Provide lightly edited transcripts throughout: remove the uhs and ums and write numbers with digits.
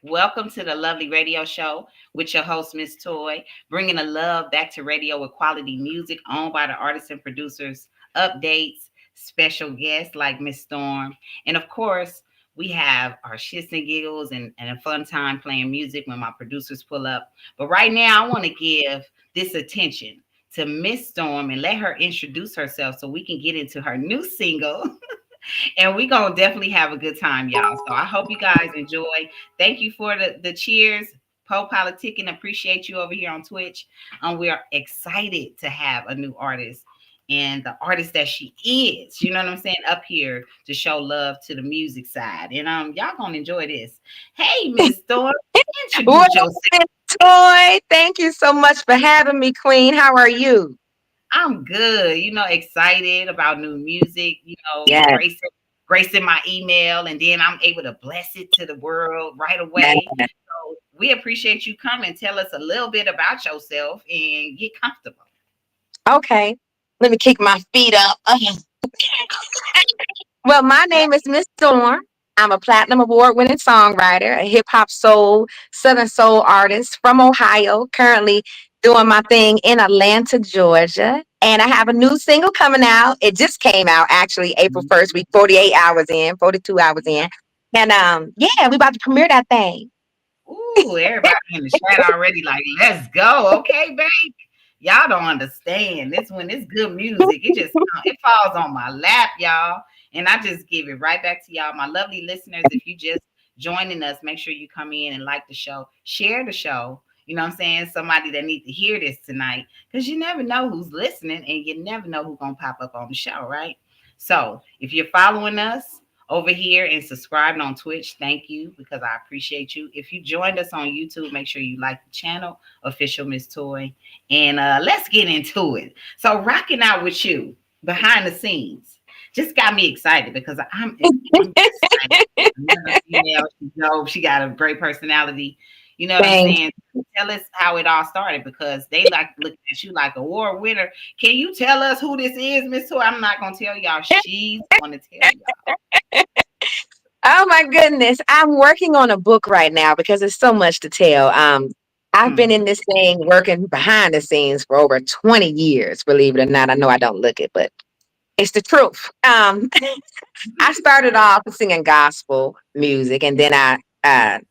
Welcome to the Lovely Radio Show with your host, Miss Toy, bringing the love back to radio with quality music owned by the artists and producers, updates, special guests like Miss Storm, and of course, we have our shits and giggles and a fun time playing music when my producers pull up. But right now, I want to give this attention to Miss Storm and let her introduce herself so we can get into her new single. And we gonna definitely have a good time, y'all. So I hope you guys enjoy. Thank you for the cheers. Po Politicking, appreciate you over here on Twitch. We are excited to have a new artist and the artist that she is, you know what I'm saying, up here to show love to the music side. And y'all gonna enjoy this. Hey, Miss Thorne, Well, introduce yourself. Toy, thank you so much for having me, Queen. How are you? I'm good, excited about new music, Yes, gracing my email, and then I'm able to bless it to the world right yes. away. So we appreciate you coming. Tell us a little bit about yourself and get comfortable. Okay. Let me kick my feet up. Well, my name is Miss Storm. I'm a platinum award winning songwriter, a hip hop soul, southern soul artist from Ohio, currently doing my thing in Atlanta, Georgia. And I have a new single coming out. It just came out actually April 1st. We 48 hours in, 42 hours in. And yeah, we about to premiere that thing. Ooh, everybody in the chat already like, let's go. Okay, babe. Y'all don't understand. This when it's good music. It falls on my lap, y'all. And I just give it right back to y'all. My lovely listeners, if you just joining us, make sure you come in and like the show, share the show. You know what I'm saying? Somebody that need to hear this tonight. Because you never know who's listening and you never know who's gonna pop up on the show, right? So if you're following us, over here and subscribed on Twitch. Thank you because I appreciate you. If you joined us on YouTube, make sure you like the channel, Official Miss Toy. And let's get into it. So, rocking out with you behind the scenes just got me excited because I'm excited. Another female, she's dope. She got a great personality. You know what I'm Thank saying? Tell us how it all started because they like looking at you like a award winner. Can you tell us who this is, Miss Toy? I'm not gonna tell y'all. She's gonna tell y'all. Oh my goodness. I'm working on a book right now because there's so much to tell. I've been in Mhm. this thing working behind the scenes for over 20 years, believe it or not. I know I don't look it, but it's the truth. I started off singing gospel music and then I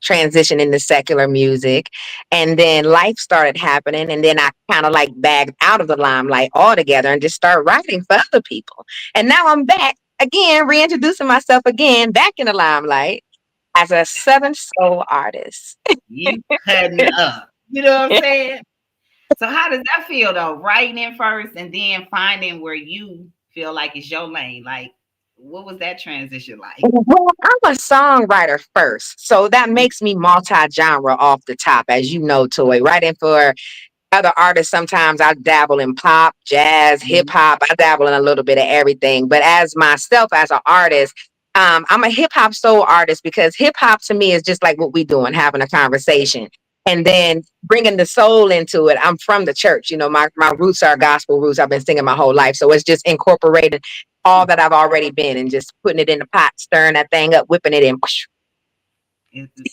transitioned into secular music. And then life started happening. And then I kind of like bagged out of the limelight altogether and just started writing for other people. And now I'm back again, reintroducing myself again, back in the limelight as a Southern soul artist. You cutting up. You know what I'm saying? So how does that feel though? Writing in first and then finding where you feel like it's your lane. Like, what was that transition like? Well, I'm a songwriter first, so that makes me multi-genre off the top, as you know, Toy. Writing for other artists, sometimes I dabble in pop, jazz, hip Mhm. hop. I dabble in a little bit of everything. But as myself, as an artist, I'm a hip hop soul artist because hip hop to me is just like what we doing, having a conversation. And then bringing the soul into it. I'm from the church. You know, my roots are gospel roots. I've been singing my whole life. So it's just incorporated all that I've already been and just putting it in the pot, stirring that thing up, whipping it in.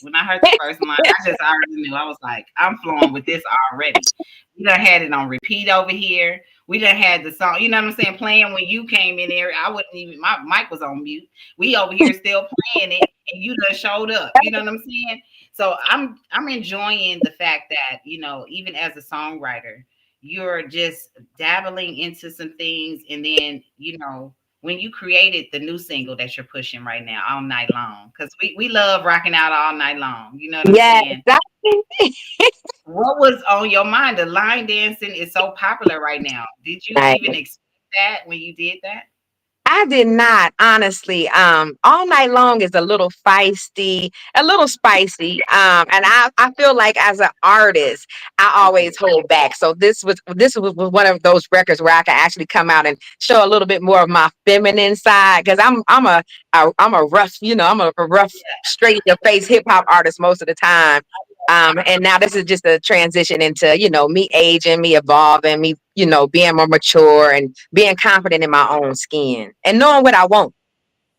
When I heard the first line, I just already knew. I was like, I'm flowing with this already. We done had it on repeat over here. We done had the song, you know what I'm saying, playing when you came in there. I wouldn't even, my mic was on mute. We over here still playing it, and you done showed up. You know what I'm saying? So I'm enjoying the fact that, even as a songwriter, you're just dabbling into some things, and then, when you created the new single that you're pushing right now all night long because we love rocking out all night long, you know what I'm Yes, saying? What was on your mind? The line dancing is so popular right now. Did you I, even expect that when you did that? I did not, honestly. All night long is a little feisty, a little spicy. And I feel like as an artist, I always hold back. So this was one of those records where I can actually come out and show a little bit more of my feminine side because I'm a rough, I'm a rough, straight in your face hip hop artist most of the time. And now this is just a transition into, me aging, me evolving, me, being more mature and being confident in my own skin and knowing what I want.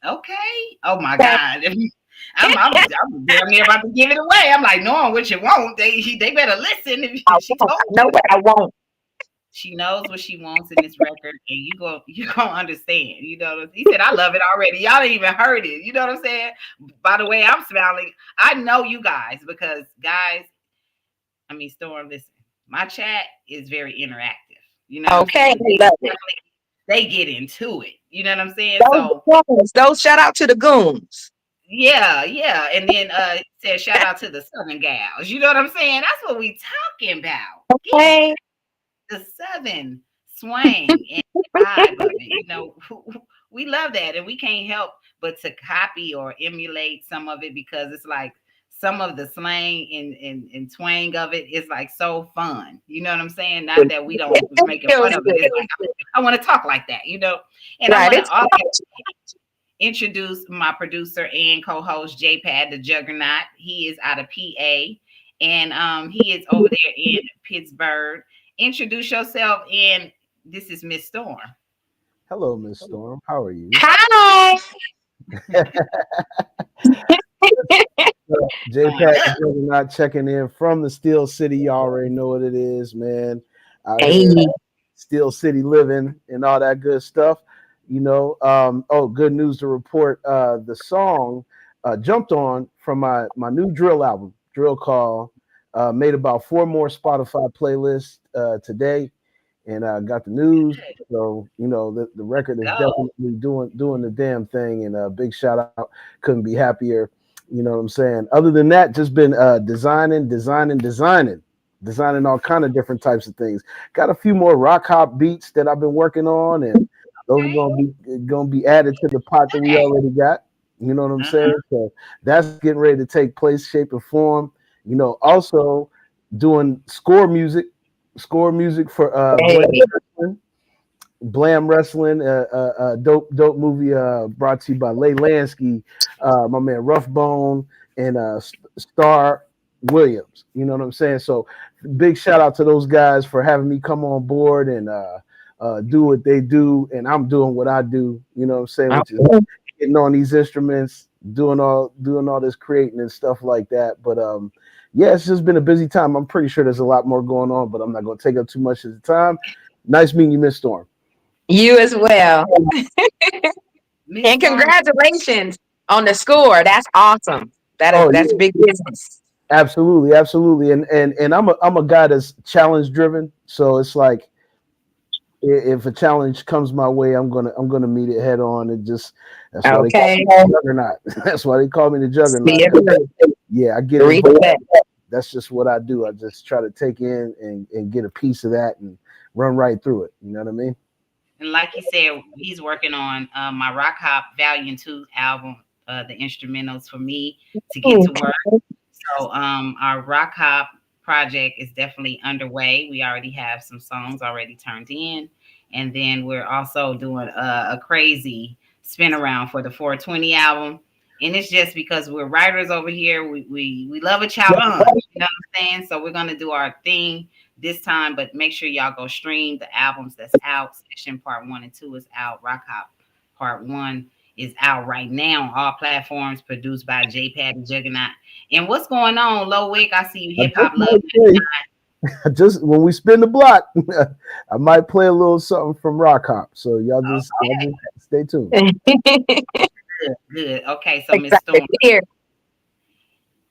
Okay. Oh my Okay. God. I'm damn near about to give it away. I'm like, knowing what you want, they better listen. If I she won't. I told know what I won't. she knows what she wants in this record, and you gonna understand. You know, he said, "I love it already." Y'all ain't even heard it. You know what I'm saying? By the way, I'm smiling. I know you guys because guys, I mean, Storm, listen, my chat is very interactive. You know what I'm Okay, saying? I love it. They get into it. You know what I'm saying? Those So goons, those shout out to the goons. yeah, yeah. And then it said shout out to the Southern gals. You know what I'm saying? That's what we talking about. Get Hey, the Southern swang and vibe of it. You know, we love that, and we can't help but to copy or emulate some of it because it's like some of the slang and twang of it is like so fun. You know what I'm saying? Not that we don't it making feels fun of it. good. It's like I want to talk like that, you know. And I Right. want to It's also introduce my producer and co-host JPad the Juggernaut. He is out of PA, and he is over there in Pittsburgh. Introduce yourself, and this is Miss Storm. Hello, Miss Storm. How are you? hi. JPAC not checking in from the Steel City. You already know what it is, man. Out Hey. here, Steel City living and all that good stuff. Oh, good news to report. The song jumped on from my new drill album, Drill Call. Made about 4 more Spotify playlists today, and got the news. So the record is Go. definitely doing the damn thing, and a big shout out. Couldn't be happier. You know what I'm saying? Other than that, just been designing all kind of different types of things. Got a few more rock hop beats that I've been working on, and those are Okay. gonna be added to the pot that we already got. You know what I'm Uh-huh. saying? So that's getting ready to take place, shape, and form. Also doing score music for Hey. Blam Wrestling, dope movie brought to you by Lay Lansky, my man Rough Bone, and Star Williams. You know what I'm saying? So big shout out to those guys for having me come on board and do what they do, and I'm doing what I do. You know what I'm saying? Which is getting on these instruments, doing all this creating and stuff like that. But yeah, it's just been a busy time. I'm pretty sure there's a lot more going on, but I'm not going to take up too much of the time. Nice meeting you, Miss Storm. You as well. Miss And Storm. congratulations on the score. That's awesome. Oh That's yeah, big business. absolutely. And I'm a guy that's challenge driven. So it's like if a challenge comes my way, I'm gonna meet it head on and just that's why they call Okay. me the juggernaut. That's why they call me the juggernaut. See it. Yeah, I get it. Respect. That's just what I do. I just try to take in and get a piece of that and run right through it. You know what I mean? And like he said, he's working on my Rock Hop Volume 2 album, the instrumentals for me to get to work. So our Rock Hop project is definitely underway. We already have some songs already turned in. And then we're also doing a crazy spin around for the 420 album. And it's just because we're writers over here. We love a challenge. You know what I'm saying? So we're gonna do our thing this time, but make sure y'all go stream the albums that's out. Session Part 1 and 2 is out. Rock Hop Part 1 is out right now on all platforms, produced by JPad and Juggernaut. And what's going on, Low Wick? I see you I hip hop just love. might just when we spin the block, I might play a little something from Rock Hop. So y'all just stay tuned. Good, good. Okay, so Miss Excited Storm, to hear.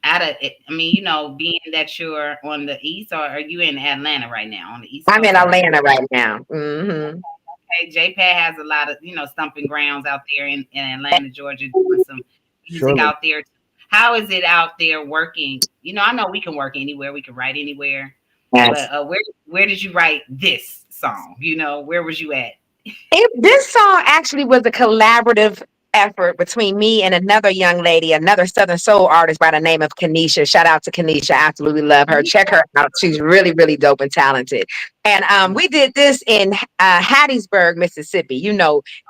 out of it, I mean, being that you're on the east, or are you in Atlanta right now on the east I'm coast? in Atlanta right now. Mm-hmm. Okay, JPad has a lot of stumping grounds out there in Atlanta, Georgia, doing some music Surely. out there. How is it out there working? I know we can work anywhere, we can write anywhere, Yes. but where did you write this song? Where was you at? This song actually was a collaborative effort between me and another young lady, another Southern soul artist by the name of Kanisha. Shout out to Kanisha. I absolutely love her. Check her out. She's really, really dope and talented. And we did this in Hattiesburg, Mississippi.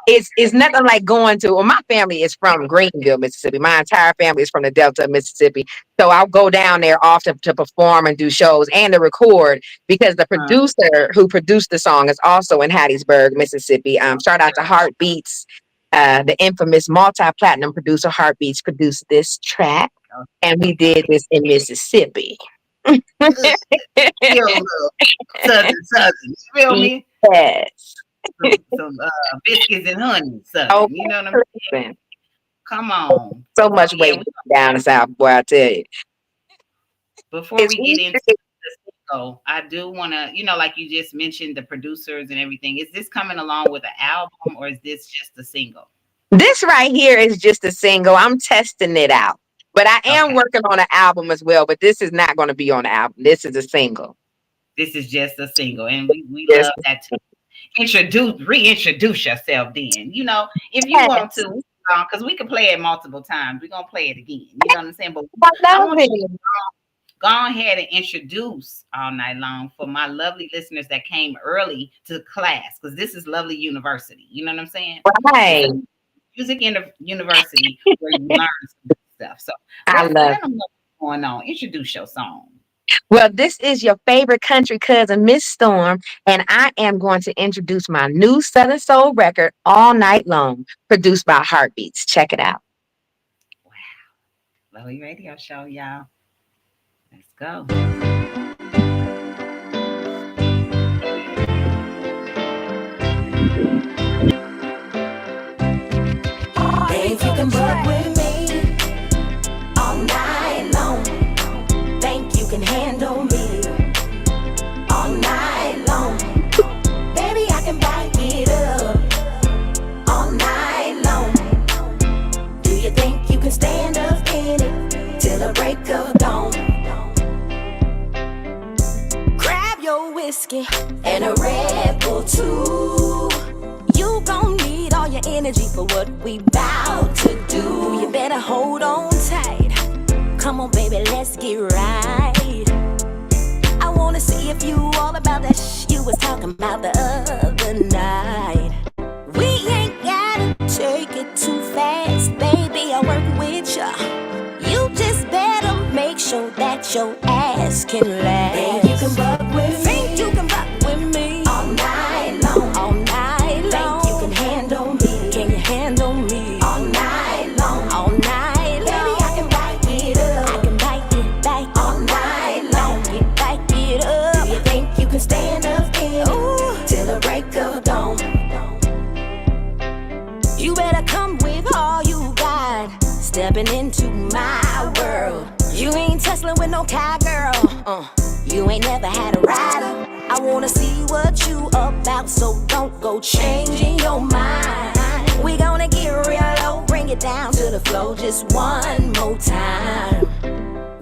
It's nothing like going to, well, my family is from Greenville, Mississippi. My entire family is from the Delta of Mississippi. So I'll go down there often to perform and do shows and to record because the producer who produced the song is also in Hattiesburg, Mississippi. Shout out to Heartbeats. The infamous multi-platinum producer Heartbeats produced this track, and we did this in Mississippi. Feel southern, you feel me? Yes. Some biscuits and honey, southern. Oh, You know what I'm saying? Come on. So much weight down the south, boy, I tell you. Before we get into the single, I do want to, like you just mentioned, the producers and everything. Is this coming along with an album, or is this just a single? This right here is just a single. I'm testing it out. But I am working on an album as well, but this is not going to be on the album. This is a single. This is just a single, and we love that too. Reintroduce yourself then. If you want to, because we can play it multiple times. We're going to play it again. You know what I'm saying? But I want you to go ahead and introduce All Night Long for my lovely listeners that came early to class, because this is Lovely University. You know what I'm saying? Right. Music University where you learn some stuff. So I love what's going on. Introduce your song. Well, this is your favorite country cousin, Miss Storm, and I am going to introduce my new Southern Soul record, All Night Long, produced by Heartbeats. Check it out. Wow. Lovely Radio Show, y'all. Let's go. Think you can fuck with me all night long. Think you can handle me all night long. Baby, I can back it up all night long. Do you think you can stand up in it till the break of dawn? Grab your whiskey and a Red Bull too. You gon' need all your energy for what we bout to do. You better hold on tight. Come on, baby, let's get right. I wanna see if you all about that you was talking about the other night. We ain't gotta take it too fast, baby. I work with ya. You just better make sure that your ass can last. Think you can buck with me? Think you can buck with me all night long? All night long. Think you can handle me? Can you handle me all night long? All night long. Baby, I can back it up. I can back it all night long. Back it up. Do you think you can stand up in it till the break of dawn? You better come with all you got, stepping into my world. You ain't tussling with no cowgirl. You ain't never had a rider. I wanna see what you about, so don't go changing your mind. We gonna get real low, bring it down to the floor just one more time.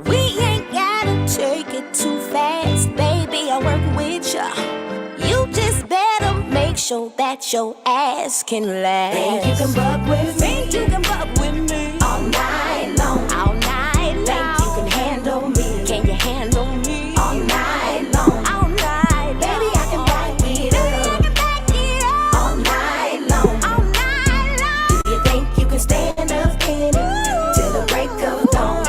We ain't gotta take it too fast, baby. I work with ya. You just better make sure that your ass can last. Think you can buck with me? Think you can buck with me all night long? All night long. Think you can handle me? Can you handle me all night long? All night, baby, I can back it up. All night long. All night long. Do you think you can stand up in it till the break of dawn?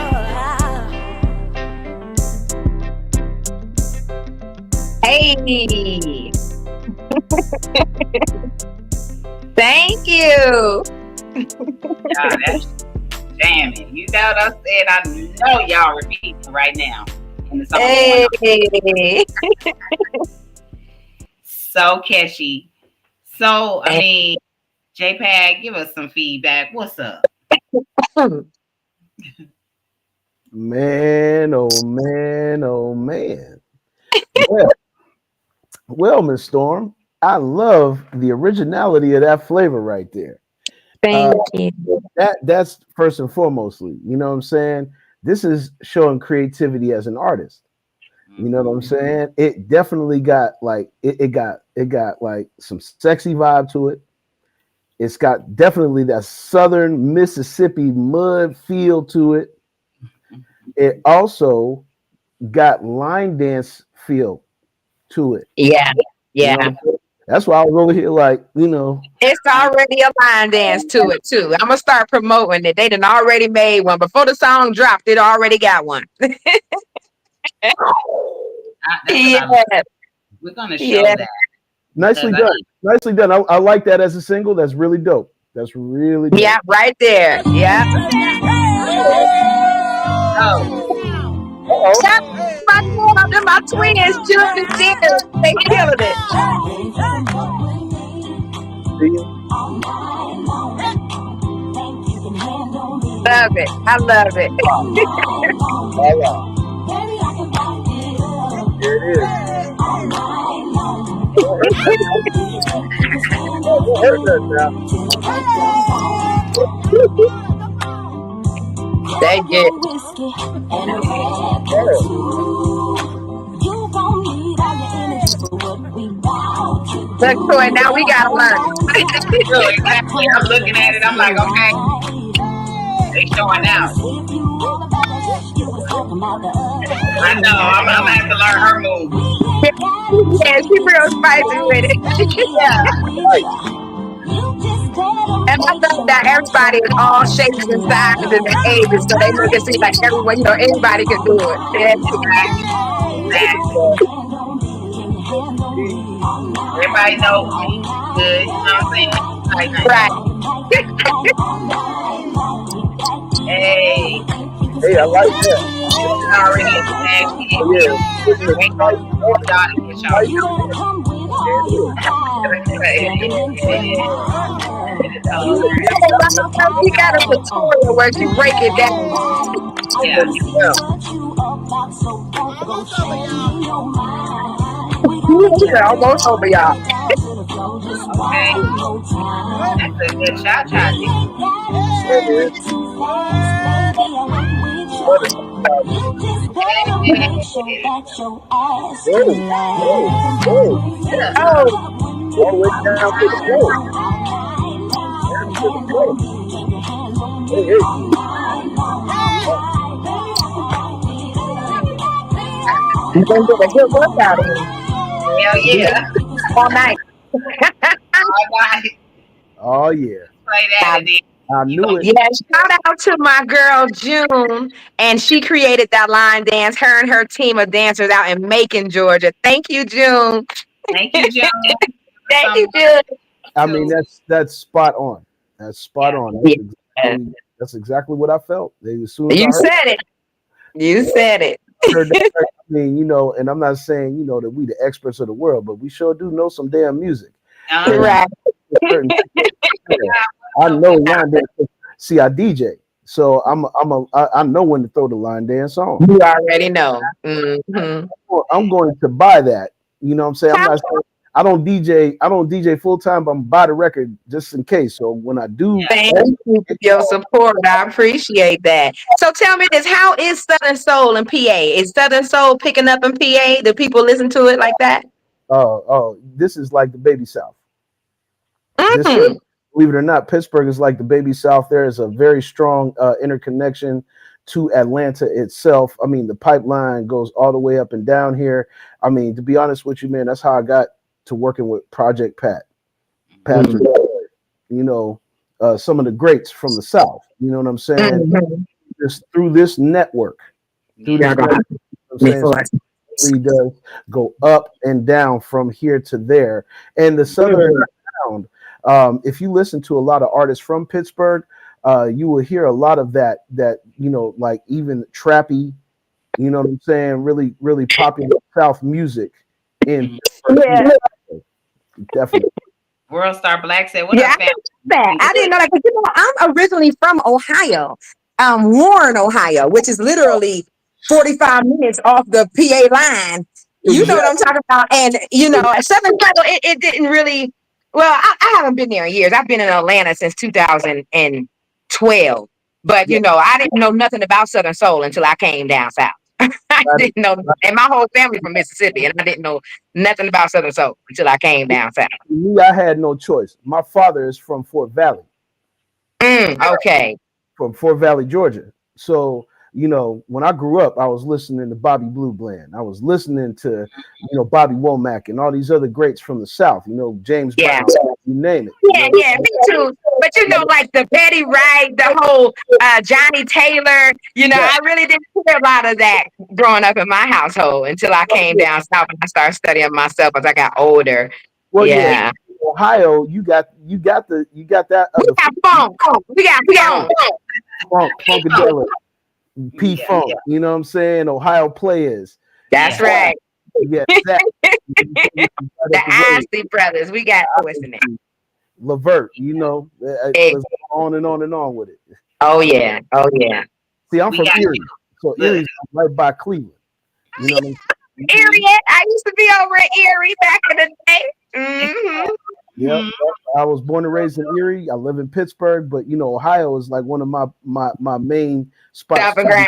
Hey. Thank you. Y'all, that's jamming. You know what I said? I know y'all repeating right now. And it's all Hey. so catchy. So, I mean, JPEG, give us some feedback. What's up? Man, oh man, oh man. Well, Miss Storm, I love the originality of that flavor right there. Thank you. That's first and foremostly. You know what I'm saying? This is showing creativity as an artist. You know what I'm saying? It definitely got like it got like some sexy vibe to it. It's got definitely that southern Mississippi mud feel to it. It also got line dance feel to it. Yeah. Yeah. You know, that's why I was over here like, It's already a line dance to it too. I'm gonna start promoting it. They done already made one. Before the song dropped, it already got one. Yeah. We're gonna show that. Nicely done. Nicely done. I like that as a single. That's really dope. That's really dope. Yeah, right there. Yeah. Oh, Uh-oh. Shout out to my twins, June and Jen. They killing it. See? Love it. I love it. All right. There it is. Don't hurt that now. Thank you. Look, Toy, now we gotta learn. no, exactly. I'm looking at it. I'm like, okay, they showing out. I know. I'm gonna have to learn her move. Yeah, she real spicy with it. Yeah. And I love that everybody is all shapes and sizes and ages, so they make it seem like everyone, anybody can do it. Yeah. Everybody knows good. You know what I'm saying? Like, Right. hey, Hey, I like that. already nasty. Yeah. Ain't no y'all to get y'all. She got a tutorial where she break it down. Yeah. Almost over, y'all. Okay. That's a good shot. Oh, All the way down to the floor. Hey, hey. you gonna get a good workout in Hell yeah. all night. All right. Oh yeah. Play that again. I knew it. Yeah, shout out to my girl June, and she created that line dance. Her and her team of dancers out in Macon, Georgia. Thank you, June. Thank you, June. Thank you, June. I mean, that's spot on. That's spot on. That's exactly what I felt. As soon as You I heard, said it. You said it. heard that, I mean, and I'm not saying, that we the experts of the world, but we sure do know some damn music. Right. I know line dance. See, I DJ, so I know when to throw the line dance on. You already know. Mm-hmm. I'm going to buy that. You know what I'm saying? I'm not saying I don't DJ full time, but I'm buy the record just in case. So when I do, Thank you for your support. I appreciate that. So tell me this: how is Southern Soul in PA? Is Southern Soul picking up in PA? Do people listen to it like that? This is like the baby South. Mm-hmm. Believe it or not, Pittsburgh is like the baby South. There is a very strong interconnection to Atlanta itself. I mean, the pipeline goes all the way up and down here. I mean, to be honest with you, man, that's how I got to working with Project Pat. Patrick, some of the greats from the South. You know what I'm saying? Mm-hmm. Just through this network, really does go up and down from here to there. And the Southern sound, if you listen to a lot of artists from Pittsburgh, you will hear a lot of that, like even trappy, you know what I'm saying? Really, really popular South music in Pittsburgh. Yeah. Definitely. World Star Black said, "What up, fam?" I didn't know that because I'm originally from Ohio, Warren, Ohio, which is literally 45 minutes off the PA line. You know what I'm talking about? And Southern Soul, it didn't really. Well, I haven't been there in years. I've been in Atlanta since 2012, but I didn't know nothing about Southern Soul until I came down south. I didn't know, and my whole family from Mississippi, and I didn't know nothing about Southern Soul until I came down south. Me, I had no choice. My father is from Fort Valley. Okay. From Fort Valley, Georgia. So, when I grew up, I was listening to Bobby Blue Bland. I was listening to, Bobby Womack and all these other greats from the South, James Brown, you name it. Yeah, me too. But like the Betty Wright, the whole Johnny Taylor, I really didn't hear a lot of that growing up in my household until I came down south and I started studying myself as I got older. Well, yeah. Ohio, you got that We got funk. We got funk. Funkadelic, P Yeah, Funk. You know what I'm saying? Ohio Players. That's Yeah. right. Yeah, Zach. The Isley Brothers. We got what's the name? Levert. You know, Hey. let's go on and on and on with it. Oh yeah. Oh yeah. See, I'm We from got Erie, so Look. Erie's right by Cleveland. You know what I'm saying? Erie. I used to be over at Erie back in the day. Mm-hmm. Yep. I was born and raised in Erie. I live in Pittsburgh, but you know, Ohio is like one of my main spots. Stop and grab.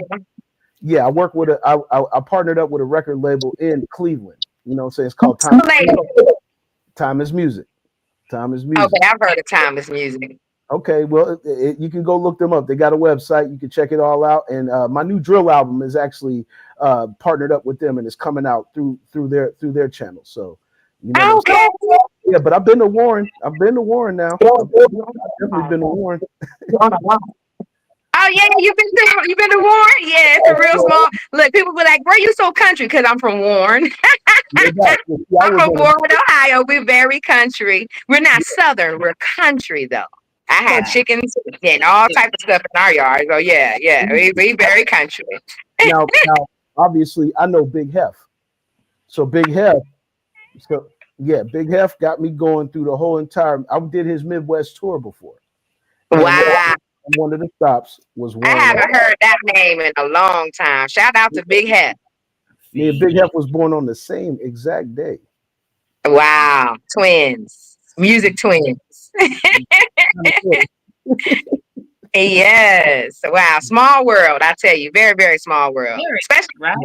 Yeah, I work with I partnered up with a record label in Cleveland. You know what I'm saying? It's called Time is Music. Time is Music. Okay, I've heard of Timeless Music. Okay, well, you can go look them up. They got a website. You can check it all out. And my new drill album is actually partnered up with them, and it's coming out through their channel. So, you know, Okay. yeah. But I've been to Warren. I've been to Warren now. I've definitely been to Warren. Oh yeah, you've been to Warren? Yeah, it's a real small. Look, people be like, "Where you so country?" Because I'm from Warren. I'm from Warren, Ohio. We're very country. We're not southern. We're country though. I had chickens and all types of stuff in our yard. So yeah, we very country. now, obviously, I know Big Hef. So Big Hef. So yeah, Big Hef got me going through the whole entire. I did his Midwest tour before. Wow. And one of the stops was I haven't heard that name in a long time. Shout out to Big Hef. Yeah, Big Hef was born on the same exact day. Wow, twins, music twins. Yes, wow, small world. I tell you, very, very small world. Especially when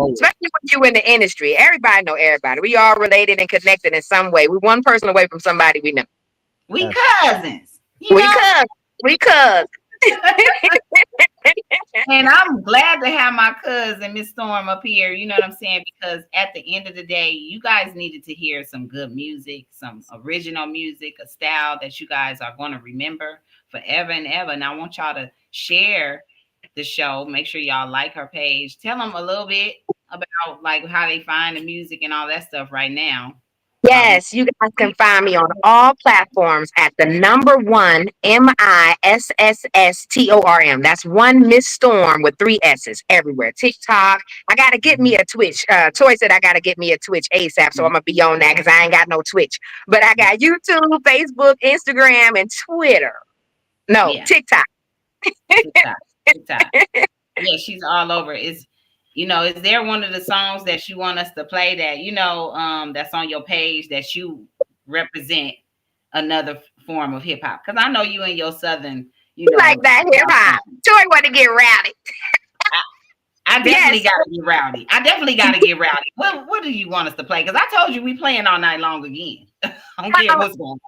you in the industry. Everybody know everybody. We all related and connected in some way. We're one person away from somebody we know. We cousins. We cousins. And I'm glad to have my cousin Miss Storm up here. You know what I'm saying? Because at the end of the day, you guys needed to hear some good music, some original music, a style that you guys are going to remember forever and ever. And I want y'all to share the show. Make sure y'all like her page. Tell them a little bit about like how they find the music and all that stuff right now. Yes, you guys can find me on all platforms at the number 1 MISSSTORM. That's one Miss Storm with 3 S's everywhere. TikTok. I gotta get me a Twitch. Toy said I gotta get me a Twitch ASAP, so I'm gonna be on that because I ain't got no Twitch. But I got YouTube, Facebook, Instagram, and Twitter. No, Yeah. TikTok. TikTok. Yeah, she's all over. Is there one of the songs that you want us to play that, that's on your page that you represent another form of hip hop? Because I know you and your Southern, like that hip hop. Joy want to get rowdy. I definitely got to get rowdy. What do you want us to play? Because I told you we playing all night long again. I don't care what's going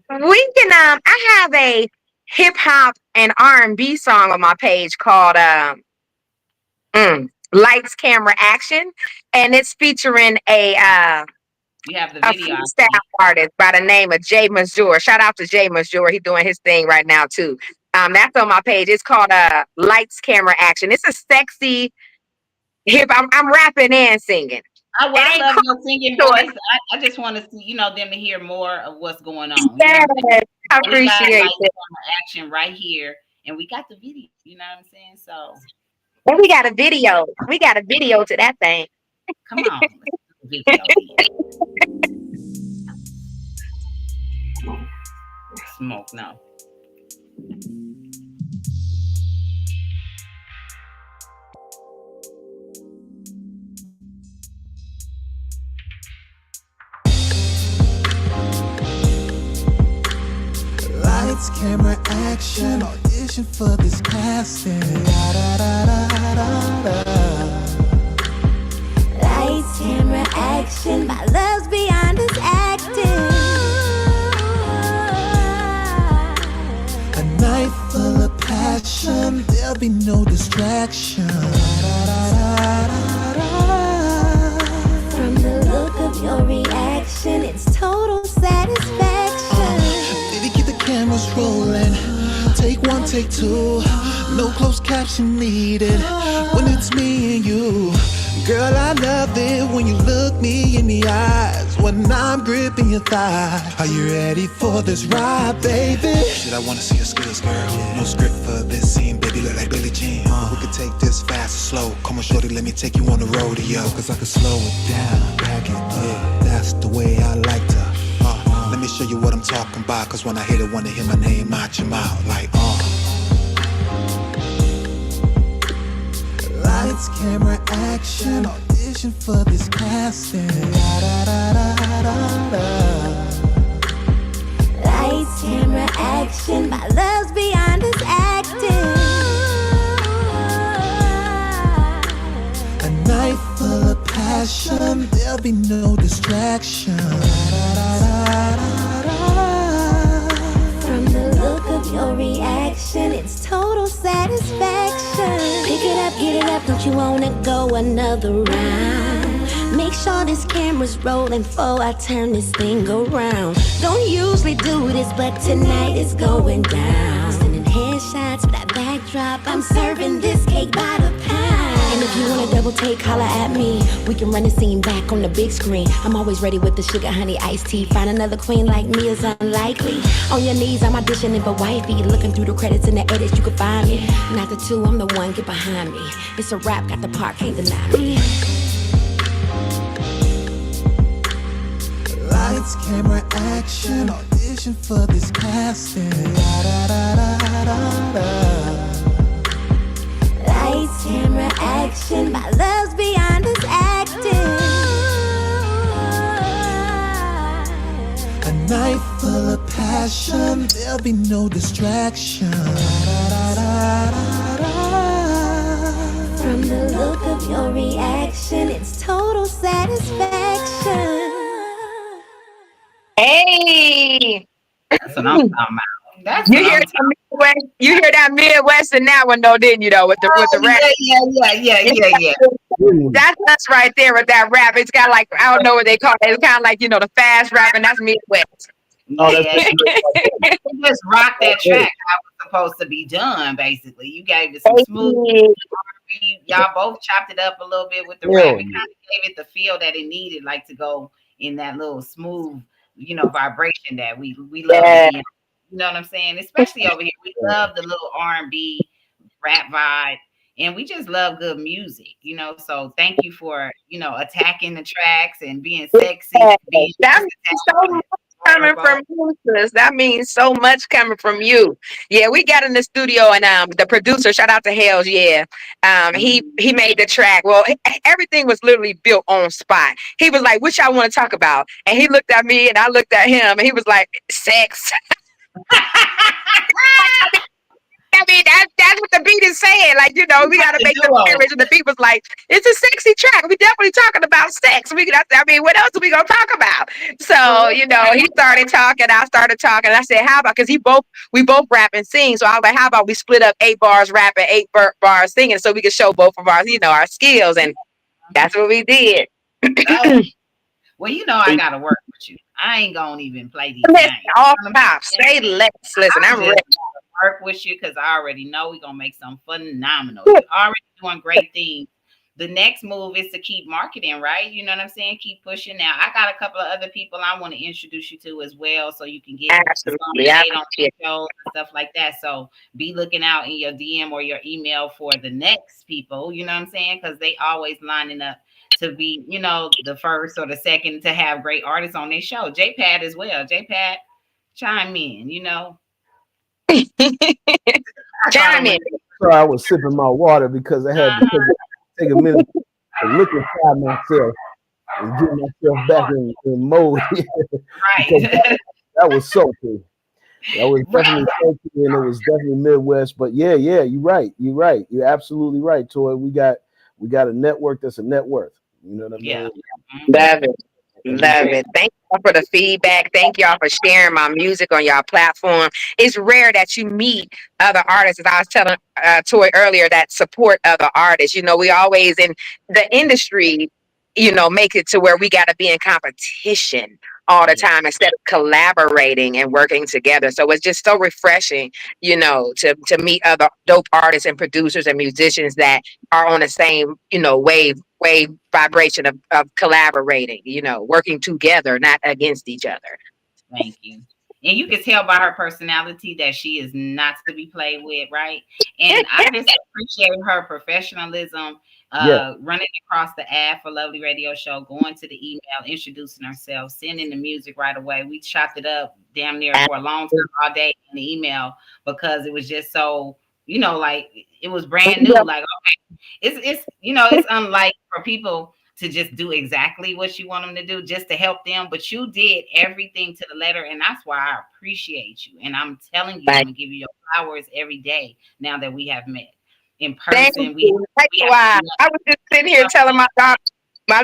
on. We can. I have a hip hop and R&B song on my page called Lights, Camera, Action, and it's featuring You have the video. freestyle artist by the name of Jay Mazur. Shout out to Jay Mazur. He's doing his thing right now too. That's on my page. It's called Lights, Camera, Action. It's a sexy hip. I'm rapping and singing. I love your singing voice. I just want to see, them to hear more of what's going on. Yes, I appreciate it. Action right here, and we got the video. You know what I'm saying? So. And we got a video. We got a video to that thing. Come on. Video. Smoke now. Lights, camera, action, audition for this casting. Lights, camera, action. My love's beyond this acting. A night full of passion, there'll be no distraction. From the look of your reaction, it's total satisfaction. Baby, keep the cameras rolling. Take 1, take 2. No closed caption needed when it's me and you. Girl, I love it when you look me in the eyes. When when I'm gripping your thigh. Are you ready for this ride, baby? Shit, I wanna see your skills, girl. No script for this scene, baby, look like Billie Jean. We could take this fast or slow. Come on, shorty, let me take you on the rodeo. Cause I can slow it down, back it up. That's the way I like to. Let me show you what I'm talking about. Cause when I hit it, wanna hear my name out your mouth. Like, Lights, camera, action. Audition for this casting. Lights, camera, action. My love's beyond this acting. A night full of passion. There'll be no distraction. From the look of your reaction, it's total satisfaction. Pick it up, get it up, don't you wanna go another round? Make sure this camera's rolling before I turn this thing around. Don't usually do this, but tonight it's going down. Sending headshots for that backdrop, I'm serving this cake by the pound. And if you wanna double take, holla at me. We can run the scene back on the big screen. I'm always ready with the sugar, honey, iced tea. Find another queen like me is unlikely. On your knees, I'm auditioning for wifey. Looking through the credits and the edits, you can find me. Not the two, I'm the one, get behind me. It's a rap, got the part, can't deny me. Lights, camera, action. Audition for this casting. Lights, camera, action. My love's beyond this acting. A night full of passion. There'll be no distraction. From the look of your reaction, it's total satisfaction. Hey, That's what I'm talking about. That's you what hear I'm that Midwest? You hear that Midwest in that one though, didn't you? Though with the rap. Yeah. That's us right there with that rap. It's got like I don't know what they call it. It's kind of like the fast rap, and that's Midwest. Oh, Yeah, that's you just rocked that track how it was supposed to be done. Basically, you gave it some smooth. Y'all both chopped it up a little bit with the rap. It kind of gave it the feel that it needed, like to go in that little smooth, vibration that we love. Yeah. To be in. You know what I'm saying? Especially over here, we love the little R&B rap vibe, and we just love good music. So thank you for attacking the tracks and being sexy. That's so much coming from you, sis. That means so much coming from you. Yeah, we got in the studio and the producer, shout out to Hells, he made the track. Well, everything was literally built on spot. He was like, "Which I want to talk about?" And he looked at me and I looked at him and he was like, "Sex." I mean, that's what the beat is saying. Like, we got to make the marriage. And the beat was like, it's a sexy track. We definitely talking about sex. What else are we going to talk about? So, he started talking. I started talking. And I said, how about, because we both rap and sing. So I was like, how about we split up 8 bars rapping, 8 bars singing so we can show both of our skills. And that's what we did. Well, I got to work with you. I ain't going to even play these Listen, games. all top. Say less. Listen, I'm ready. Work with you because I already know we're gonna make something phenomenal. You're already doing great things. The next move is to keep marketing, right? You know what I'm saying? Keep pushing. Now, I got a couple of other people I want to introduce you to as well, so you can get absolutely on shows and stuff like that. So be looking out in your DM or your email for the next people. You know what I'm saying? Because they always lining up to be, the first or the second to have great artists on their show. JPad as well. JPad, chime in. Chime in. So I was sipping my water because I had to take a minute to look inside myself and get myself back in mode. Right. That was salty. That was definitely salty, and it was definitely Midwest. But yeah, you're right. You're absolutely right, Toy. We got a network that's a net worth. You know what I mean? Yeah. Love it. Thank y'all for the feedback. Thank y'all for sharing my music on y'all platform. It's rare that you meet other artists, as I was telling Toy earlier, that support other artists. We always in the industry, make it to where we got to be in competition all the time instead of collaborating and working together. So it's just so refreshing, to meet other dope artists and producers and musicians that are on the same, wave wave vibration of collaborating, working together, not against each other. Thank you. And you can tell by her personality that she is not to be played with, right? And I just appreciate her professionalism, running across the ad for Lovely Radio Show, going to the email, introducing herself, sending the music right away. We chopped it up damn near for a long time all day in the email because it was just so, like it was brand new. Like, okay, it's it's unlike for people to just do exactly what you want them to do just to help them, but you did everything to the letter, and that's why I appreciate you. And I'm telling you, I'm gonna give you your flowers every day now that we have met in person. I was just sitting here telling my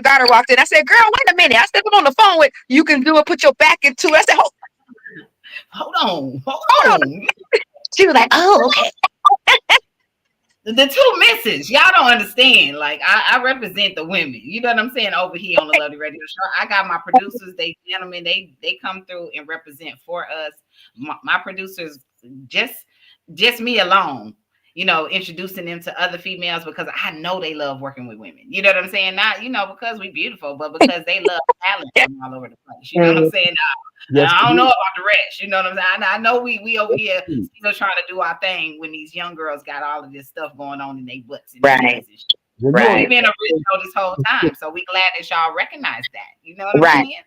daughter walked in. I said, "Girl, wait a minute." I said, "I'm on the phone with you. Can do it. Put your back into it." I said, "Hold on." She was like, "Oh, okay." The two misses, y'all don't understand. Like I represent the women, you know what I'm saying, over here on the Lovely Radio Show. I got my producers, they gentlemen, they come through and represent for us. My producers, just me alone, introducing them to other females because I know they love working with women. You know what I'm saying? Not because we beautiful, but because they love talent from all over the place. You know what I'm saying? Yes, I don't know about the rest. You know what I'm saying? I know we over here still trying to do our thing when these young girls got all of this stuff going on in their butts. And right. Right. We've been original this whole time, so we glad that y'all recognize that. You know what I'm saying?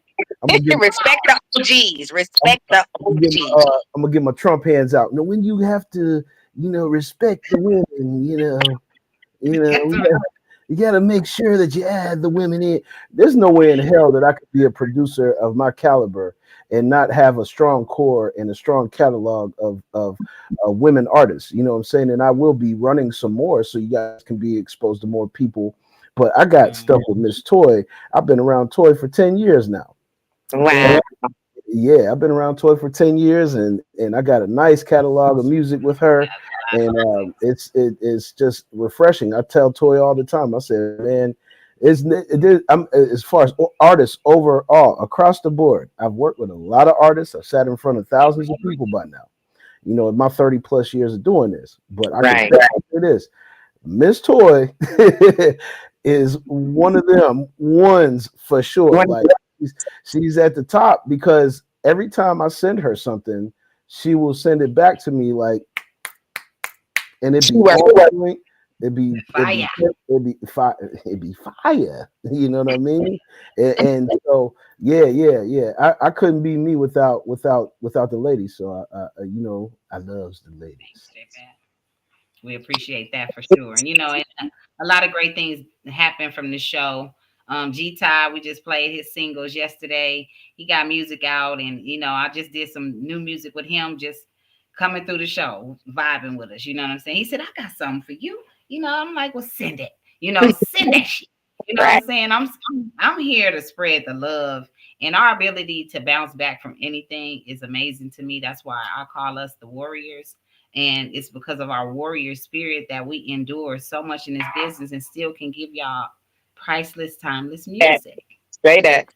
Respect the OGs. Respect the OGs. I'm gonna get my Trump hands out. Now, when you have to, respect the women, you got to make sure that you add the women in. There's no way in hell that I could be a producer of my caliber and not have a strong core and a strong catalog of women artists. You know what I'm saying? And I will be running some more so you guys can be exposed to more people. But I got stuff with Miss Toy. I've been around Toy for 10 years now. Wow. Yeah, I've been around Toy for 10 years and I got a nice catalog of music with her. And it's just refreshing. I tell Toy all the time. I said, man, I'm as far as artists overall across the board. I've worked with a lot of artists. I've sat in front of thousands of people by now. In my 30 plus years of doing this. But I can tell you this: Miss Toy is one of them ones for sure. Like she's at the top because every time I send her something, she will send it back to me like. And it'd be fire. It'd be fire. You know what I mean? And so yeah. I couldn't be me without the ladies. So I love the ladies. We appreciate that for sure. And a lot of great things happen from the show. G-Ty, we just played his singles yesterday. He got music out, and I just did some new music with him. Just coming through the show, vibing with us. You know what I'm saying? He said, I got something for you. I'm like, well, send it. Send that shit. You know what I'm saying? I'm here to spread the love, and our ability to bounce back from anything is amazing to me. That's why I call us the warriors. And it's because of our warrior spirit that we endure so much in this business and still can give y'all priceless, timeless music. Straight up.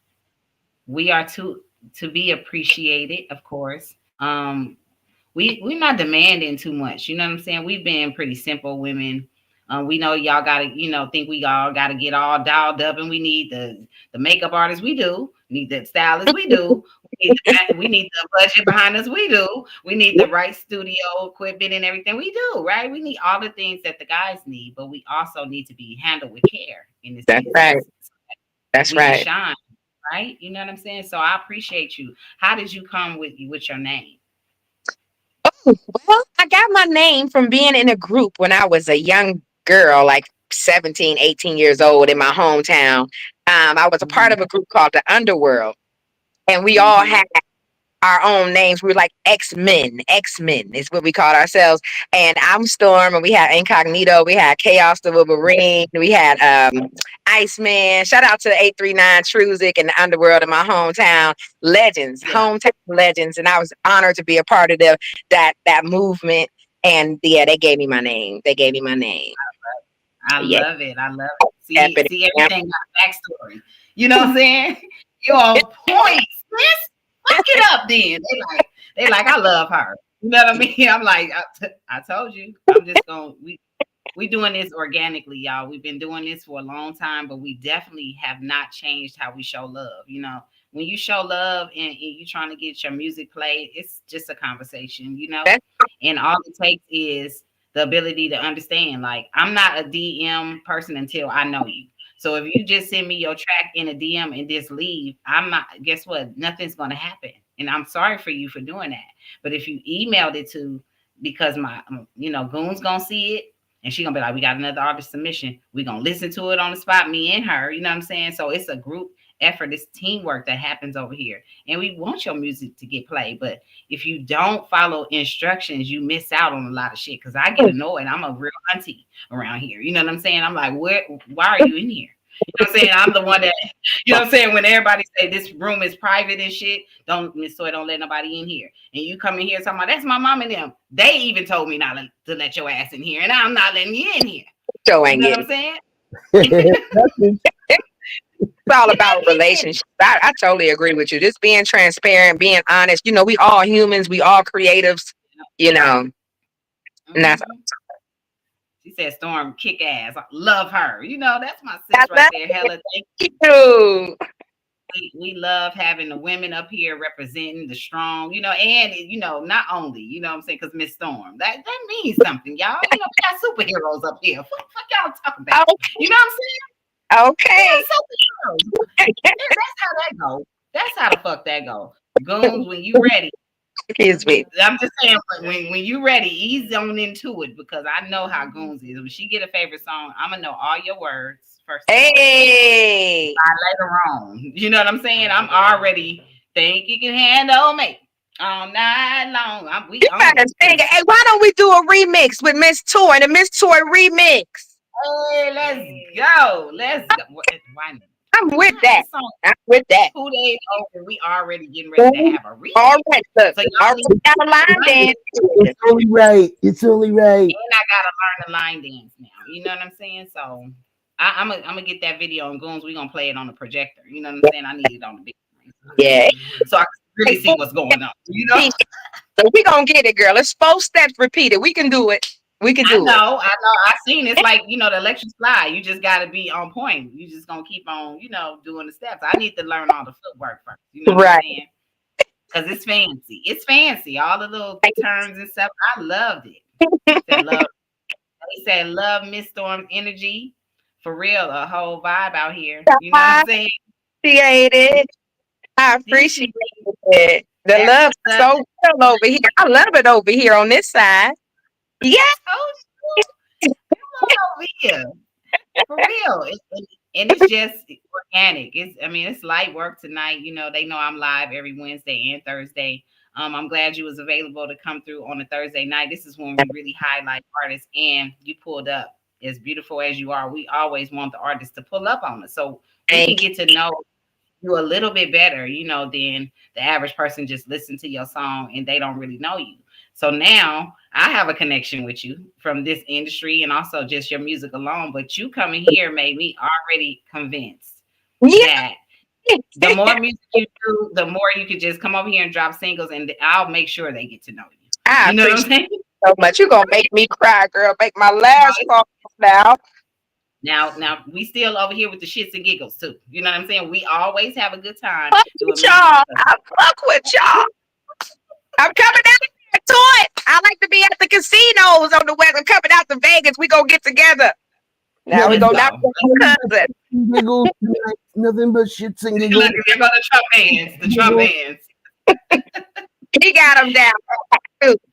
We are to be appreciated, of course. We're not demanding too much. You know what I'm saying? We've been pretty simple women. We know y'all gotta, think we all gotta get all dialed up, and we need the makeup artists. We do. We need the stylists. We do. We need the budget behind us. We do. We need the right studio equipment and everything. We do, right? We need all the things that the guys need, but we also need to be handled with care in this. That's right. That's right. Shine, right? You know what I'm saying? So I appreciate you. How did you come with your name? Well, I got my name from being in a group when I was a young girl, like 17, 18 years old in my hometown. I was a part of a group called the Underworld, and we all had our own names. We were like X-Men. X-Men is what we called ourselves. And I'm Storm, and we had Incognito. We had Chaos the Wolverine. We had Iceman. Shout out to the 839 Truzik and the Underworld in my hometown. Legends, hometown legends. And I was honored to be a part of that movement. And they gave me my name. I love it. See everything got a backstory. You know what I'm saying? You're on point, sis. Fuck it up then. They like, I love her. You know what I mean? I'm like, I told you. I'm just gonna we doing this organically, y'all. We've been doing this for a long time, but we definitely have not changed how we show love. You know, when you show love and you trying to get your music played, it's just a conversation, you know, and all it takes is the ability to understand. Like, I'm not a DM person until I know you. So if you just send me your track in a DM and just leave, I'm not, guess what? Nothing's going to happen. And I'm sorry for you for doing that. But if you emailed it to, because my, you know, Goon's going to see it and she's going to be like, we got another artist submission. We're going to listen to it on the spot, me and her, you know what I'm saying? So it's a group effort, it's teamwork that happens over here. And we want your music to get played. But if you don't follow instructions, you miss out on a lot of shit. Because I get annoyed. I'm a real auntie around here. You know what I'm saying? I'm like, why are you in here? You know what I'm saying? I'm the one that, you know what I'm saying? When everybody say this room is private and shit, Miss Toy, don't let nobody in here. And you come in here talking about, that's my mom and them. They even told me not to let your ass in here. And I'm not letting you in here. Showing You know it. what I'm saying? It's all about relationships. I totally agree with you. Just being transparent, being honest. You know, we all humans, we all creatives, you know. And that's She said, Storm, kick ass. I love her. You know, that's my sis right there. Hella, thank you. We love having the women up here representing the strong, you know, and, you know, not only, you know what I'm saying, because Miss Storm, that means something, y'all. You know, we got superheroes up here. What the fuck y'all talking about? You know what I'm saying? Okay. That's how that go. That's how the fuck that go. Goons, when you ready. Excuse me. I'm just saying, when you ready, ease on into it, because I know how Goons is. When she get a favorite song, I'm gonna know all your words first. Hey. Later on, you know what I'm saying? I'm already think you can handle me all night long. You gotta sing it. Hey, why don't we do a remix with Miss Toy, the Miss Toy remix? Hey, let's go. Why not? I'm with that. I'm with that. 2 days over, we already getting ready to have a remix. All right, look. So already got a line dance. It's only right. It's only right. And I gotta learn the line dance now. You know what I'm saying? So I'm gonna get that video on Goons. We're gonna play it on the projector. You know what I'm saying? I need it on the big screen. Yeah. So I can really see what's going on. You know? So we gonna get it, girl. It's 4 steps repeated. We can do it. We can do it. I know. I seen it's like, you know, the electric slide. You just got to be on point. You just gonna keep on, you know, doing the steps. I need to learn all the footwork first. You know what I'm saying? Because it's fancy. It's fancy. All the little turns and stuff. I loved it. They said love Miss Storm's energy. For real, a whole vibe out here. You know what I'm saying? Appreciate it. I appreciate it. The love is so real over here. I love it over here on this side. Yeah. Come on over here. For real. And it's just organic. It's light work tonight. You know, they know I'm live every Wednesday and Thursday. I'm glad you was available to come through on a Thursday night. This is when we really highlight artists, and you pulled up. As beautiful as you are, we always want the artists to pull up on us so we can get to know you a little bit better, you know, than the average person just listen to your song and they don't really know you. So now I have a connection with you from this industry and also just your music alone. But you coming here made me already convinced that the more music you do, the more you could just come over here and drop singles, and I'll make sure they get to know you. I you know what I'm appreciate saying? So much. You're gonna make me cry, girl. Make my last call now. Now we still over here with the shits and giggles too. You know what I'm saying? We always have a good time. Fuck with y'all. I fuck with y'all. I'm coming out to it. I like to be at the casinos on the west. I'm coming out to Vegas. We gonna get together. Now we go knock on cousin. Giggles, nothing but shits and giggles. Look, there go the Trump hands. The Trump hands. He got them down.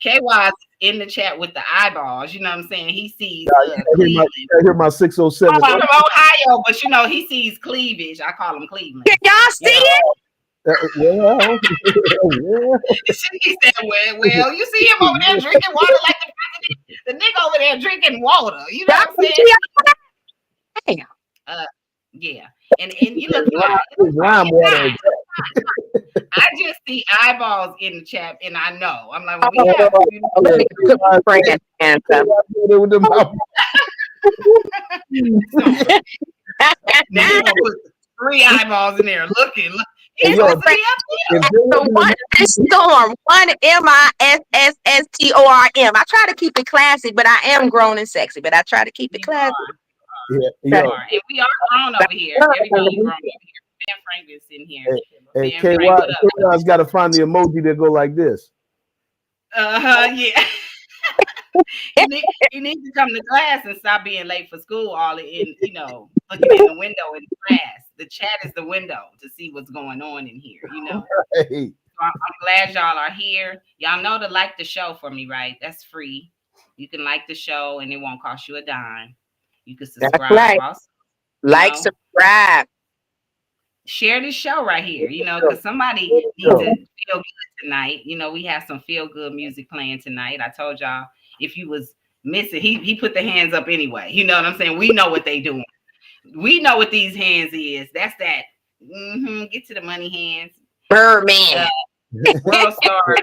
KY's in the chat with the eyeballs. You know what I'm saying? He sees I hear my 607. I'm from Ohio, but you know he sees cleavage. I call him Cleveland. Can y'all see it? Yeah. He said, well, you see him over there drinking water like the president. The nigga over there drinking water. You know what I'm saying? Yeah. And you look lime water. I just see eyeballs in the chat, and I know. I'm like, well, we have now you gonna put 3 eyeballs in there looking. It's yo, the supposed to be up if they the open one Storm, one MISSSTORM. I try to keep it classy, but I am grown and sexy. But I try to keep it You classy. are. yeah, You yo, are. And we are grown over here. Everybody grown over here. Ben Franklin's in here. hey, Ben KY, Frank, what up? KY's got to find the emoji that go like this. Yeah. You need to come to class and stop being late for school. All in, looking in the window in class. The chat is the window to see what's going on in here. Hey, So I'm glad y'all are here. Y'all know to like the show for me, right? That's free. You can like the show and it won't cost you a dime. You can That's subscribe right. also. Like, know. subscribe. Share this show right here, because somebody needs to feel good tonight. We have some feel good music playing tonight. I told y'all if you was missing, he put the hands up anyway. You know what I'm saying? We know what they doing. We know what these hands is. That's that. Get to the money hands. Birdman. World star.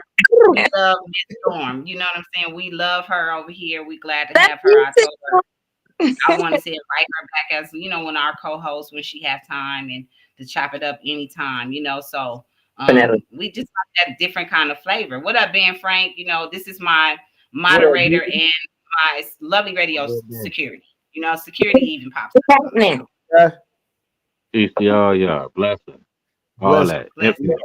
We love Miss Storm. You know what I'm saying? We love her over here. We glad to have her. I told her I want to say invite her back as when our co-host when she has time and to chop it up anytime. So we just like that different kind of flavor. What up, Ben Frank? This is my moderator and my lovely radio security. Security even pops up. Happening. Peace to y'all, y'all. Blessing. All that. Blessing.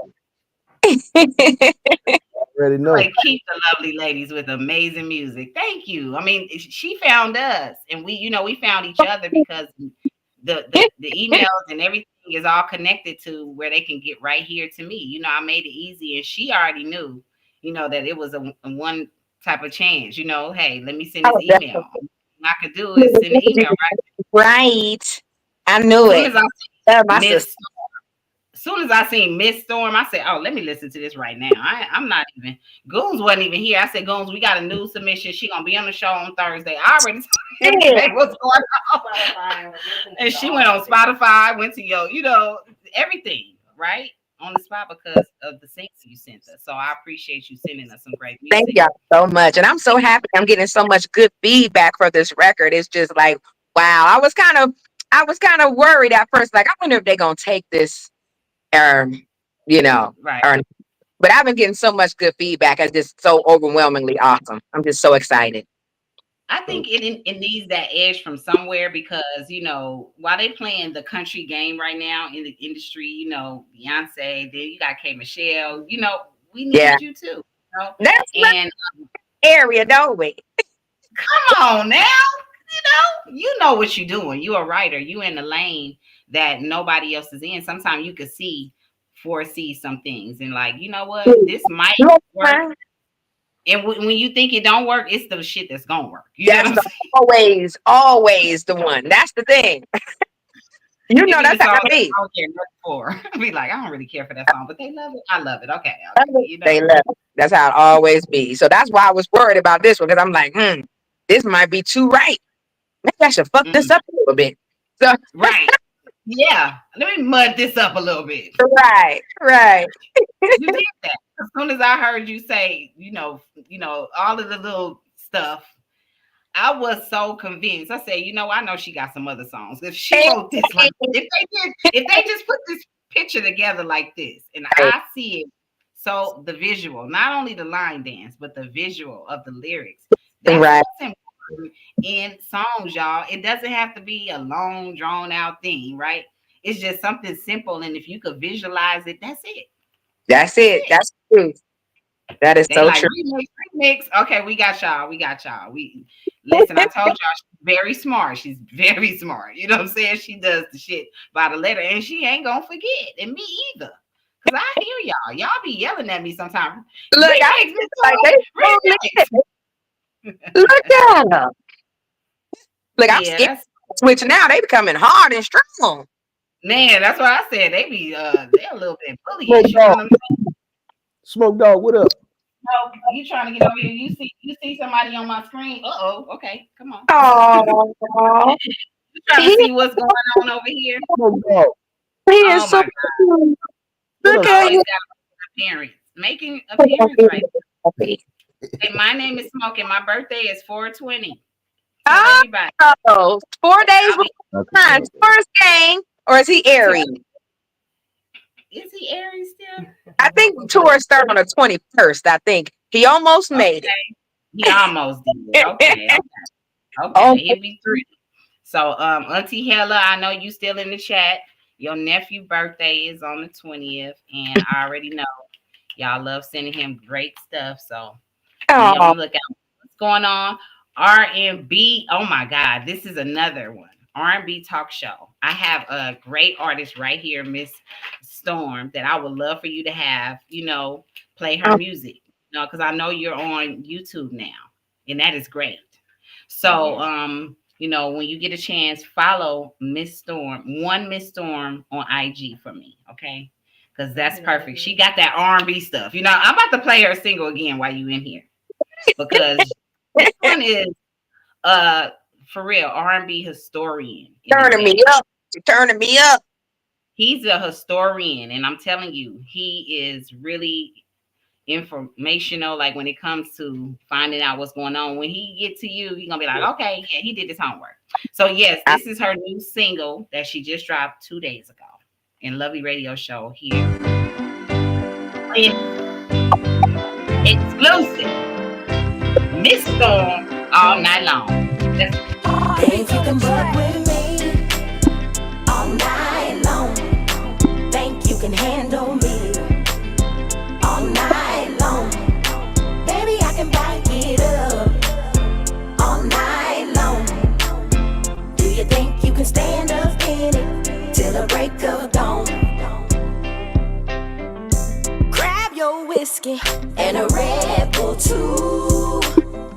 already know. Like, keep the lovely ladies with amazing music. Thank you. I mean, she found us, and we found each other because the emails and everything is all connected to where they can get right here to me. I made it easy, and she already knew, that it was a one type of chance. Hey, let me send this email. All I could do is send an email, right? Right. I knew it. As soon as I seen Miss Storm, I said, "Oh, let me listen to this right now." I'm not even. Goons wasn't even here. I said, "Goons, we got a new submission. She gonna be on the show on Thursday." I already told everything what's going on, and she went on Spotify, went to everything right on the spot because of the syncs you sent us. So I appreciate you sending us some great music. Thank y'all so much, and I'm so happy. I'm getting so much good feedback for this record. It's just like, wow. I was kind of worried at first. Like, I wonder if they're gonna take this. Right. But I've been getting so much good feedback. It's just so overwhelmingly awesome. I'm just so excited. I think it needs that edge from somewhere because while they playing the country game right now in the industry, Beyonce, then you got K Michelle, we need you too. That's and area, don't we? Come on now, you know what you're doing. You're a writer. You in the lane that nobody else is in. Sometimes you could foresee some things and like, you know what, this might work. And when you think it don't work, it's the shit that's gonna work. That's always the one. That's the thing. That's how I be. I don't care nothing for. Be like, I don't really care for that song, but they love it. I love it. Okay. They love it. That's how it always be. So that's why I was worried about this one because I'm like, this might be too right. Maybe I should fuck this up a little bit. So right. Yeah, let me mud this up a little bit. Right. You did that. As soon as I heard you say, all of the little stuff, I was so convinced. I said, I know she got some other songs. If she wrote this, like, if they just put this picture together like this, and I see it. So the visual, not only the line dance, but the visual of the lyrics. That's what's in songs, y'all. It doesn't have to be a long drawn out thing, right? It's just something simple, and if you could visualize it, that's it. That's true. That is so true. Remix. Okay, we got y'all. Listen, I told y'all she's very smart. She's very smart. You know what I'm saying? She does the shit by the letter, and she ain't gonna forget, and me either. Cause I hear y'all. Y'all be yelling at me sometimes. Look, Look at them. Look, I'm scared. Switch now. They becoming hard and strong. Man, that's what I said. They be they're a little bit bullyish. You know what I'm saying? Smoke Dog, what up? No, you trying to get over here? You see somebody on my screen? Okay, come on. Oh, you trying to see what's going on over here? Smoke Dog. He is so cute. Look at you. Making appearance right now. Hey, my name is Smoke, and my birthday is 4/20. Oh, 4 days with Taurus gang, or is he Aries? Is he Aries still? I think the tour started on the 21st. I think he almost made it. He almost did. Okay. Oh, Okay. He'll be 3. So Auntie Hella, I know you still in the chat. Your nephew birthday is on the 20th, and I already know y'all love sending him great stuff. So be on oh, the lookout. What's going on? R&B. Oh my God, this is another one. R&B talk show. I have a great artist right here, Miss Storm, that I would love for you to have, play her music. Because I know you're on YouTube now, and that is great. So, when you get a chance, follow Miss Storm, one Miss Storm on IG for me, okay? Because that's perfect. She got that R&B stuff. I'm about to play her single again while you in here, because this one is for real R&B historian. turning me up. You're turning me up. He's a historian, and I'm telling you, he is really informational. Like when it comes to finding out what's going on, when he get to you, he's gonna be like, okay, yeah, he did his homework. So yes, this is her new single that she just dropped 2 days ago in Lovely Radio Show here. Exclusive. Miss Storm all night long. Think you can fuck with me all night long. Think you can handle me all night long. Baby, I can back it up all night long. Do you think you can stand up in it till the break of dawn? Grab your whiskey and a Red Bull too.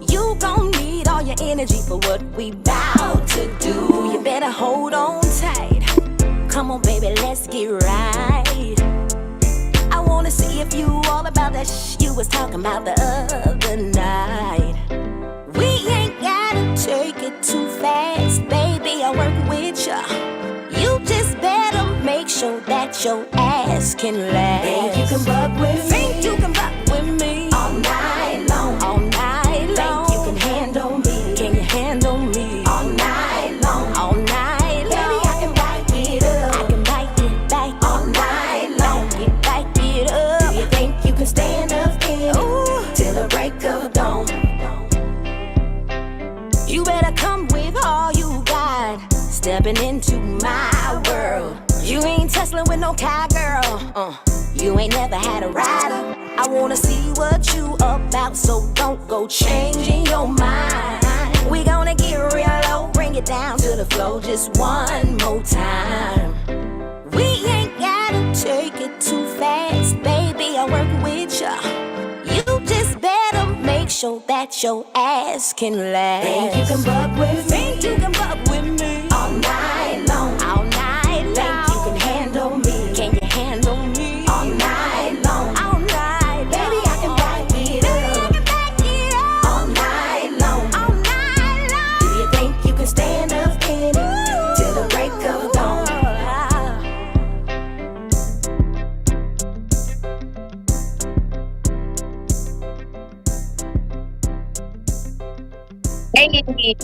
You gon' need all your energy for what we bout to do. You better hold on tight. Come on, baby, let's get right. I wanna see if you all about that you was talking about the other night. We ain't gotta take it too fast, baby. I work with ya. You just better make sure that your ass can last. Think you can buck with me? Think you can buck with me all night long? All night long. Think you can handle me? Can you handle me all night long? All night long. Baby, I can back it up. I can back it all night long. Back it up. Do you think you can stand up in it till the break of dawn? You better come with all you got, stepping into my world. You ain't tussling with no cowgirl. You ain't never had a rider. I wanna see what you about, so don't go changing your mind. We gonna get real low, bring it down to the floor just one more time. We ain't gotta take it too fast, baby. I work with ya. You just better make sure that your ass can last. Think you can buck with me? Think you can buck with me all night long? All night long. Think you can handle me? Can you handle me all night long? All night long. Baby, I can back it up. I can back it up all night long. All night long. Do you think you can stand up in it till the break of dawn? Hey.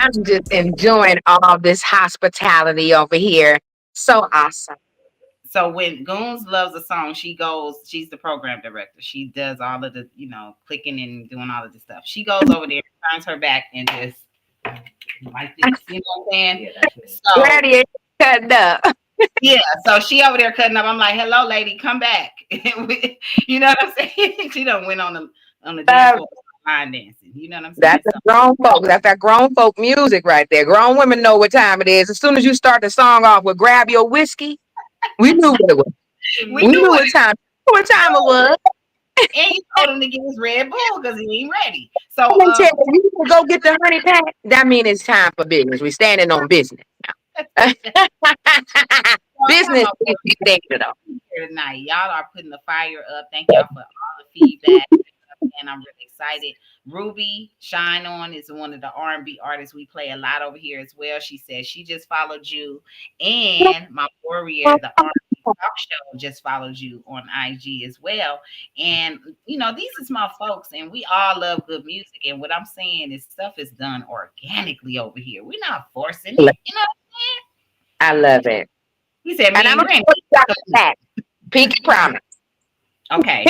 I'm just enjoying all this hospitality over here. So awesome. So when Goons loves a song, she's the program director. She does all of the, clicking and doing all of this stuff. She goes over there, turns her back, and just like this. You know what I'm saying? So, Gladiator cutting up. yeah, so she over there cutting up. I'm like, hello, lady, come back. You know what I'm saying? She done went on the dance floor, line dancing. You know what I'm saying? That's the grown folk. That's that grown folk music right there. Grown women know what time it is. As soon as you start the song off with "Grab Your Whiskey," we knew what it was. We knew what time it was. And he told him to get his Red Bull because he ain't ready. So I'm gonna tell you, you go get the honey pack. That means it's time for business. We're standing on business now. Business is though. Tonight, y'all are putting the fire up. Thank y'all for all the feedback, and I'm really excited. Ruby Shine On is one of the R&B artists we play a lot over here as well. She said she just followed you and my warrior, the R&B Talk Show just followed you on IG as well. And you know, these are small folks, and we all love good music. And what I'm saying is, stuff is done organically over here. We're not forcing it. You know what I love it. he said? Me And I'm and gonna Granny. back. Pinky promise. Okay.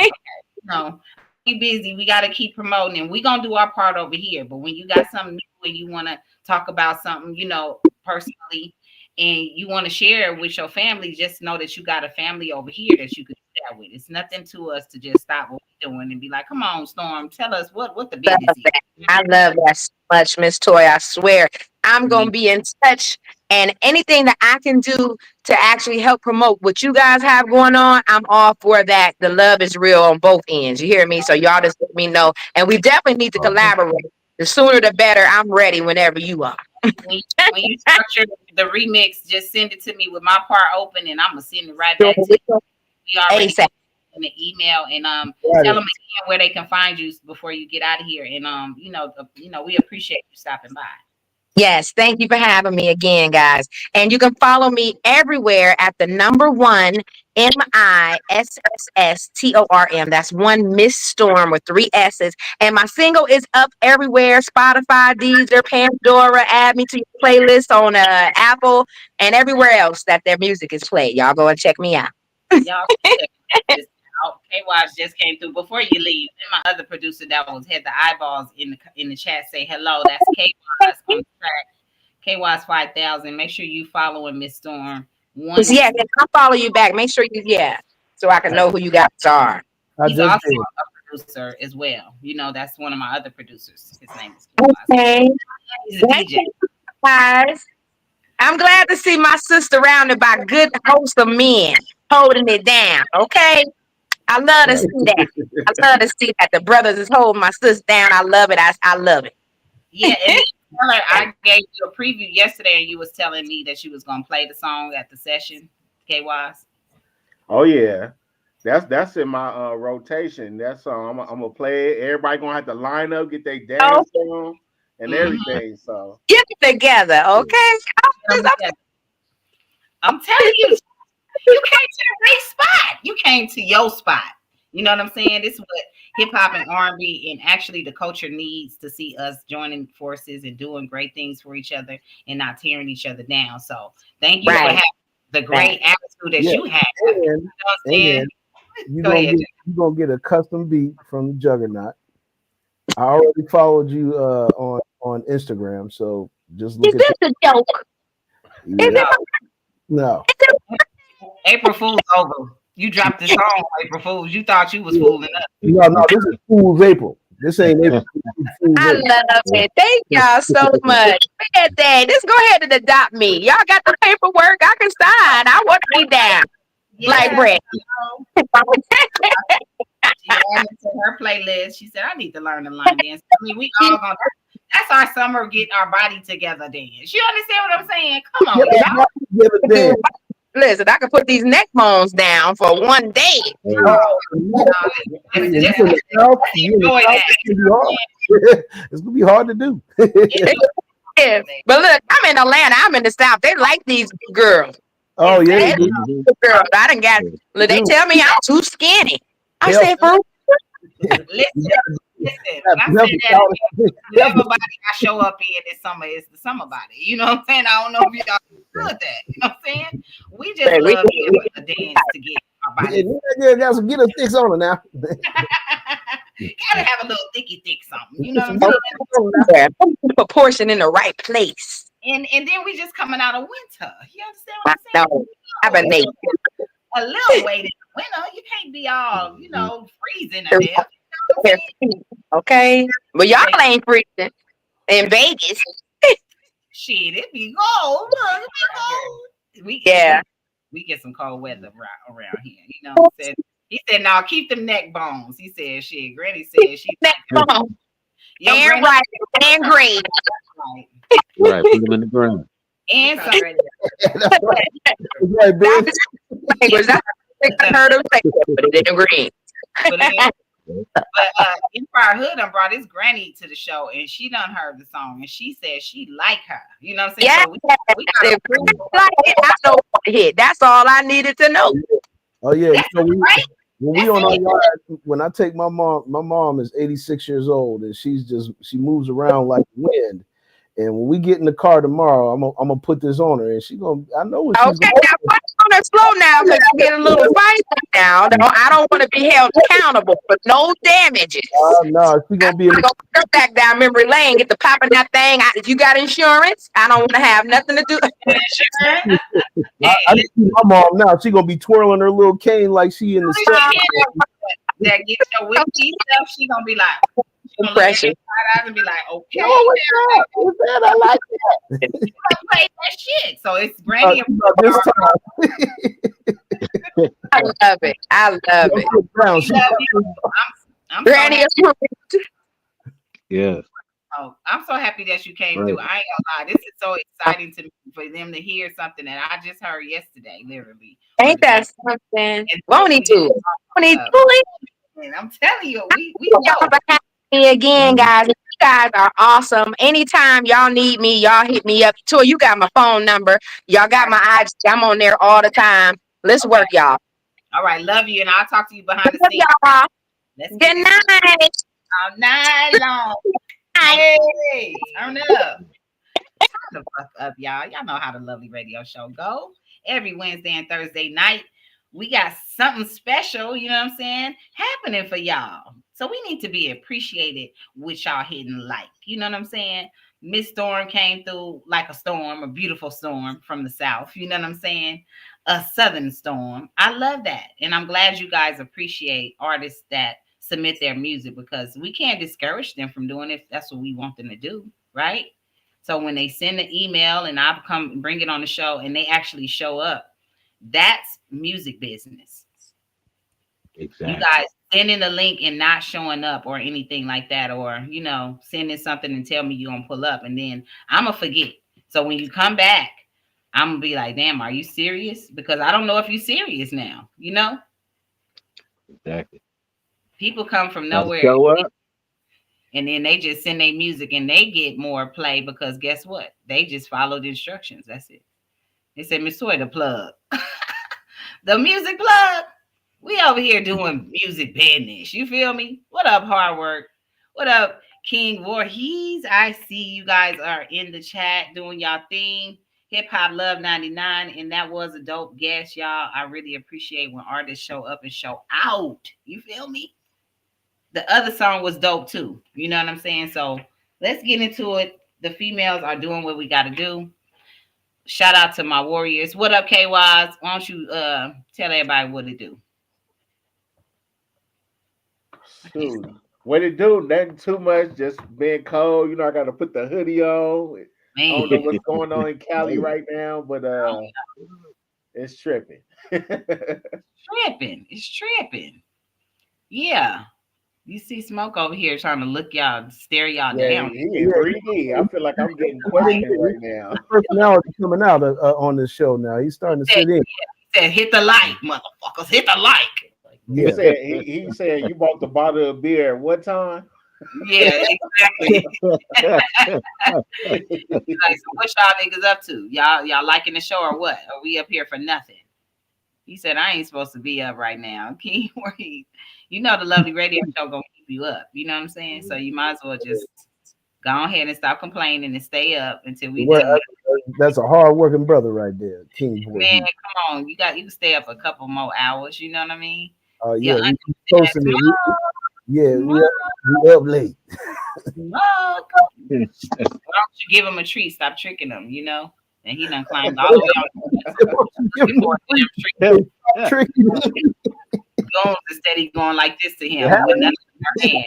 No, we busy. We got to keep promoting, and we gonna do our part over here. But when you got something new and you want to talk about something, you know, personally, and you want to share it with your family, just know that you got a family over here that you can share with. It's nothing to us to just stop what we're doing and be like, "Come on, Storm, tell us what the business is." I love that so much, Miss Toy. I swear, I'm gonna be in touch, and anything that I can do to actually help promote what you guys have going on, I'm all for that. The love is real on both ends. You hear me? So y'all just let me know, and we definitely need to collaborate. The sooner the better. I'm ready whenever you are. When you structure the remix, just send it to me with my part open, and I'm gonna send it right back to you. We already ASAP. in the email, and tell them again where they can find you before you get out of here. And you know, we appreciate you stopping by. Yes, thank you for having me again, guys. And you can follow me everywhere at the number 1 MISSSTORM. That's one Miss Storm with 3 S's. And my single is up everywhere: Spotify, Deezer, Pandora. Add me to your playlist on Apple and everywhere else that their music is played. Y'all go and check me out. Y'all check this out. K-Wise just came through. Before you leave, and my other producer that had the eyeballs in the chat say hello. That's K-Wise on the track. K-Wise 5000. Make sure you following Miss Storm. Yeah, I'll follow you back. Make sure so I can know who you guys are. He's also a producer as well. You know, that's one of my other producers. His name is Okay. He's a DJ. Guys, I'm glad to see my sister surrounded by good, wholesome men holding it down. Okay. I love to see that. I love to see that the brothers is holding my sister down. I love it. I love it. Yeah, and I gave you a preview yesterday, and you was telling me that you was gonna play the song at the session. K-Wise. Oh yeah, that's in my rotation. That song I'm gonna play it. Everybody gonna have to line up, get their dance on, and everything. So get it together, okay? I'm telling you. You came to the right spot. You came to your spot. You know what I'm saying? This is what hip hop and R&B and actually the culture needs to see us joining forces and doing great things for each other and not tearing each other down. So thank you for having the great attitude that you had. You know what I'm saying? You're going to get a custom beat from the Juggernaut. I already followed you on Instagram, so just look at that. Is this a joke? Yeah. No. April Fool's over. You dropped this song, April Fools. You thought you was fooling us. No, this is Fool's April. This ain't April. I love it. Thank y'all so much. Look at that. Just go ahead and adopt me. Y'all got the paperwork. I can sign. I want to be down. Yeah, like Brett. She added to her playlist. She said, I need to learn the line dance. I mean, we all gonna that's our summer get our body together dance. You understand what I'm saying? Come on, y'all. Listen, I can put these neck bones down for one day. It's gonna be hard to do. Yeah. But look, I'm in Atlanta. I'm in the South. They like these girls. Oh yeah, girls. I done got. Look, they tell me I'm too skinny. I said, bro. Listen. Everybody I show up in this summer is the summer body. You know what I'm saying? I don't know if y'all feel that. You know what I'm saying? We just love to dance to get our body. Yeah, get a thick on it now. Gotta have a little thick something. You know what I'm saying? Proportion in the right place. And then we just coming out of winter. You understand what I'm saying? I've been naked. A little weight in the winter. You can't be all, freezing to death. Okay, but y'all ain't freezing in Vegas. Shit, it be cold. We get some cold weather around here. He said, "No, keep them neck bones." He said, "Shit." Granny said, "She neck bones and right and great." Right, put them in the ground. And so I heard him say, "Put it in green." But Empire Hood done brought his granny to the show, and she done heard the song, and she said she like her. You know what I'm saying? Yeah, So we got if I like it, I know what to hit. That's all I needed to know. Oh yeah. That's So right. when we That's on our it. yard, when I take my mom is 86 years old, and she moves around like wind. And when we get in the car tomorrow, I'm gonna put this on her, and I know what she's Okay, gonna now put it on her slow now, because you get a little feisty now. No, I don't want to be held accountable for no damages. no, she's gonna be in I'm gonna go back down memory lane, get the popping that thing. You got insurance? I don't want to have nothing to do. I see my mom now. She gonna be twirling her little cane like she in the That get your whiskey stuff, she gonna be like, Impression. and be like, okay, what's that? I like that. you gonna play that shit. So it's Granny. This time. I love it. I love it. I'm Granny so approved. Yes. I'm so happy that you came through. I ain't gonna lie. This is so exciting to me for them to hear something that I just heard yesterday, literally. Ain't that something? Won't he do it? Won't he do it? And I'm telling you, we Y'all for having me again, guys. You guys are awesome. Anytime y'all need me, y'all hit me up. Tour, you got my phone number. Y'all got my IG. I'm on there all the time. Let's work, y'all. All right, love you, and I'll talk to you behind the Love scenes. y'all. Let's Good night. all night long. Hey, turn up. Turn the fuck up, y'all. Y'all know how the Lovely Radio Show go. Every Wednesday and Thursday night, we got something special, you know what I'm saying, happening for y'all. So we need to be appreciated with y'all hitting like, you know what I'm saying? Miss Storm came through like a storm, a beautiful storm from the South, you know what I'm saying? A Southern storm. I love that. And I'm glad you guys appreciate artists that submit their music, because we can't discourage them from doing it if that's what we want them to do, right? So when they send an email and I come bring it on the show and they actually show up, that's music business. Exactly. You guys sending the link and not showing up or anything like that, or sending something and tell me you're gonna pull up, and then I'm gonna forget. So when you come back, I'm gonna be like, damn, are you serious? Because I don't know if you're serious now, Exactly. People come from nowhere and then they just send their music and they get more play because guess what? They just followed instructions. That's it. They said, Miss Toy, the plug. The music plug. We over here doing music business. You feel me? What up, hard work? What up, King Voorhees? I see you guys are in the chat doing y'all thing. Hip Hop Love 99. And that was a dope guest, y'all. I really appreciate when artists show up and show out. You feel me? The other song was dope too. You know what I'm saying? So let's get into it. The females are doing what we got to do. Shout out to my warriors. What up, KYs? Why don't you tell everybody what to do? Dude, what it do? Nothing too much. Just being cold. I got to put the hoodie on. Man. I don't know what's going on in Cali right now, but it's tripping. It's tripping. Yeah. You see Smoke over here trying to look y'all, stare y'all down. He in 3D. I feel like I'm getting questioned right now. Personality coming out on this show now. He's starting to sit in. He said, hit the like, motherfuckers. Hit the like. Yeah. He said you bought the bottle of beer at what time? Yeah, exactly. Like, so what y'all niggas up to? Y'all liking the show or what? Are we up here for nothing? He said, I ain't supposed to be up right now. The Lovely Radio Show gonna keep you up. You know what I'm saying? So you might as well just go ahead and stop complaining and stay up until we. That's a hard working brother right there, King. Man, come on, you can stay up a couple more hours. You know what I mean? Oh yeah, we up late. Why don't you give him a treat? Stop tricking him. And he done climbed all the way on. Goes instead he going like this to him with nothing in her hand.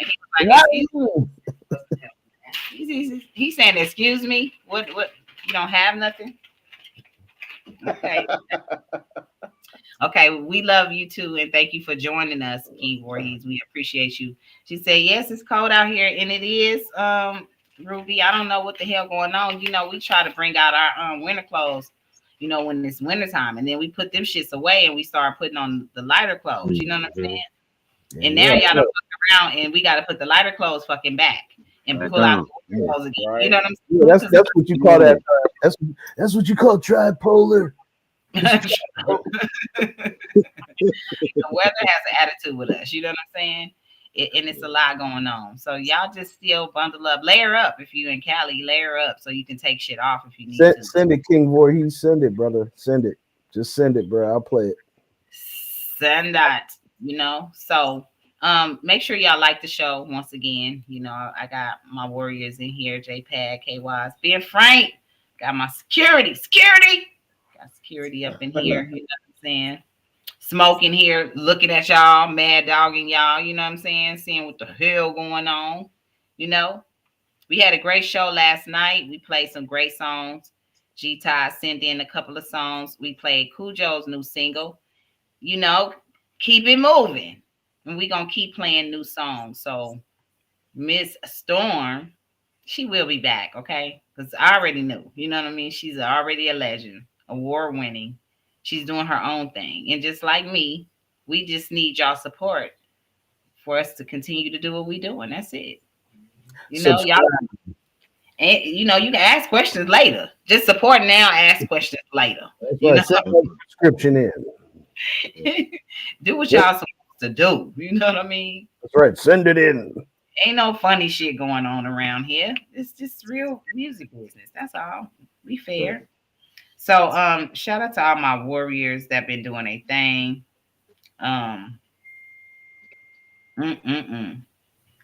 He was like, he's saying, excuse me? What you don't have nothing? Okay, we love you too, and thank you for joining us, King Voorhees. We appreciate you. She said, yes, it's cold out here, and it is, Ruby. I don't know what the hell going on. We try to bring out our winter clothes, when it's wintertime, and then we put them shits away and we start putting on the lighter clothes. You know what I'm saying? And now y'all done fuck around, and we got to put the lighter clothes fucking back and Right pull out down. the old clothes again. Right. You know what I'm Yeah, saying? that's what you call that. That's what you call tripolar. The weather has an attitude with us. You know what I'm saying? And it's a lot going on. So y'all just still bundle up, layer up. If you in Cali, layer up so you can take shit off if you need to. Send it, King Voorhees. Send it, brother. Send it. Just send it, bro. I'll play it. Send that. You know. So make sure y'all like the show once again. You know, I got my warriors in here, JPAD, KYs, being frank. Got my security. Got security up in here. You know what I'm saying? Smoking here, looking at y'all, mad dogging y'all, you know what I'm saying? Seeing what the hell going on. You know, we had a great show last night. We played some great songs. G-Ty sent in a couple of songs. We played Cujo's new single. You know, keep it moving. And we're going to keep playing new songs. So Miss Storm, she will be back, okay? Because I already knew. You know what I mean? She's already a legend, award-winning. She's doing her own thing. And just like me, we just need y'all support for us to continue to do what we're doing. That's it. You know, y'all, and you know, you can ask questions later. Just support now, ask questions later. You know? Send that subscription in. Do what y'all supposed to do. You know what I mean? That's right. Send it in. Ain't no funny shit going on around here. It's just real music business. That's all. We fair. So shout out to all my warriors that been doing a thing.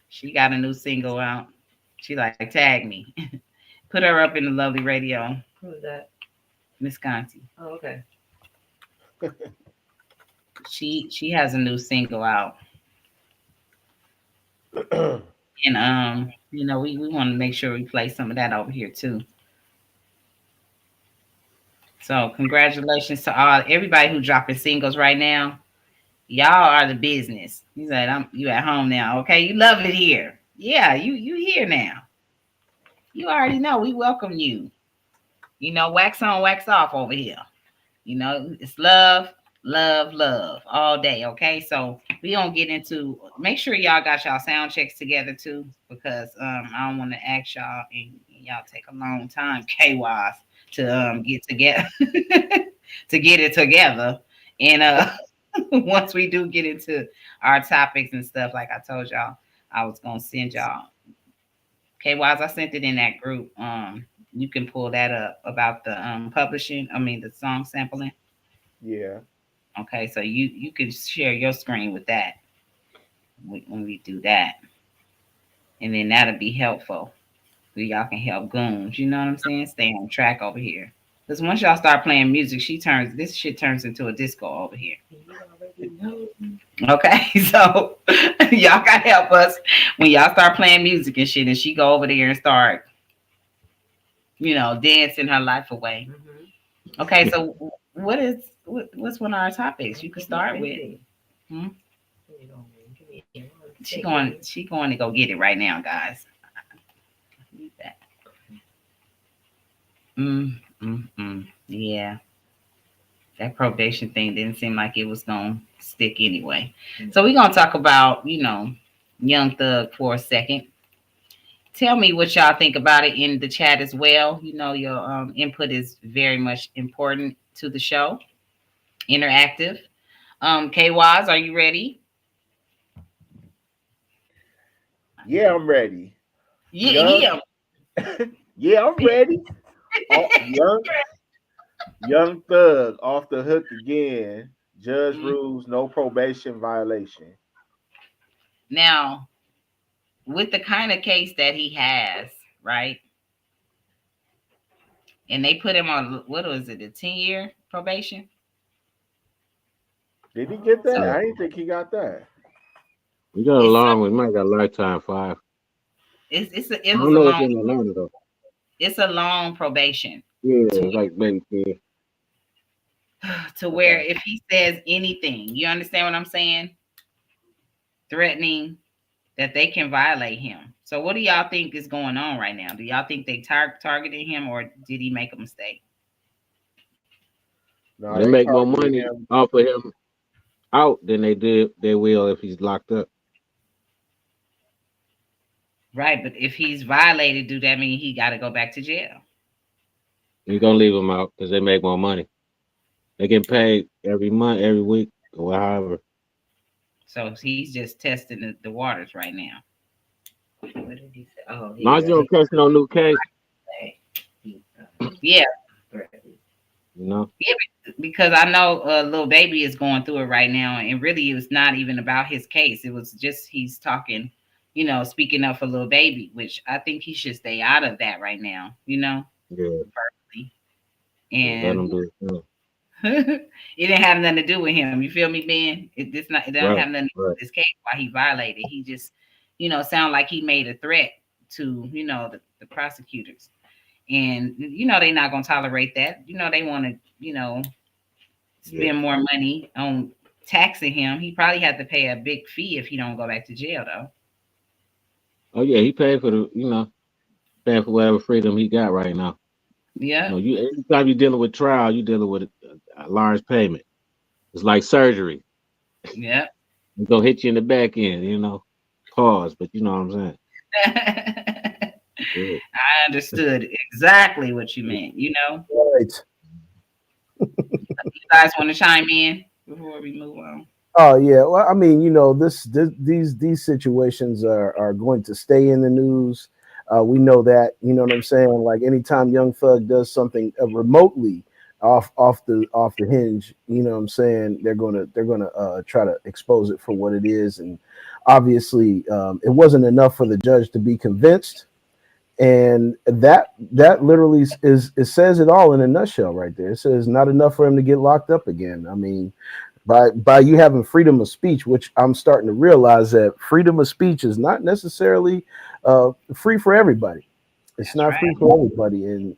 She got a new single out. She like tag me. Put her up in the lovely radio. Who is that? Miss Conti. Oh, okay. She has a new single out. And you know, we want to make sure we play some of that over here too. So congratulations to everybody who dropping singles right now. Y'all are the business. You said you at home now. Okay, you love it here. Yeah, you here now. You already know we welcome you. You know, wax on, wax off over here. You know, it's love all day. Okay, so we gonna get into. Make sure y'all got y'all sound checks together too, because I don't want to ask y'all and y'all take a long time, KYs, to get together to get it together. And once we do get into our topics and stuff, like I told y'all, I was gonna send y'all KYs. I sent it in that group. You can pull that up about the publishing. I mean the song sampling. Yeah. Okay, so you can share your screen with that when we do that, and then that'll be helpful. So y'all can help goons. You know what I'm saying? Stay on track over here. Because once y'all start playing music, this shit turns into a disco over here. Okay, so y'all gotta help us when y'all start playing music and shit, and she go over there and start, you know, dancing her life away. Okay, so what's one of our topics you can start with? She going to go get it right now, guys. Yeah. That probation thing didn't seem like it was gonna stick anyway. So we're gonna talk about, you know, Young Thug for a second. Tell me what y'all think about it in the chat as well. You know, your input is very much important to the show. Interactive. KYs, are you ready? Yeah, I'm ready. Yeah. Yeah, I'm ready. Young Thug off the hook again. Judge rules no probation violation. Now, with the kind of case that he has, right? And they put him on, what was it, a 10-year probation? Did he get that? I didn't think he got that. We got we might got lifetime 5. It's a long probation. Yeah, like maybe to where if he says anything, you understand what I'm saying? Threatening that they can violate him. So what do y'all think is going on right now? Do y'all think they targeted him, or did he make a mistake? No, they make more money off of him out than they will if he's locked up. Right, but if he's violated, do that mean he got to go back to jail? You're gonna leave them out because they make more money. They get paid every month, every week, or however. So he's just testing the waters right now. What did he say? Oh, As long as you don't catch no new case, yeah. you know. Yeah, because I know Lil Baby is going through it right now, and really it was not even about his case. It was just he's talking, speaking up for Lil Baby, which I think he should stay out of that right now, Yeah. personally. Let And them do it. Yeah. it didn't have nothing to do with him. You feel me, Ben? It doesn't Right, have nothing to do right. with this case why he violated. He just, sound like he made a threat to, the prosecutors. And they're not gonna tolerate that. They want to, spend Yeah. more money on taxing him. He probably had to pay a big fee if he don't go back to jail though. Oh yeah, he paid for paying for whatever freedom he got right now. Yeah. Anytime you're dealing with trial, you're dealing with a large payment. It's like surgery. Yeah. It's gonna hit you in the back end, Pause, but you know what I'm saying. Yeah. I understood exactly what you meant, Right. You guys want to chime in before we move on? Oh yeah. Well, I mean, these situations are going to stay in the news. We know that. You know what I'm saying? Like anytime Young Thug does something remotely off the hinge, you know what I'm saying? They're gonna try to expose it for what it is, and obviously, it wasn't enough for the judge to be convinced. And that literally it says it all in a nutshell right there. It says not enough for him to get locked up again. I mean, by you having freedom of speech, which I'm starting to realize that freedom of speech is not necessarily free for everybody. It's not free for everybody. And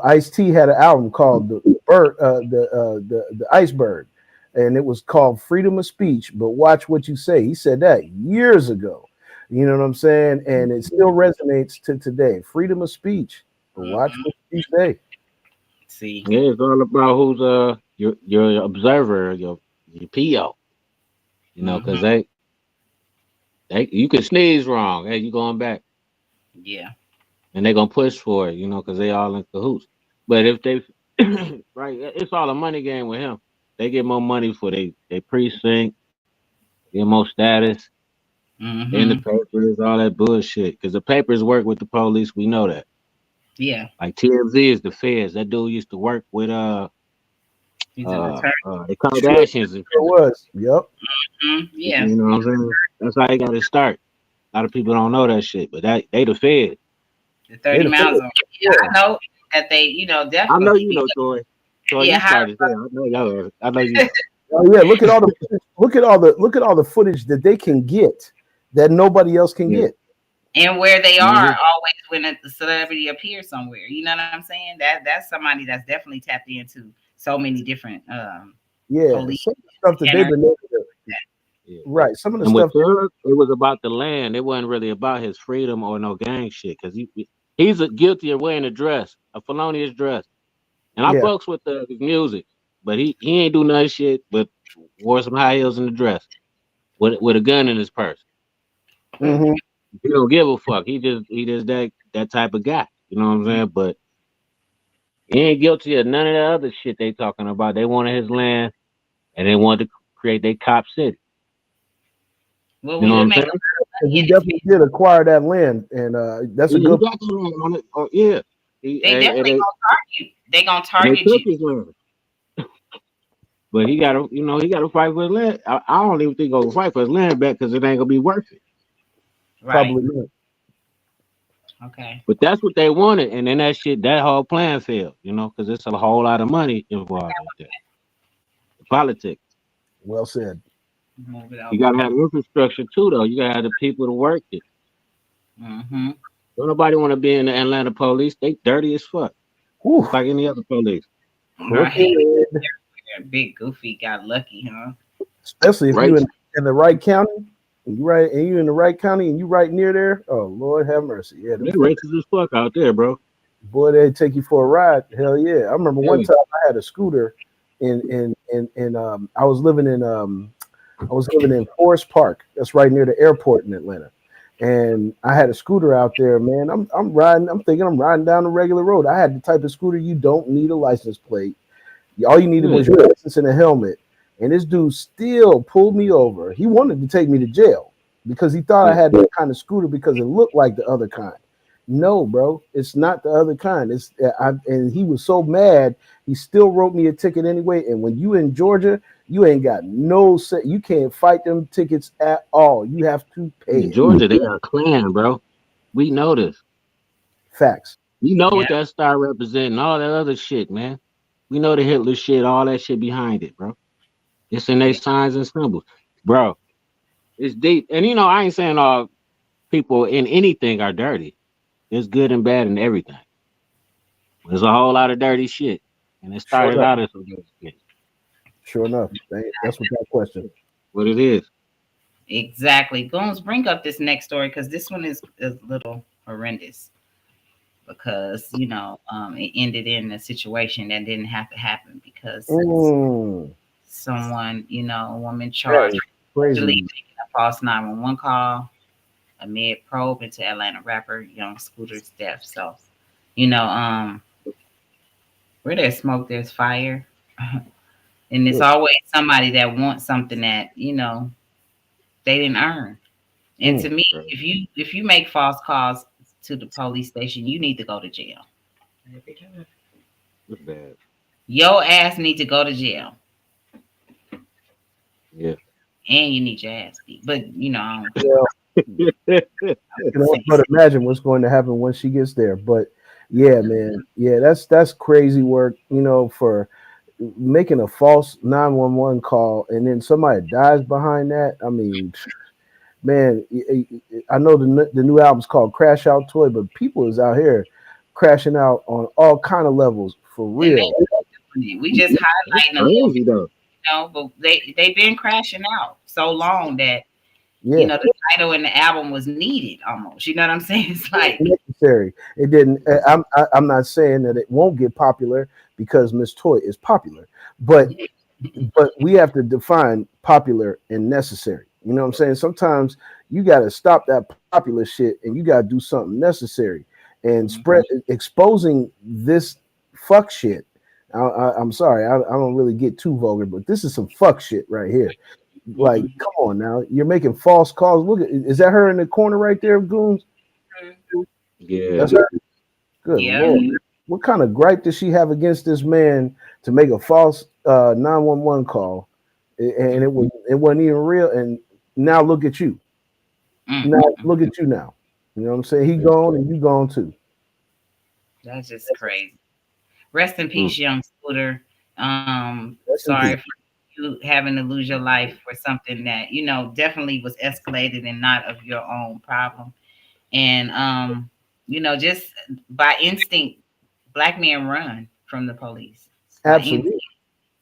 Ice-T had an album called the Iceberg, and it was called Freedom of Speech. But watch what you say. He said that years ago. You know what I'm saying? And it still resonates to today. Freedom of speech. But watch what you say. See. Yeah, it's all about who's your observer, your PO. Because they you can sneeze wrong. Hey, you going back. Yeah. And they're gonna push for it, because they all in cahoots. But if they right, it's all a money game with him. They get more money for they precinct, get more status. In the papers, all that bullshit. Because the papers work with the police, we know that. Yeah. Like TMZ is the feds. That dude used to work with the Kardashians. It was. Yep. Yeah. You know what I'm saying? That's how he got to start. A lot of people don't know that shit, but they the feds. The 30 miles on. Yeah, I know that they, definitely. I know you know, Toy. Toy, Yeah, you started there. I know you. Oh yeah, look at all the footage that they can get that nobody else can get. And where they are always when the celebrity appears somewhere. You know what I'm saying? That's somebody that's definitely tapped into so many different police some of the stuff that they've been able to, right. Some of the stuff it was about the land. It wasn't really about his freedom or no gang shit. Because he's guilty of wearing a felonious dress. And I fucks with the music, but he ain't do none shit but wore some high heels in the dress with a gun in his purse. Mm-hmm. He don't give a fuck. He just that type of guy. You know what I'm saying? But he ain't guilty of none of the other shit they talking about. They wanted his land, and they wanted to create their cop city. Well, you know what I'm saying? He definitely did acquire that land, and that's a good. Got the land on it. Oh, yeah. They definitely gonna target. They gonna target you. But he gotta fight for his land. I don't even think he's gonna fight for his land back because it ain't gonna be worth it. Right. Probably not. Okay. But that's what they wanted, and then that whole plan failed, because it's a whole lot of money involved with that. Politics. Well said. Move it You gotta have infrastructure too, though. You gotta have the people to work it. Mm-hmm. Don't nobody want to be in the Atlanta police. They dirty as fuck. It's like any other police. Right. Big Goofy got lucky, huh? Especially if you're in the right county. You in the right county and you right near there. Oh Lord have mercy. Yeah, they're racist as fuck out there, bro. Boy, they take you for a ride. Hell yeah. I remember one time I had a scooter in I was living in I was living in Forest Park. That's right near the airport in Atlanta. And I had a scooter out there, man. I'm riding. I'm thinking I'm riding down the regular road. I had the type of scooter you don't need a license plate. All you needed was your license and a helmet. And this dude still pulled me over. He wanted to take me to jail because he thought I had that kind of scooter because it looked like the other kind. No, bro, it's not the other kind. And he was so mad, he still wrote me a ticket anyway. And when you in Georgia, you ain't got no set. You can't fight them tickets at all. You have to pay. In Georgia, they are a clan, bro. We know this. Facts. We know what that star representing, all that other shit, man. We know the Hitler shit, all that shit behind it, bro. It's in their signs and symbols, bro. It's deep. And I ain't saying all people in anything are dirty. There's good and bad in everything. There's a whole lot of dirty shit. And it started out as some dirty shit. Sure enough. That's without question. What it is. Exactly. Goons, bring up this next story because this one is a little horrendous. Because, it ended in a situation that didn't have to happen because someone, a woman charged with making a false 911 call amid probe into Atlanta rapper Young Scooter's death. So, where there's smoke, there's fire. And it's always somebody that wants something that, they didn't earn. And to me, if you make false calls to the police station, you need to go to jail. That's bad. Your ass need to go to jail. Yeah. And you need your ass beat. But I don't but imagine what's going to happen when she gets there. But yeah, man. Yeah, that's crazy work, for making a false 911 call and then somebody dies behind that. I mean, man, I know the new album's called Crash Out Toy, but people is out here crashing out on all kind of levels for real. We just highlighting them, but they've been crashing out so long that the title and the album was needed almost. You know what I'm saying? It's like necessary. It didn't. I'm not saying that it won't get popular because Miss Toy is popular, but we have to define popular and necessary. You know what I'm saying? Sometimes you got to stop that popular shit and you got to do something necessary and exposing this fuck shit. I'm sorry, I don't really get too vulgar, but this is some fuck shit right here. Like, come on now, you're making false calls. Look, is that her in the corner right there, Goons? Yeah, that's her. Good Lord. Yeah. What kind of gripe does she have against this man to make a false 911 call, and it wasn't even real? And now look at you. Now look at you now. You know what I'm saying? He gone and you gone too. That's just crazy. Rest in peace, Young Scooter. Sorry for you having to lose your life for something that definitely was escalated and not of your own problem. And just by instinct, black men run from the police. Absolutely.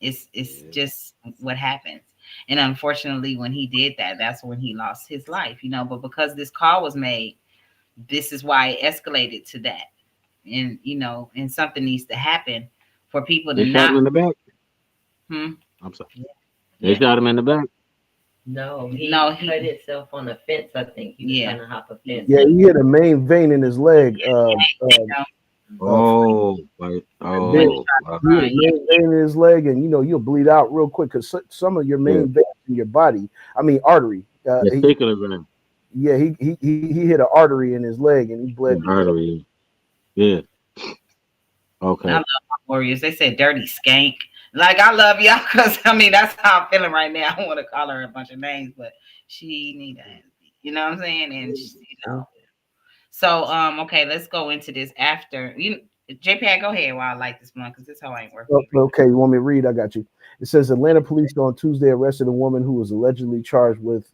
It's just what happens. And unfortunately, when he did that, that's when he lost his life, but because this call was made, this is why it escalated to that. And, and something needs to happen for people to shot him in the back. I'm sorry. They shot him in the back. No, he cut himself on a fence, I think. He was trying to hop a fence. Yeah, he hit a main vein in his leg. He hit a main vein in his leg, and you'll bleed out real quick because some of your main veins in your body, artery. He hit an artery in his leg and he bled. Artery. Yeah. Okay. I love my warriors. They said dirty skank. Like, I love y'all because that's how I'm feeling right now. I don't want to call her a bunch of names, but she need a, you know what I'm saying? And so okay, let's go into this after JP. Go ahead while I like this one because this hoe ain't working. Okay, you want me to read? I got you. It says Atlanta police on Tuesday arrested a woman who was charged with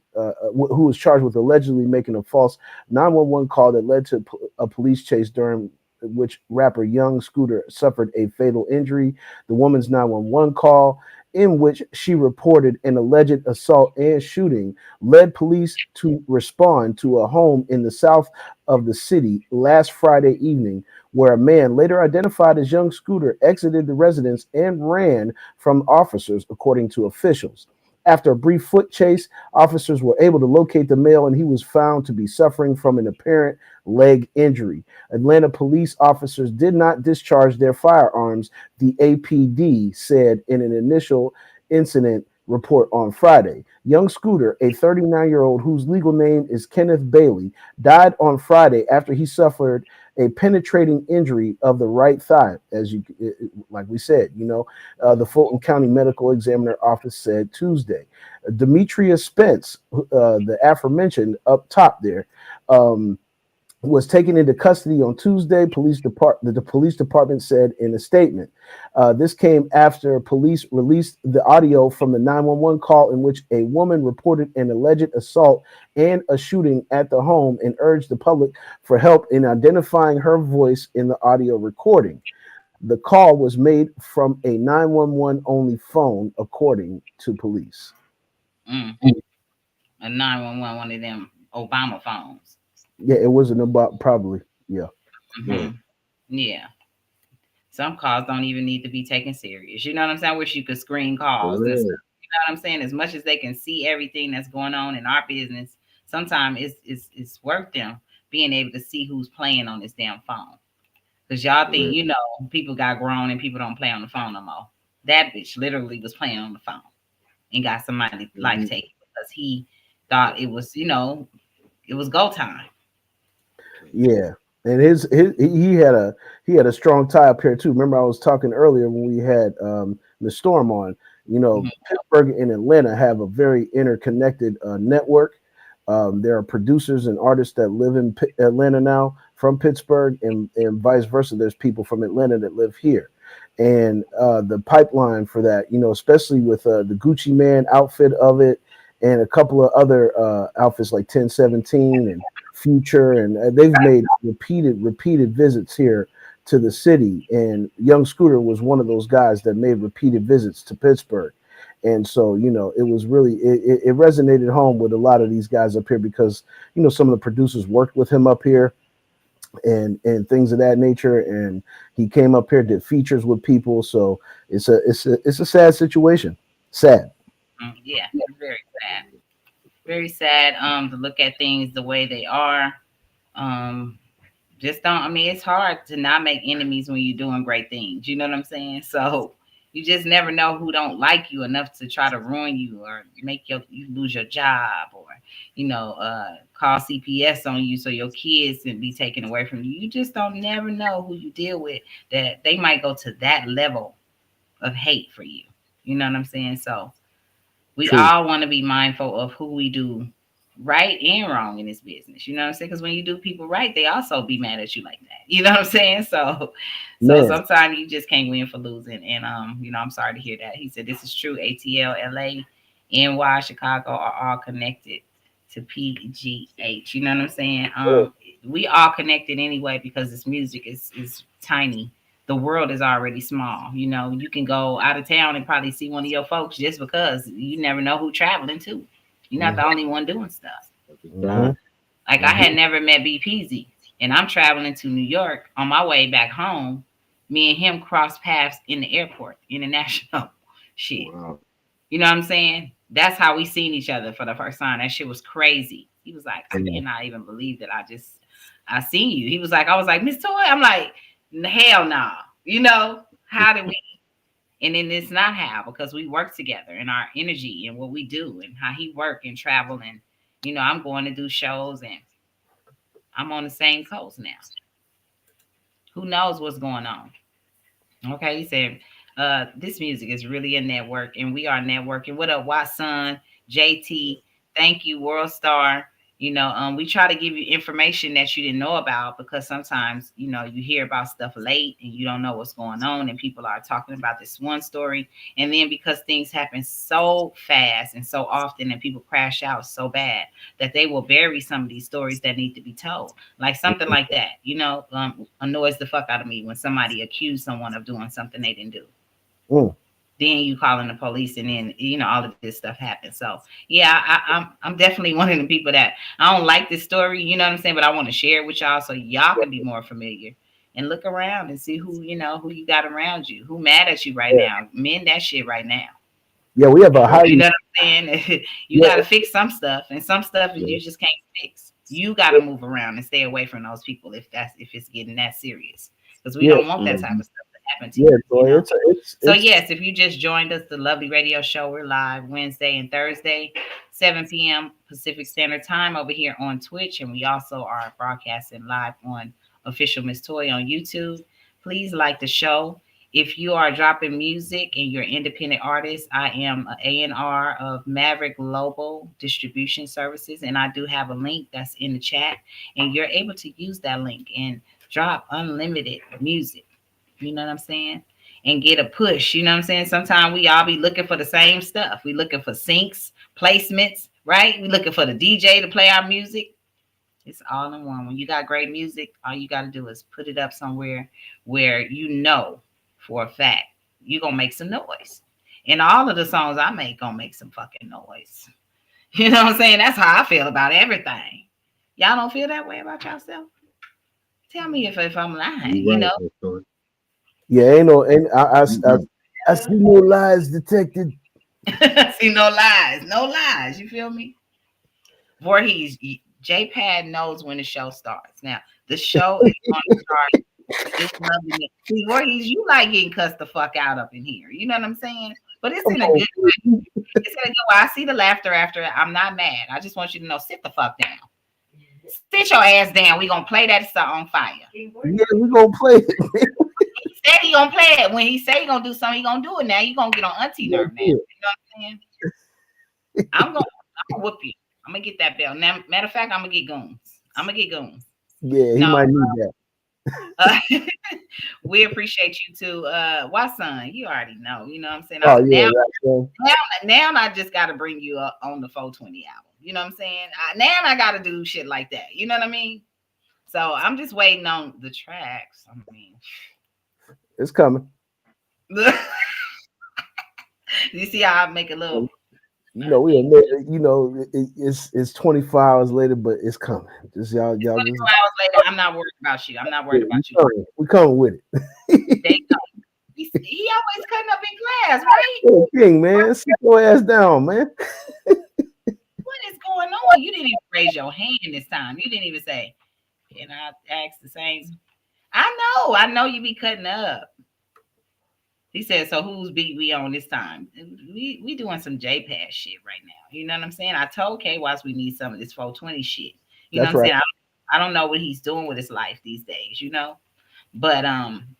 allegedly making a false 911 call that led to a police chase during which rapper Young Scooter suffered a fatal injury. The woman's 911 call, in which she reported an alleged assault and shooting, led police to respond to a home in the south of the city last Friday evening, where a man later identified as Young Scooter exited the residence and ran from officers, according to officials. After a brief foot chase, officers were able to locate the male, and he was found to be suffering from an apparent leg injury. Atlanta police officers did not discharge their firearms, the APD said in an initial incident report on Friday. Young Scooter, a 39-year-old whose legal name is Kenneth Bailey, died on Friday after he suffered a penetrating injury of the right thigh, as you like we said. The Fulton County Medical Examiner Office said Tuesday. Demetria Spence, the aforementioned up top there, was taken into custody on Tuesday. The police department said in a statement. This came after police released the audio from the 911 call in which a woman reported an alleged assault and a shooting at the home and urged the public for help in identifying her voice in the audio recording. The call was made from a 911 only phone, according to police. A 911, one of them Obama phones. Yeah, it wasn't about probably. Yeah. Mm-hmm. Yeah. Some calls don't even need to be taken serious. You know what I'm saying? I wish you could screen calls. You know what I'm saying? As much as they can see everything that's going on in our business, sometimes it's worth them being able to see who's playing on this damn phone. Because y'all think, people got grown and people don't play on the phone no more. That bitch literally was playing on the phone and got somebody's life taken because he thought it was, it was go time. Yeah, and he had a strong tie up here too. Remember, I was talking earlier when we had the Storm on. Pittsburgh and Atlanta have a very interconnected network. There are producers and artists that live in Atlanta now from Pittsburgh, and vice versa. There's people from Atlanta that live here, and the pipeline for that, especially with the Gucci Man outfit of it, and a couple of other outfits like 1017 and Future, and they've made repeated visits here to the city. And Young Scooter was one of those guys that made repeated visits to Pittsburgh. And so, it was really, it resonated home with a lot of these guys up here because, some of the producers worked with him up here and things of that nature. And he came up here, did features with people. So it's a sad situation. Sad. Yeah, it's very sad. Very sad to look at things the way they are. It's hard to not make enemies when you're doing great things. You know what I'm saying? So you just never know who don't like you enough to try to ruin you or make you lose your job or, call CPS on you so your kids can be taken away from you. You just never know who you deal with, that they might go to that level of hate for you. You know what I'm saying? So we all want to be mindful of who we do right and wrong in this business. You know what I'm saying? Because when you do people right, they also be mad at you like that. You know what I'm saying? So sometimes you just can't win for losing. And I'm sorry to hear that. He said this is true. ATL, LA, NY, Chicago are all connected to PGH. You know what I'm saying? We all connected anyway because this music is tiny. The world is already small. You can go out of town and probably see one of your folks just because you never know who traveling to. You're not the only one doing stuff. Like I had never met BPZ, and I'm traveling to New York on my way back home. Me and him crossed paths in the airport, international shit. Wow. You know what I'm saying? That's how we seen each other for the first time. That shit was crazy. He was like, I cannot even believe that I seen you. He was like, I was like, Miss Toy. I'm like, hell no. How did we? And then it's not how, because we work together and our energy and what we do and how he work and travel. And, I'm going to do shows and I'm on the same coast now. Who knows what's going on? Okay. He said, this music is really a network and we are networking. What up, Watson, JT? Thank you, World Star. We try to give you information that you didn't know about because sometimes, you hear about stuff late and you don't know what's going on and people are talking about this one story. And then because things happen so fast and so often and people crash out so bad that they will bury some of these stories that need to be told. Like something like that, annoys the fuck out of me when somebody accused someone of doing something they didn't do. Then you calling the police and then, all of this stuff happens. So yeah, I'm definitely one of the people that I don't like this story, you know what I'm saying? But I want to share it with y'all so y'all can be more familiar and look around and see who you got around you, who mad at you right now. Mend that shit right now. Yeah, we have a high. You know what I'm saying? You got to fix some stuff, and some stuff you just can't fix. You got to move around and stay away from those people if it's getting that serious, because we don't want that type of stuff to happen to you. So You know? it's So yes, if you just joined us, the Lovely Radio Show, we're live Wednesday and Thursday, 7 p.m. Pacific Standard Time over here on Twitch, and we also are broadcasting live on Official Miss Toy on YouTube. Please like the show. If you are dropping music and you're an independent artist, I am an A&R of Maverick Global Distribution Services, and I do have a link that's in the chat, and you're able to use that link and drop unlimited music. You know what I'm saying? And get a push. You know what I'm saying? Sometimes we all be looking for the same stuff. We looking for syncs, placements, right? We looking for the DJ to play our music. It's all in one. When you got great music, all you got to do is put it up somewhere where you know for a fact you're going to make some noise. And all of the songs I make going to make some fucking noise. You know what I'm saying? That's how I feel about everything. Y'all don't feel that way about yourself? Tell me if I'm lying, you know? Yeah, I see no lies detected. See no lies. You feel me? Voorhees, J-Pad knows when the show starts. Now, the show is going to start. See, Voorhees, you like getting cussed the fuck out up in here. You know what I'm saying? But it's in a good way. It's in a good way. I see the laughter after it. I'm not mad. I just want you to know, sit the fuck down. Sit your ass down. We're going to play that song on fire. Yeah, we're going to play it. He said he going to play it. When he say he going to do something, he going to do it now. You going to get on auntie nerve now. You know what I'm saying? I'm going to whoop you. I'm going to get that bell. Now, matter of fact, I'm going to get goons. Yeah, he might need that. We appreciate you too. Watson, you already know. You know what I'm saying? Oh, yeah, right. Now I just got to bring you up on the 420 album. You know what I'm saying? Now I got to do shit like that. You know what I mean? So I'm just waiting on the tracks. I mean, it's coming. You see how I make a little. It's 24 hours later, but it's coming. Just y'all. 24 hours later, I'm not worried about you. I'm not worried about you. We coming with it. There you go. He always cutting up in class, right? King, man, sit your ass down, man. What is going on? You didn't even raise your hand this time. You didn't even say, "Can I ask the same?" I know you be cutting up. He said, so whose beat we on this time? We doing some J-Pad shit right now. You know what I'm saying? I told K-Watts we need some of this 420 shit. You know what I'm saying? I don't know what he's doing with his life these days, you know? But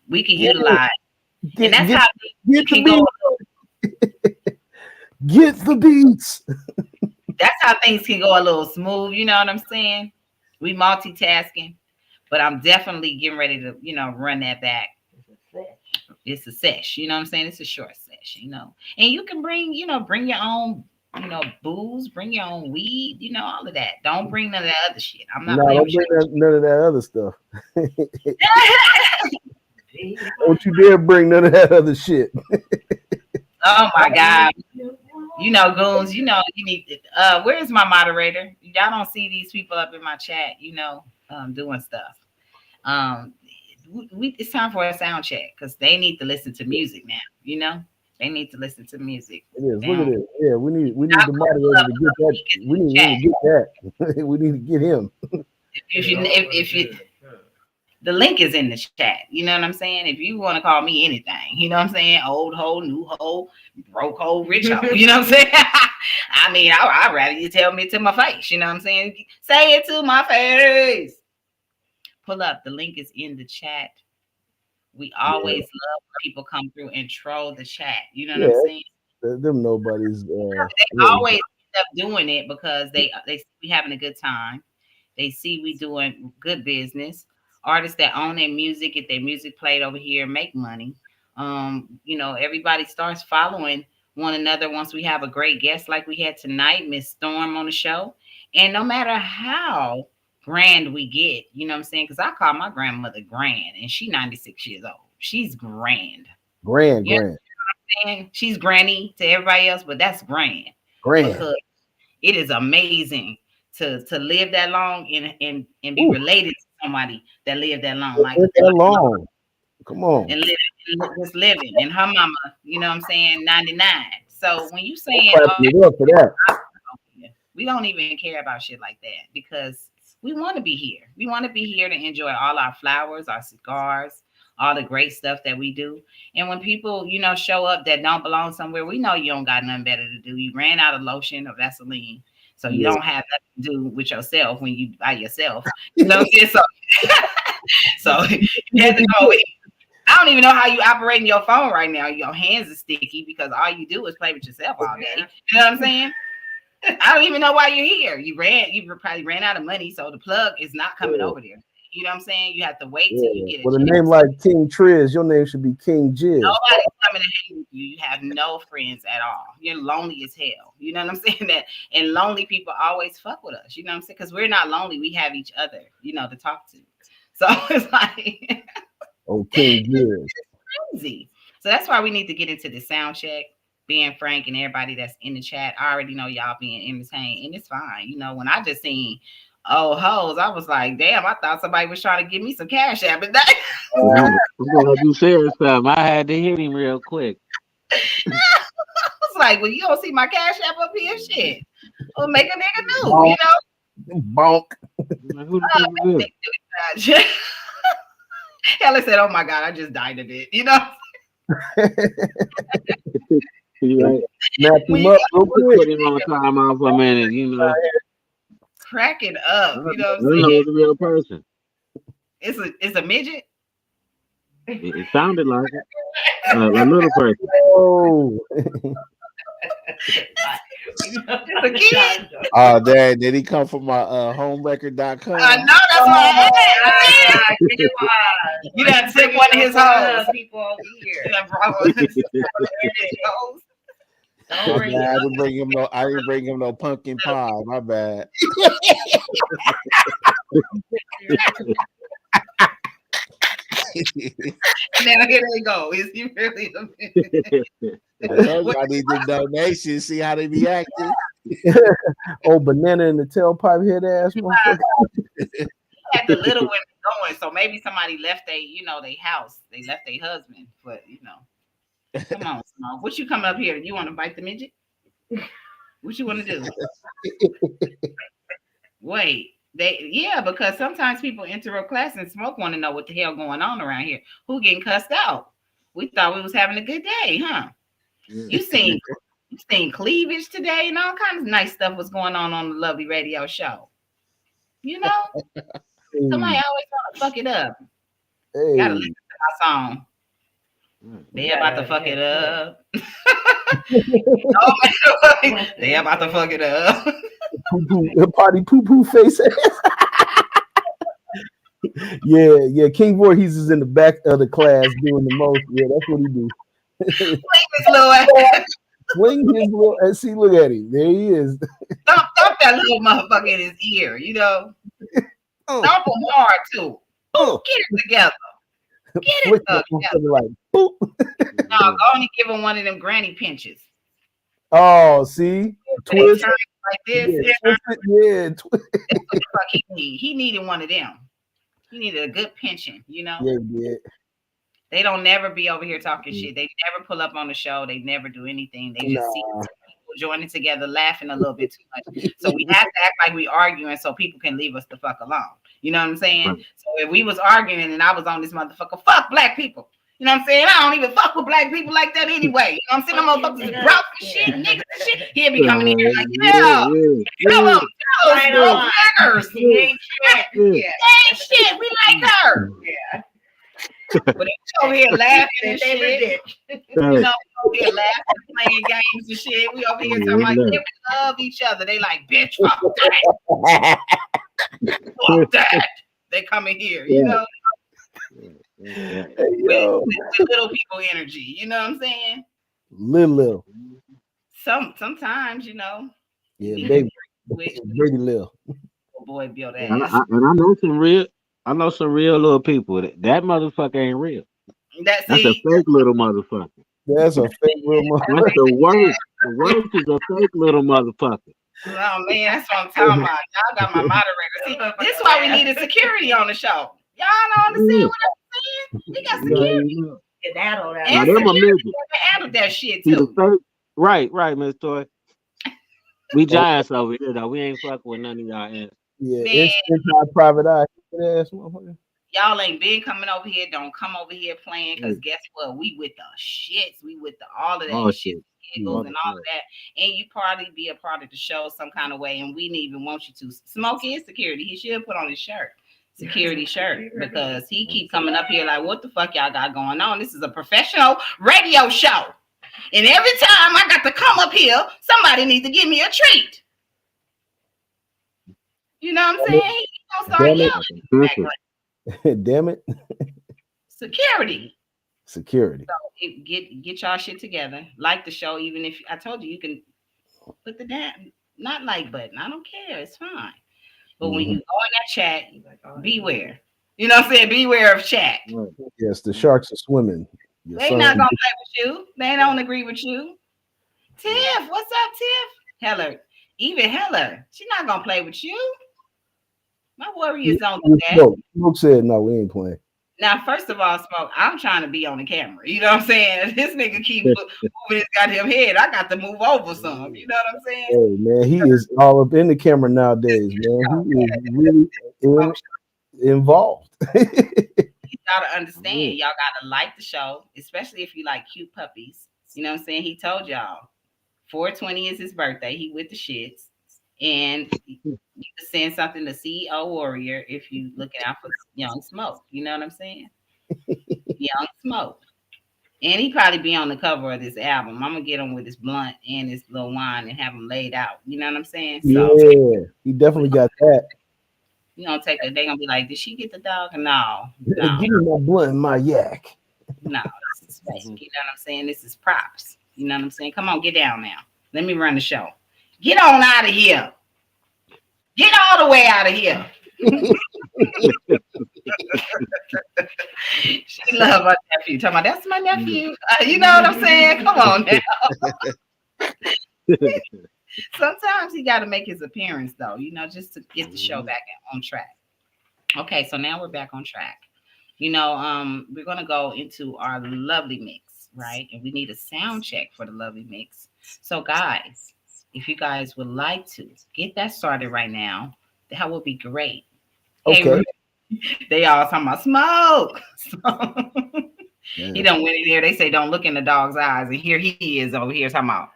we can utilize. And that's how we can go. Get the beats. That's how things can go a little smooth. You know what I'm saying? We multitasking. But I'm definitely getting ready to, run that back. It's a sesh, you know what I'm saying? It's a short sesh, and you can bring your own, booze, bring your own weed, all of that. Don't bring none of that other shit. I'm not. Don't bring none of that other stuff. Don't you dare bring none of that other shit. Oh my God. Goons, you need to, where's my moderator? Y'all don't see these people up in my chat, doing stuff. It's time for a sound check because they need to listen to music now. They need to listen to music. It is. Look at it. Yeah, we need the moderator to get that. We need to get that. We need to get him. If you the link is in the chat. You know what I'm saying? If you want to call me anything, you know what I'm saying? Old hoe, new hoe, broke hoe, rich hoe. You know what I'm saying? I mean, I'd rather you tell me to my face. You know what I'm saying? Say it to my face. Pull up. The link is in the chat. We always love when people come through and troll the chat. You know what I'm saying? Them nobody's. They always end up doing it because they see we having a good time. They see we doing good business. Artists that own their music, get their music played over here, make money. Everybody starts following one another once we have a great guest like we had tonight, Miss Storm on the show. And no matter how grand we get, you know what I'm saying? Because I call my grandmother grand, and she's 96 years old. She's grand. Grand. You know what I'm saying? She's granny to everybody else, but that's grand. Because it is amazing to live that long and be related to somebody that lived that long. Like that long. Come on. And just living. And her mama, you know what I'm saying, 99. So when you saying Clap it up for that. we don't even care about shit like that because we want to be here. We want to be here to enjoy all our flowers, our cigars, all the great stuff that we do. And when people, you know, show up that don't belong somewhere, we know you don't got nothing better to do. You ran out of lotion or Vaseline, so you don't have nothing to do with yourself when you by yourself. You know what I'm saying? So you have to go. I don't even know how you operating your phone right now. Your hands are sticky because all you do is play with yourself all day. You know what I'm saying? I don't even know why you're here. You probably ran out of money, so the plug is not coming over there. You know what I'm saying? You have to wait till you get it. With a name like King Triz, your name should be King Jizz. Nobody's coming to hang with you. You have no friends at all. You're lonely as hell. You know what I'm saying? That and lonely people always fuck with us. You know what I'm saying? Because we're not lonely. We have each other, you know, to talk to. So it's like King Jizz. It's crazy. So that's why we need to get into the sound check. Being frank and everybody that's in the chat, I already know y'all being entertained, and it's fine. You know, when I just seen hoes, I was like, damn, I thought somebody was trying to give me some cash at it. You said something. I had to hit him real quick. I was like, well, you don't see my cash app up here, shit. Well, make a nigga do, you know? Bonk. Hella said, oh my God, I just died of it, you know? Right. Snap him up real quick. Put him on time off for a minute, you know. Crack it up, you know what I'm saying? saying? It's a real person. It's a midget? It sounded like it. A little person. Oh. It's a kid. Oh, dad, did he come from my homerecord.com? I know, that's what I You done took one of his hoes. People over here. I didn't bring him no pumpkin pie. My bad. Now here they go. Is he really I need the donations. See how they be acting. Banana in the tailpipe head ass motherfucker. Had the little one going, so maybe somebody left their house. They left their husband, but come on, Smoke. What you coming up here? You want to bite the midget? What you want to do? Wait, because sometimes people interrupt class and Smoke want to know what the hell going on around here. Who getting cussed out? We thought we was having a good day, huh? You seen cleavage today and all kinds of nice stuff was going on the Lovely Radio show. You know, somebody always want to fuck it up. Hey. Gotta listen to my song. They about to fuck it up. They about to fuck it up. Party poo poo face. Yeah. King Voorhees is in the back of the class doing the most. Yeah, that's what he do. Swing his little ass. See, look at him. There he is. Thump that little motherfucker in his ear, you know. Thump him hard too. Get it together. Get it together. Like, boop. No, go on and give him one of them granny pinches. Oh, see? Twist. Like this. Yeah. He needed one of them. He needed a good pension, you know? Yeah. They don't never be over here talking shit. They never pull up on the show. They never do anything. They just see people joining together, laughing a little bit too much. So we have to act like we arguing so people can leave us the fuck alone. You know what I'm saying? So if we was arguing and I was on this motherfucker, fuck black people. You know what I'm saying? I don't even fuck with black people like that anyway. You know what I'm saying? I'm motherfuckers is broke and shit, niggas and shit. He'll be coming in here like, tell them, niggers. He ain't shit. We like her. Yeah. But they over here laughing and shit. You know, over here laughing, playing games and shit. We over here talking like, we love each other. They like, bitch, fuck that. Fuck that. They coming here, you know? With little people energy, you know what I'm saying? Little. Sometimes, you know. Yeah, baby. Pretty little. Boy, build ass. And I know some real little people. That motherfucker ain't real. That's a fake little motherfucker. That's a fake little motherfucker. That's the worst. The worst is a fake little motherfucker. Oh man, that's what I'm talking about. Y'all got my moderator. See, this is why we needed security on the show. Y'all don't understand what I'm saying? We got security. Get that on that. And security handle that shit too. Right, Miss Toy. We giants over here though. We ain't fucking with none of y'all ants. Yeah, Man, inside private eye. Ass motherfucker. y'all ain't been coming over here. Don't come over here playing, because guess what? We with the shits. We with the all of that Oh shit, shit. giggles and all of that. And you probably be a part of the show some kind of way, and we didn't even want you to. Smoke is security. He should put on his shirt. Security shirt, because he keep coming up here like, what the fuck y'all got going on? This is a professional radio show. And every time I got to come up here, somebody needs to give me a treat. You know what I'm saying? He gonna start yelling. Damn it. Security. Security. So get y'all shit together. Like the show, even if I told you can put the not like button. I don't care. It's fine. But when you go in that chat, beware. You know what I'm saying? Beware of chat. Yes, the sharks are swimming. They not gonna play with you. They don't agree with you. Tiff, what's up, Tiff? Heller. She's not gonna play with you. My Warriors don't do that. Smoke said no, we ain't playing. Now, first of all, Smoke, I'm trying to be on the camera. You know what I'm saying? This nigga keep moving his goddamn head. I got to move over some. You know what I'm saying? Hey man, he is all up in the camera nowadays, man. He is really involved. You gotta understand, y'all gotta like the show, especially if you like cute puppies. You know what I'm saying? He told y'all 420 is his birthday. He with the shits. And you can send something to CEO Warrior if you looking out for Young Smoke. You know what I'm saying? Young Smoke. And he probably be on the cover of this album. I'm gonna get him with his blunt and his little wine and have him laid out. You know what I'm saying? So yeah, he definitely got that. You gonna take it, they gonna be like, did she get the dog? No. Give me my blunt and my yak. No, this is fake. You know what I'm saying? This is props. You know what I'm saying? Come on, get down now. Let me run the show. Get on out of here. Get all the way out of here. She love her nephew. Talking about, that's my nephew. You know what I'm saying? Come on now. Sometimes he got to make his appearance, though, you know, just to get the show back on track. Okay, so now we're back on track. You know, we're going to go into our lovely mix, right? And we need a sound check for the lovely mix. So, guys, if you guys would like to get that started right now, that would be great. Okay. Hey, they all talking about Smoke. He done went in there. They say don't look in the dog's eyes, and here he is over here talking about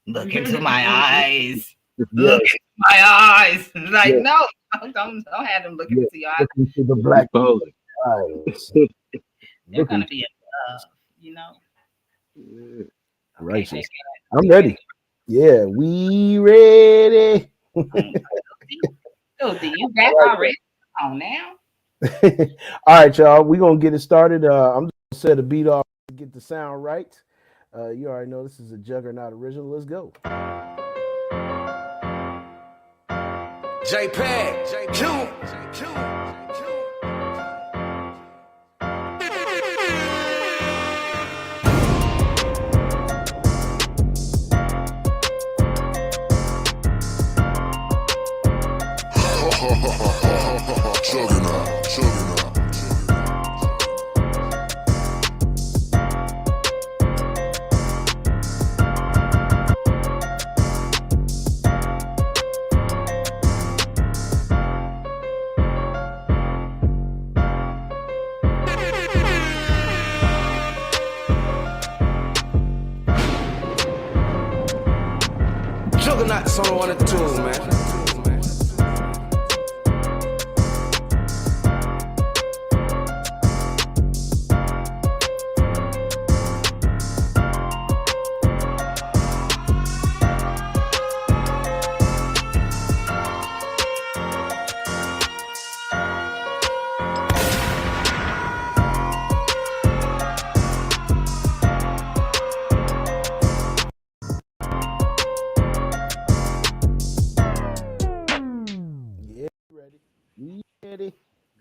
look into my eyes. Look into my eyes. Like no, don't have them looking into your eyes. Look into the black eyes. They're gonna be in love, you know. Righteous. Okay, I'm ready. Yeah, we ready. So, do you back already? On now. All right, y'all. We're gonna get it started. I'm just gonna set a beat off to get the sound right. You already know this is a Juggernaut original. Let's go. JPEG, Q. Juggernaut's on one of the tools, man.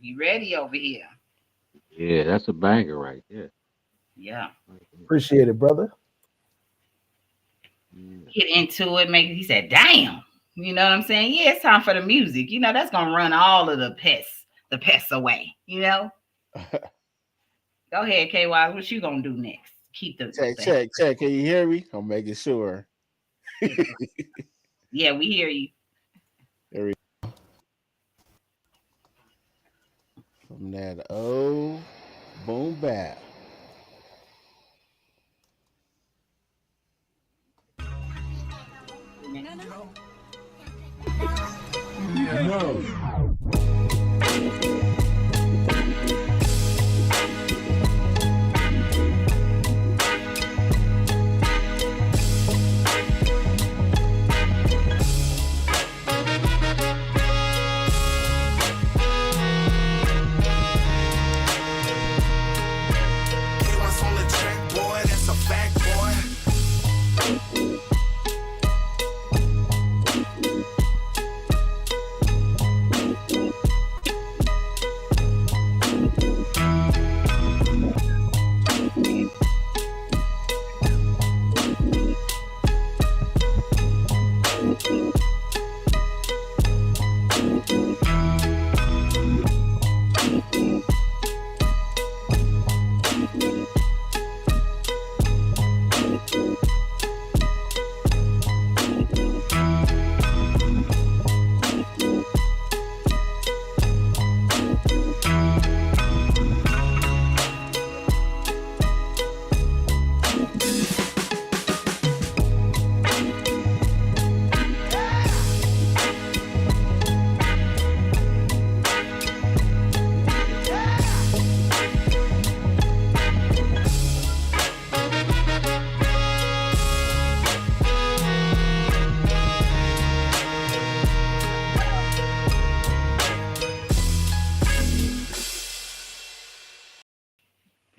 Be ready over here. Yeah, that's a banger right there. Yeah. Appreciate it, brother. Get into it. He said, damn. You know what I'm saying? Yeah, it's time for the music. You know, that's gonna run all of the pests away, you know? Go ahead, KY. What you gonna do next? keep the check. Can you hear me? I'm making sure. Yeah, we hear you. There we go. From that old boom bap.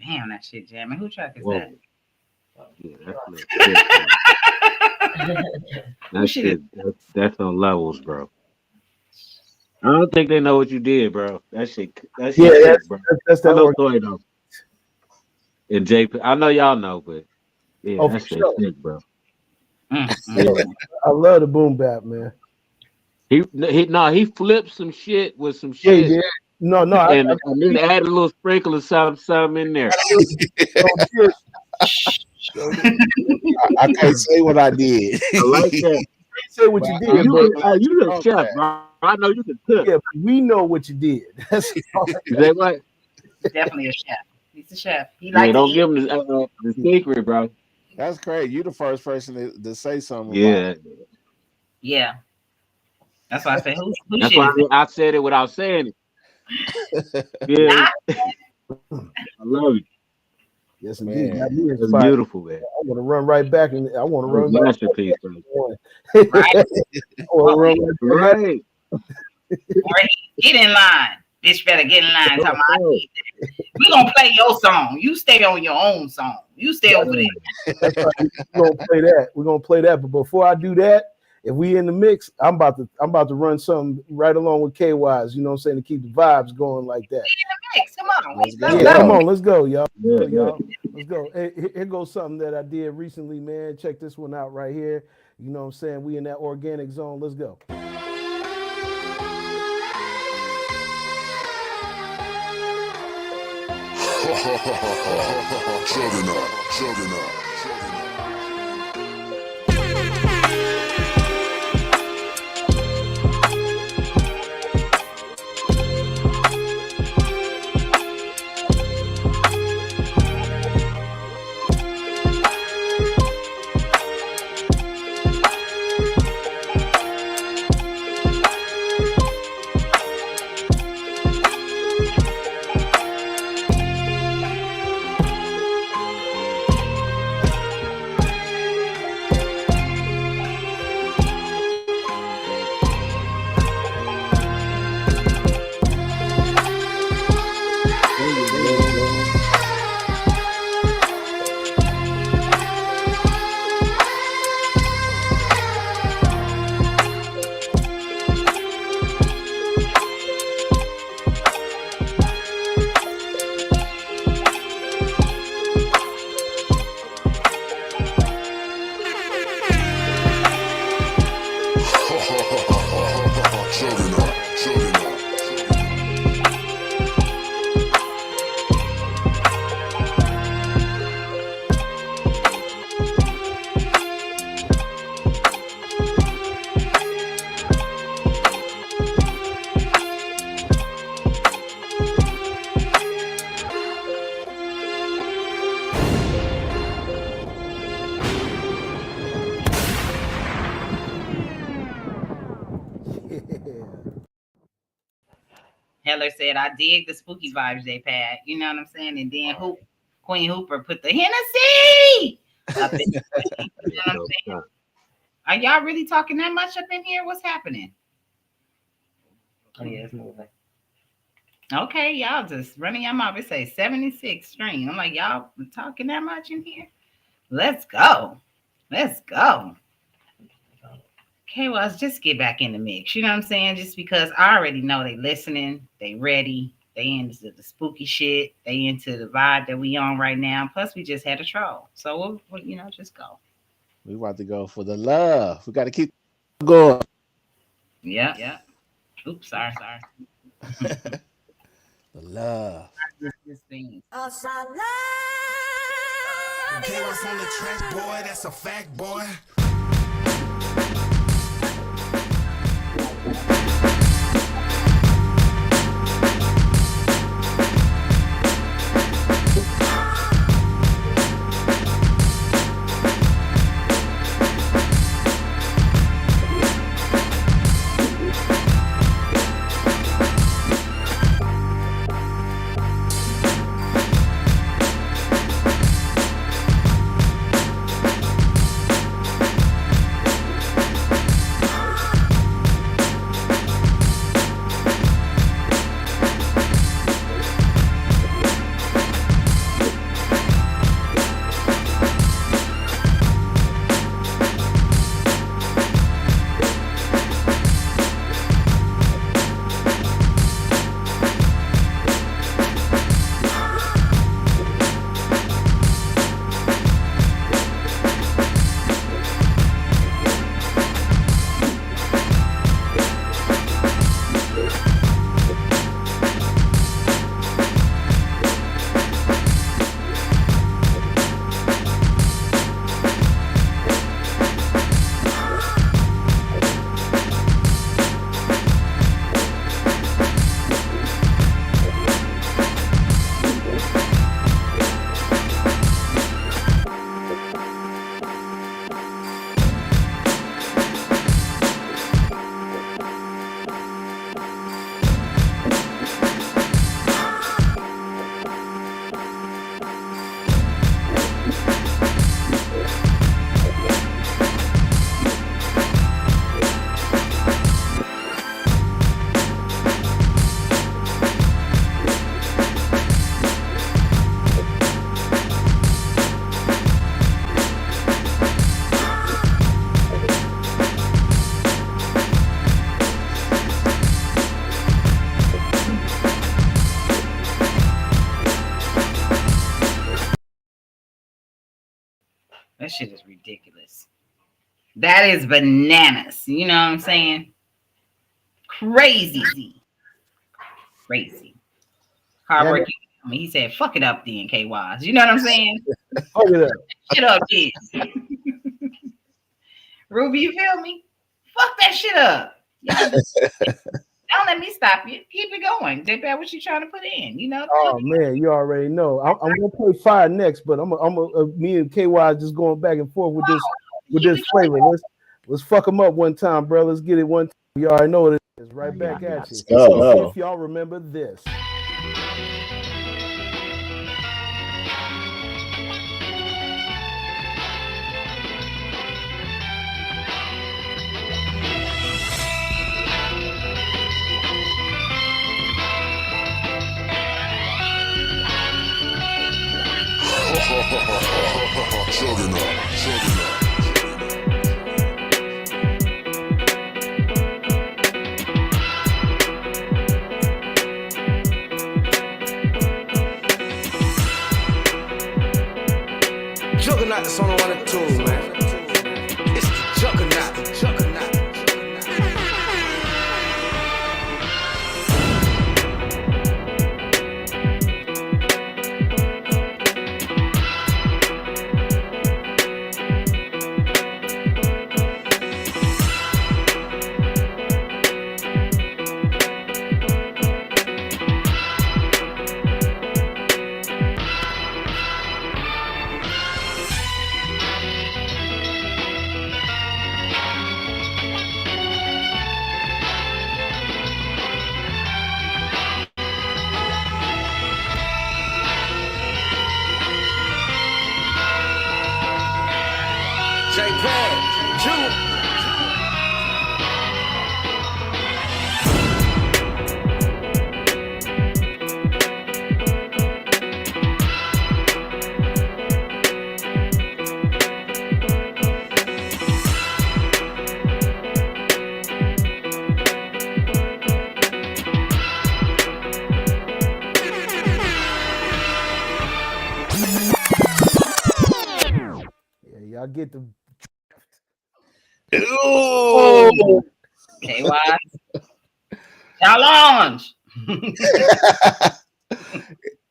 Damn, that shit jamming. Who track is that? Yeah, that's shit. That's on levels, bro. I don't think they know what you did, bro. That shit sick, bro. That's that Toy though. And JP, I know y'all know, but yeah, that shit sick, bro. I love the boom bap, man. He flipped some shit with some shit. Yeah. No, and then add a little sprinkle of something in there. I can't say what I did. I like that. Say what you did. You're a chef, bro. I know you can cook. Yeah, but we know what you did. That's right. Definitely a chef. He's a chef. He likes don't give him the secret, bro. That's crazy. You the first person to say something. Yeah. Yeah. That's why I said who That's why I said it without saying it. Yeah. I love it. Yes, indeed. It's beautiful, man. I want to run right back, and I want to run masterpiece, bro. Right. Get in line. Bitch better get in line. We're gonna play your song. You stay on your own song. You stay over there. That's right. We're gonna play that. We're gonna play that. But before I do that, if we in the mix, I'm about to run something right along with KY's, you know what I'm saying, to keep the vibes going like that. We in the mix. Come on. Come on, let's go, y'all. Y'all. Let's go. Hey, here goes something that I did recently, man. Check this one out right here. You know what I'm saying? We in that organic zone. Let's go. Juggernaut. Heller said, I dig the spooky vibes they had. You know what I'm saying? And then Queen Hooper put the Hennessy up in the thing. You know what I'm saying? Are y'all really talking that much up in here? What's happening? Oh, yeah, it's moving. Okay, y'all just running your mouth. It say 76 stream. I'm like, y'all talking that much in here? Let's go. Let's go. Okay, well, let's just get back in the mix. You know what I'm saying? Just because I already know they listening, they ready, they into the spooky shit, they into the vibe that we on right now. Plus, we just had a troll. So we'll just go. We about to go for the love. We got to keep going. Yeah. Oops, sorry. The love. This thing. Chaos on the track, boy, that's a fact, boy. That shit is ridiculous. That is bananas. You know what I'm saying? Crazy. Hardworking. I mean, he said, fuck it up then, K-Wise. You know what I'm saying? Fuck it up. Shit up, then. Ruby, you feel me? Fuck that shit up. Don't let me stop you. Keep it going. J-Pat, what you trying to put in? You know? Oh man, you already know. I'm gonna play Fire next, but me and KY just going back and forth with this flavor. Let's fuck them up one time, bro. Let's get it one time. You already know what it is. Right back at you. So if y'all remember this. Juggernaut. Juggernaut, that's on the one and two, man. It's the Juggernaut. Yeah, y'all get the. Ooh. KY. Challenge.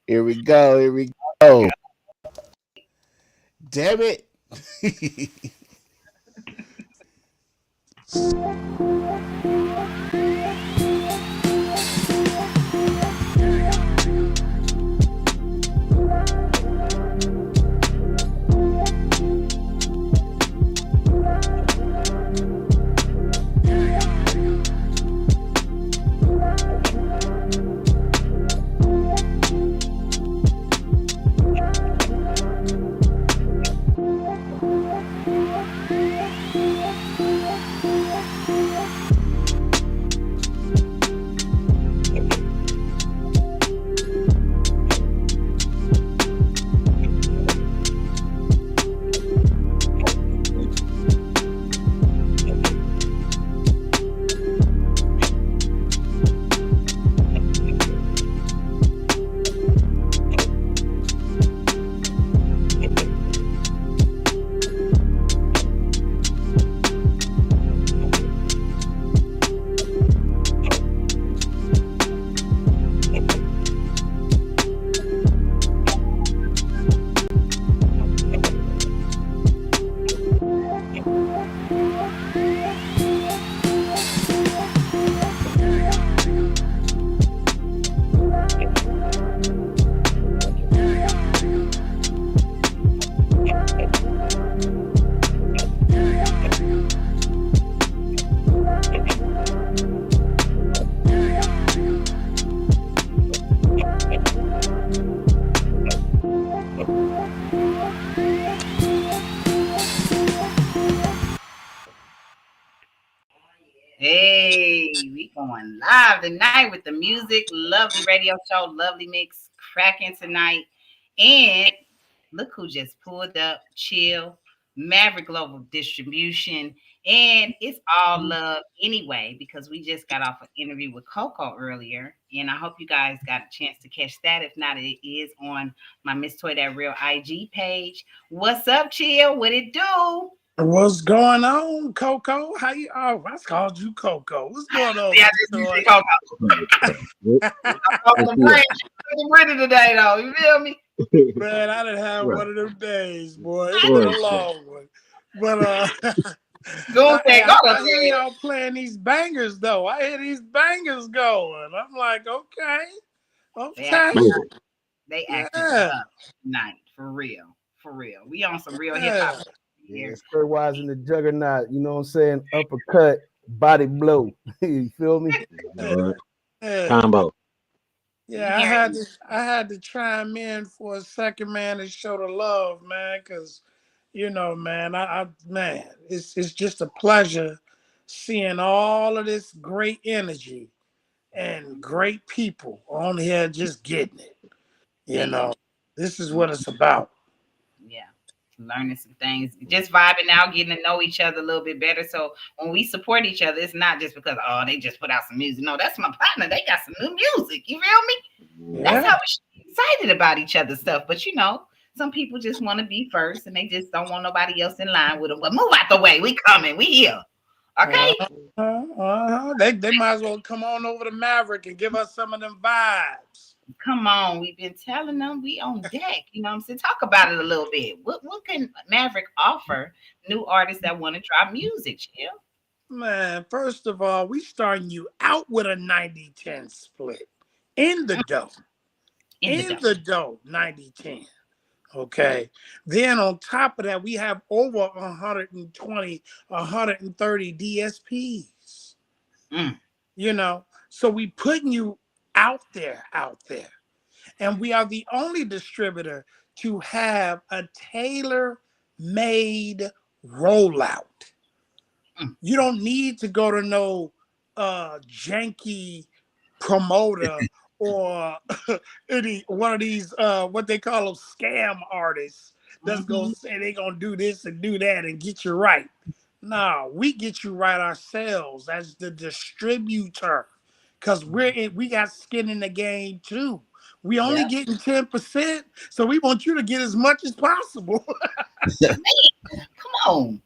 Here we go. Here we go. Damn it. Hey, we going live tonight with the music. Lovely radio show, lovely mix, cracking tonight. And look who just pulled up, Chill, Maverick Global Distribution. And it's all love anyway, because we just got off an interview with Coco earlier. And I hope you guys got a chance to catch that. If not, it is on my Miss Toy That Real IG page. What's up, Chill? What it do? What's going on, Coco? How you? Oh, I called you Coco. What's going on? Yeah, I just used Coco. I'm ready today, though. You feel me? Man, I done had one of them days, boy. It's been a long one. But I hear y'all playing these bangers, though. I hear these bangers going. I'm like, okay. They acted up tonight, for real. We on some real hip hop. Yeah, Square-Wise in the Juggernaut, you know what I'm saying? Uppercut, body blow. You feel me? Combo. Yeah, I had to chime in for a second, man, and show the love, man, because you know, man, it's just a pleasure seeing all of this great energy and great people on here just getting it. You know, this is what it's about. Yeah. Learning some things, just vibing out, getting to know each other a little bit better. So when we support each other, it's not just because they just put out some music. No, that's my partner. They got some new music. You feel me? Yeah. That's how we should be excited about each other's stuff. But you know, some people just want to be first, and they just don't want nobody else in line with them. But move out the way. We coming. We here. Okay. They might as well come on over to Maverick and give us some of them vibes. Come on, we've been telling them we on deck. You know what I'm saying? Talk about it a little bit. What can Maverick offer new artists that want to drop music, Chill? Man, first of all, we starting you out with a 90-10 split. In the dough. In the dough, 90-10. Okay. Then on top of that, we have over 120, 130 DSPs. You know, so we putting you out there. And we are the only distributor to have a tailor-made rollout. You don't need to go to no janky promoter or one of these what they call them scam artists that's gonna say they gonna do this and do that and get you right. No, we get you right ourselves as the distributor, because we got skin in the game too. We only getting 10%, so we want you to get as much as possible. Come on.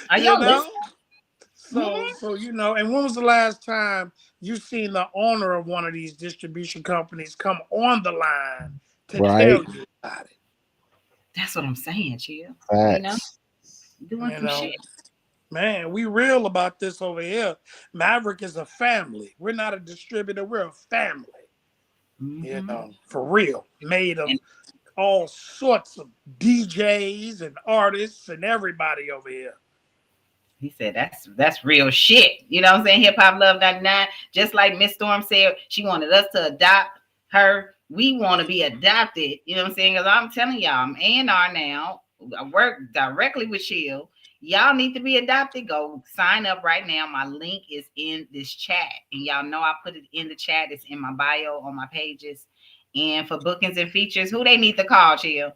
Are y'all listening? So and when was the last time you seen the owner of one of these distribution companies come on the line to tell you about it? That's what I'm saying, Chill. Facts. Doing some shit. Man, we real about this over here. Maverick is a family. We're not a distributor. We're a family. For real. Made of all sorts of DJs and artists and everybody over here. He said that's real shit. You know what I'm saying? Hip Hop Love 99. Just like Miss Storm said, she wanted us to adopt her. We want to be adopted. You know what I'm saying? Because I'm telling y'all, I'm A&R now. I work directly with Chill. Y'all need to be adopted. Go sign up right now. My link is in this chat. And y'all know I put it in the chat. It's in my bio on my pages. And for bookings and features, who they need to call, Chill?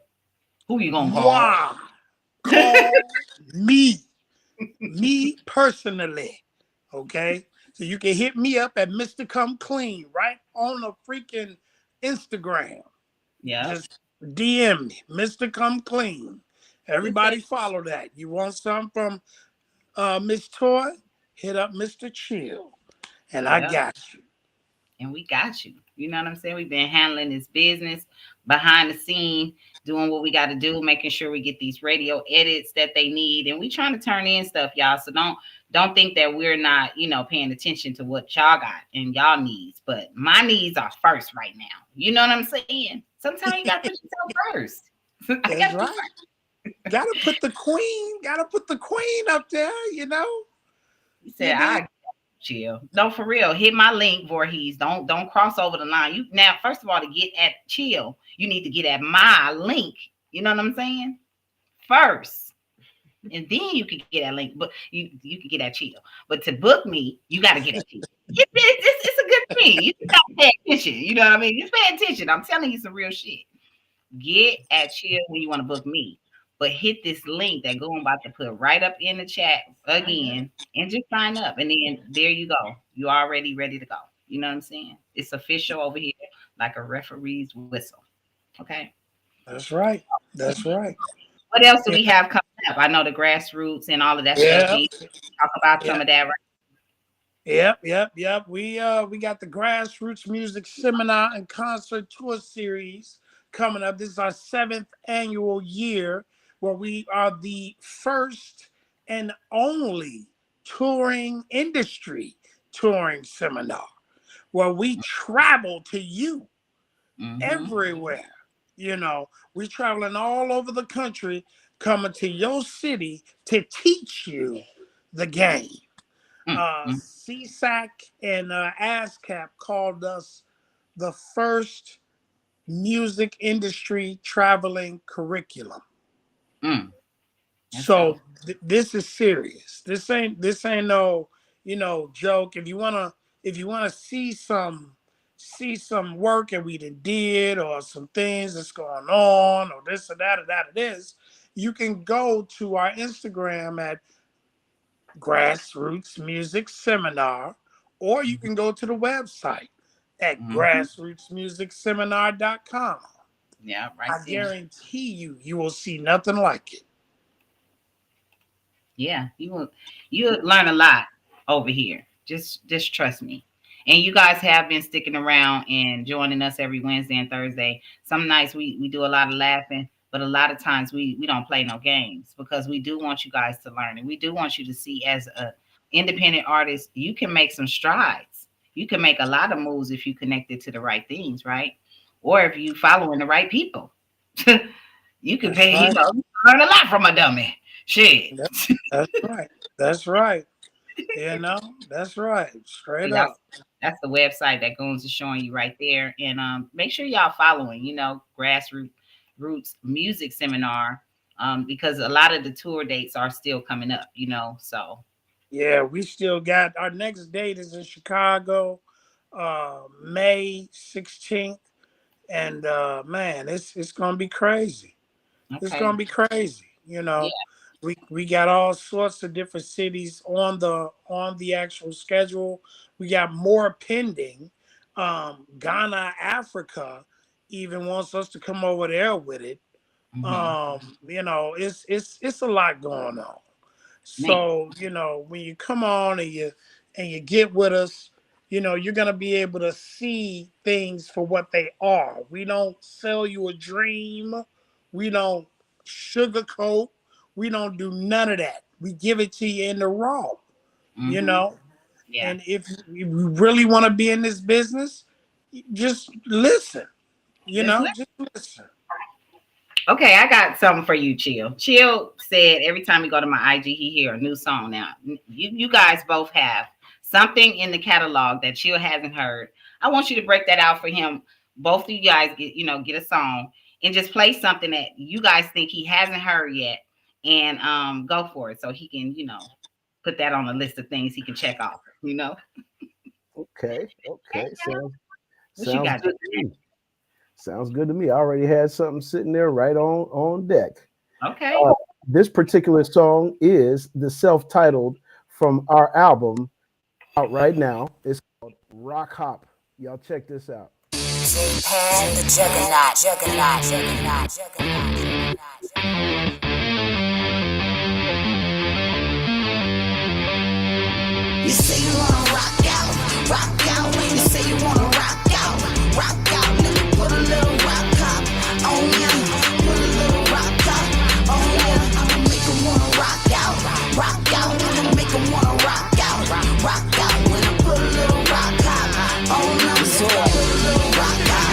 Who you gonna call? Wow. Call me. Me personally. Okay? So you can hit me up at Mr. Come Clean right on the freaking Instagram. Yeah. Just DM me, Mr. Come Clean. Everybody follow that. You want something from Miss Toy? Hit up Mr. Chill. And I got you. And we got you. You know what I'm saying? We've been handling this business behind the scene, doing what we got to do, making sure we get these radio edits that they need. And we trying to turn in stuff, y'all. So don't think that we're not, paying attention to what y'all got and y'all needs. But my needs are first right now. You know what I'm saying? Sometimes you got to put yourself first. That's right. Gotta put the queen up there, He said, I Chill. No, for real. Hit my link, Voorhees. Don't cross over the line. You now, first of all, to get at Chill, you need to get at my link. You know what I'm saying? First. And then you can get that link, but you can get at Chill. But to book me, you got to get at Chill. It's a good thing. You got to pay attention. You know what I mean? Just pay attention. I'm telling you some real shit. Get at Chill when you want to book me. But hit this link that I'm about to put right up in the chat again and just sign up. And then there you go. You're already ready to go. You know what I'm saying? It's official over here, like a referee's whistle. Okay? That's right. That's right. What else do we have coming up? I know the grassroots and all of that stuff. Can you talk about some of that right? Yep. We got the Grassroots Music Seminar and Concert Tour Series coming up. This is our 7th annual year, where we are the first and only industry touring seminar, where we travel to you everywhere. We're traveling all over the country, coming to your city to teach you the game. CSAC and ASCAP called us the first music industry traveling curriculum. So this is serious. This ain't no joke. If you wanna see some work that we did or some things that's going on or this or that or that it is, you can go to our Instagram at Grassroots Music Seminar, or you can go to the website at grassrootsmusicseminar.com. Yeah, right. I guarantee you will see nothing like it. Yeah, you'll learn a lot over here. Just trust me. And you guys have been sticking around and joining us every Wednesday and Thursday. Some nights we do a lot of laughing, but a lot of times we don't play no games, because we do want you guys to learn, and we do want you to see, as an independent artist, you can make some strides. You can make a lot of moves if you connected to the right things, right? Or if you following the right people. You can learn a lot from a dummy. Shit. That's right. That's right. Straight up. That's the website that Goons is showing you right there. And make sure y'all following, Grassroots Music Seminar, because a lot of the tour dates are still coming up, so Yeah, we still got our next date is in Chicago, May 16th. And man, it's gonna be crazy. It's Okay. gonna be crazy. Yeah. We got all sorts of different cities on the actual schedule. We got more pending. Ghana, Africa, even wants us to come over there with it. It's a lot going on. So, when you come on and you get with us, you're gonna be able to see things for what they are. We don't sell you a dream. We don't sugarcoat. We don't do none of that. We give it to you in the raw. Yeah. And if you really want to be in this business, just listen. Just listen. Okay, I got something for you, Chill. Chill said every time we go to my IG, he hear a new song. Now, you guys both have something in the catalog that Chill hasn't heard. I want you to break that out for him. Both of you guys get a song and just play something that you guys think he hasn't heard yet, and go for it so he can put that on a list of things he can check off. Okay. What you got? Good to me. Sounds good to me. I already had something sitting there right on deck. Okay. This particular song is the self-titled from our album out right now. It's called Rock Hop. Y'all check this out. J-Pad, the juggernaut. You say you wanna rock out. You say you wanna rock out. Let me put a little rock hop on ya. Put a little rock hop on ya. I'ma make 'em wanna rock out. I'ma make 'em wanna rock out. When I put a little rock hop on them. Put a little rock hop.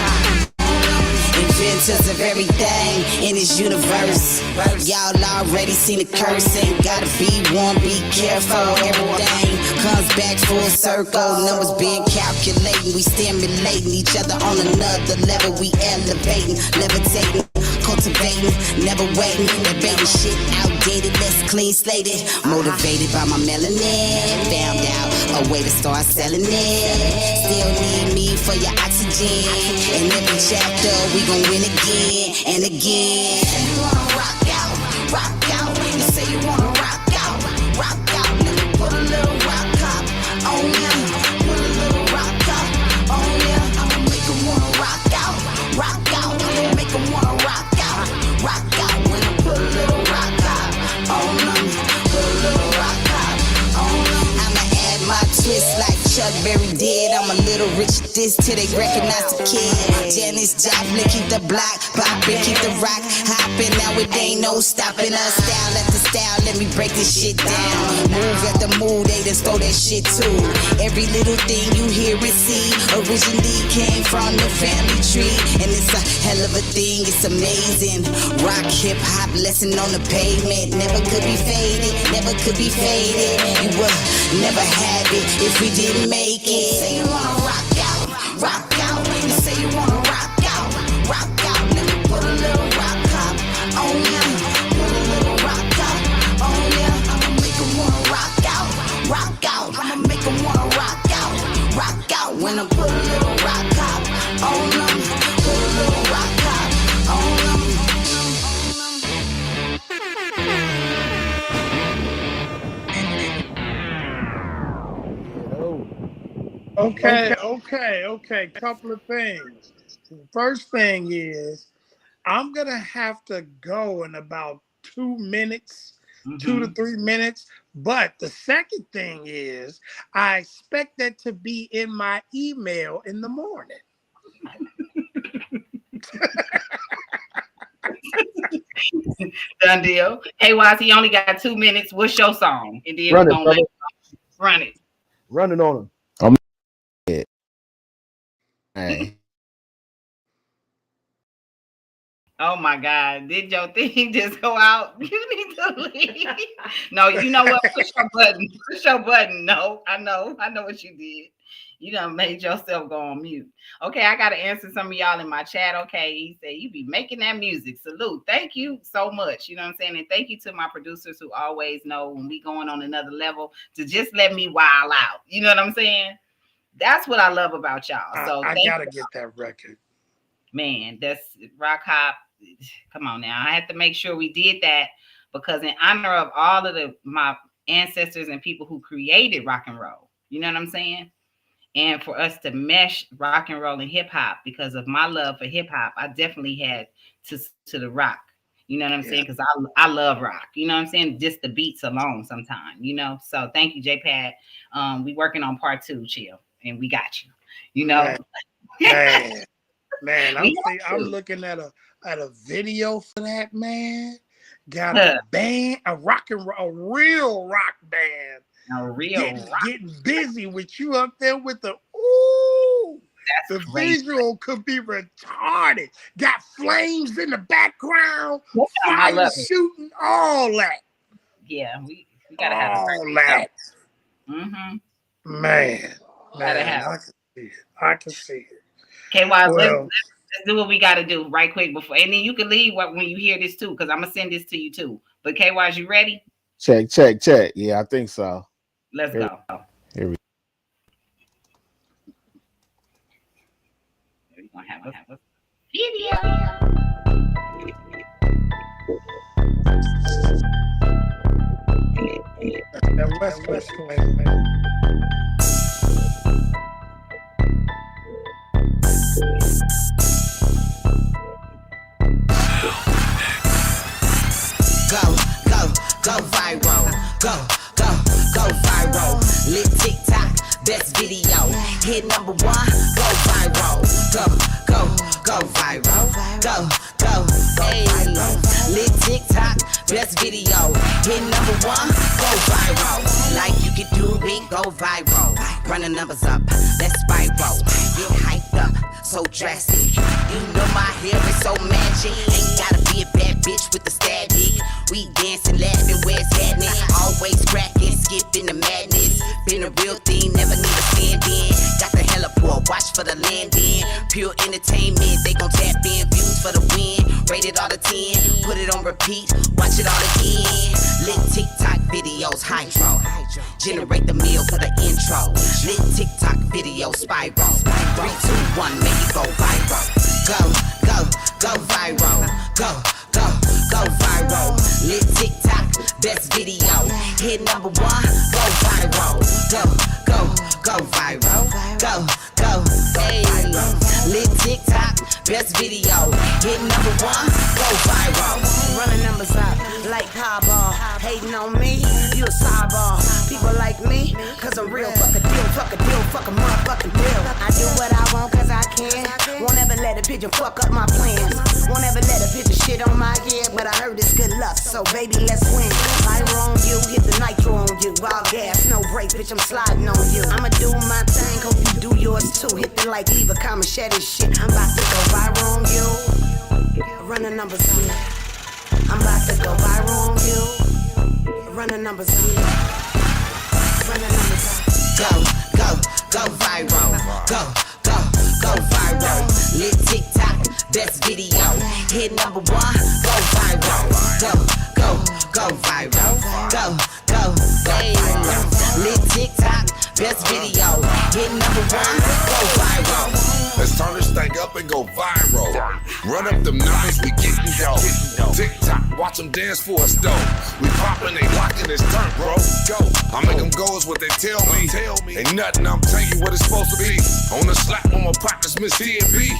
Inventors of everything in this universe. Y'all already seen the curse. Ain't gotta be one, be careful. Everything comes back full circle. Numbers being calculating. We stimulating each other on another level. We elevating, levitating, cultivating, never waiting. That baby shit outdated, let's clean slated. Motivated by my melanin. Found out a way to start selling it. Still need me for your oxygen. And every chapter we gon' win again and again. You wanna rock out. You say you wanna rock out. Let me put a little rock hop on ya. Put a little rock hop on ya. I'ma make 'em wanna rock out. I'ma make 'em wanna rock out. When I put a little rock hop on them. Put a little rock hop on them. I'ma add my twist like Chuck Berry did. I'm a little rich this till they recognize the kid. Janis Joplin, keep the block poppin', keep the rock hoppin'. Now it ain't no stopping us. Style at the style, let me break this shit down. Move at the move, they done stole that shit too. Every little thing you hear and see originally came from the family tree. And it's a hell of a thing, it's amazing. Rock, hip hop, lesson on the pavement. Never could be faded, never could be faded. You would never have it if we didn't make it. Say you wanna rock out. You say you wanna rock out. Let me put a little rock hop on ya. Put a little rock hop on ya. I'ma make 'em wanna rock out. I'ma make 'em wanna rock out. When I put a little rock hop on them. Put a little rock hop on them. Okay. Couple of things. The first thing is I'm gonna have to go in about 2 minutes, 2 to 3 minutes. But the second thing is I expect that to be in my email in the morning. Done deal. Hey, Waz, he only got 2 minutes. What's your song? And then Run we're it, gonna brother. run it. Run it on them. Hey. Oh my God. Did your thing just go out? You need to leave. No, you know what? Push your button. No, I know what you did. You done made yourself go on mute. Okay, I got to answer some of y'all in my chat. Okay, he said, you be making that music. Salute. Thank you so much. You know what I'm saying? And thank you to my producers who always know when we going on another level to just let me wild out. You know what I'm saying? That's what I love about y'all. So I got to get that record. Man, that's Rock Hop. Come on now. I have to make sure we did that because in honor of all of my ancestors and people who created rock and roll. You know what I'm saying? And for us to mesh rock and roll and hip hop because of my love for hip hop, I definitely had to the rock. You know what I'm saying? Because I love rock. You know what I'm saying? Just the beats alone sometimes, you know? So thank you, J-Pad. We working on part 2, chill. And we got you. You know? Man, I'm looking at a video for that, man. Got a band, a real rock band. Getting busy with you up there with the the visual could be retarded. Got flames in the background, fire shooting, all that. Yeah, we gotta have all that. Mm-hmm. Man, gotta have. I can see it. Okay, well, let's do what we gotta do right quick before, and then you can leave when you hear this too, because I'm gonna send this to you too. But K-Wise, you ready? Check. Yeah, I think so. Let's go. Here we go. We're gonna have a video. That West man. Go viral, go viral. Lit TikTok, best video. Hit number 1, go viral. Go viral. Go viral. Lit TikTok, best video. Hit number 1, go viral. Like you can do it, go viral. Run the numbers up, let's spiral. Get hyped up, so drastic. You know my hair is so magic. Ain't gotta be a bad bitch with the static. We dancing, laughing, where's happening? Always cracking, skipping the madness. Been a real thing, never need a stand-in. Got the heliport, watch for the landing. Pure entertainment, they gon' tap in. Views for the win, rated all the 10. Put it on repeat, watch it all again. Lit TikTok videos, hydro. Generate the meal for the intro. Lit TikTok video, spiral. 3, 2, 1, make it go viral. Go viral. Go viral. Lit TikTok, best video. Hit number 1, go viral. Go viral. Go. Hey. Lit TikTok, best video. Hit number 1, go viral. Running numbers up like Powerball. Hating on me, you a sideball. People like me, cause I'm real. Fuck a motherfucking deal. I do what I want cause I can. Won't ever let a pigeon fuck up my plans. Won't ever let a pigeon shit on my head. But I heard it's good luck, so baby, let's win. Viral on you, hit the nitro on you. Wild gas, no break, bitch, I'm sliding on you. I'ma do my thing, hope you do yours too. Hit the like, leave a comment, share this shit. I'm about to go viral on you. Run the numbers on me. I'm about to go viral on you. Run the numbers on me. Run the numbers on me. Go viral. Go viral. Lit TikTok, best video. Hit number 1, go viral. Go viral. Go. Hey. Lit TikTok, best video. Hit number 1, go viral. Let's turn this thing up and go viral. Run up them numbers, we getting dough. TikTok, watch them dance for us though. We poppin', they lockin' this turn, bro. Go. I make them go is what they tell me. Ain't nothing, I'm telling you what it's supposed to be. On the slap with my partners, Miss D&B.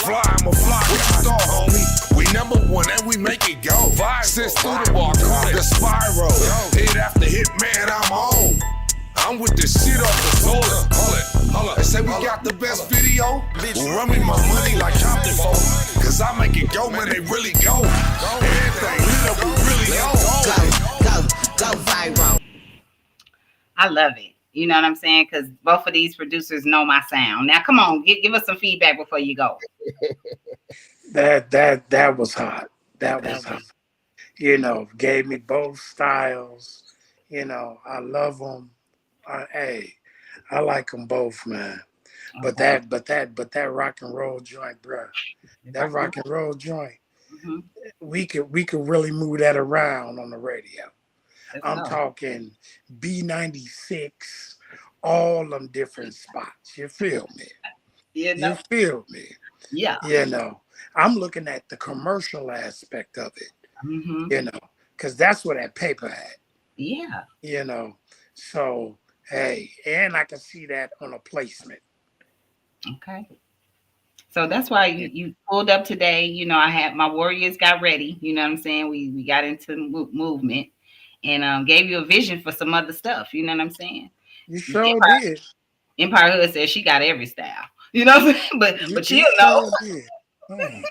Fly, I'ma fly, what you thought, homie? We number 1 and we make it go. Since through the bar, call it the spiral. Hit after hit, man, I'm on. I'm with this shit off the soda. Hold up. They say we got the best video. Well, run me my money like Compton for. Cause I make it go when they really go. Everything lit up, we really Go viral. I love it. You know what I'm saying? Because both of these producers know my sound. Now, come on, give us some feedback before you go. That was hot. That was hot. You know, gave me both styles. You know, I love them. Hey, I like them both, man. But Okay. that rock and roll joint, bruh. That rock and roll joint. Mhm. We could really move that around on the radio. Let's I'm go. talking B96, all them different spots. You feel me? You You know? feel me? Yeah. You know, I'm looking at the commercial aspect of it, Mm-hmm. you know, because that's where that paper at, Yeah. you know. So, hey, and I can see that on a placement. Okay. So that's why you pulled up today. You know, I had my warriors got ready. You know what I'm saying? We got into movement and gave you a vision for some other stuff. You know what I'm saying? You sure did. Empire Hood says she got every style. You know what I'm saying? But You she'll know. sure did. Hmm.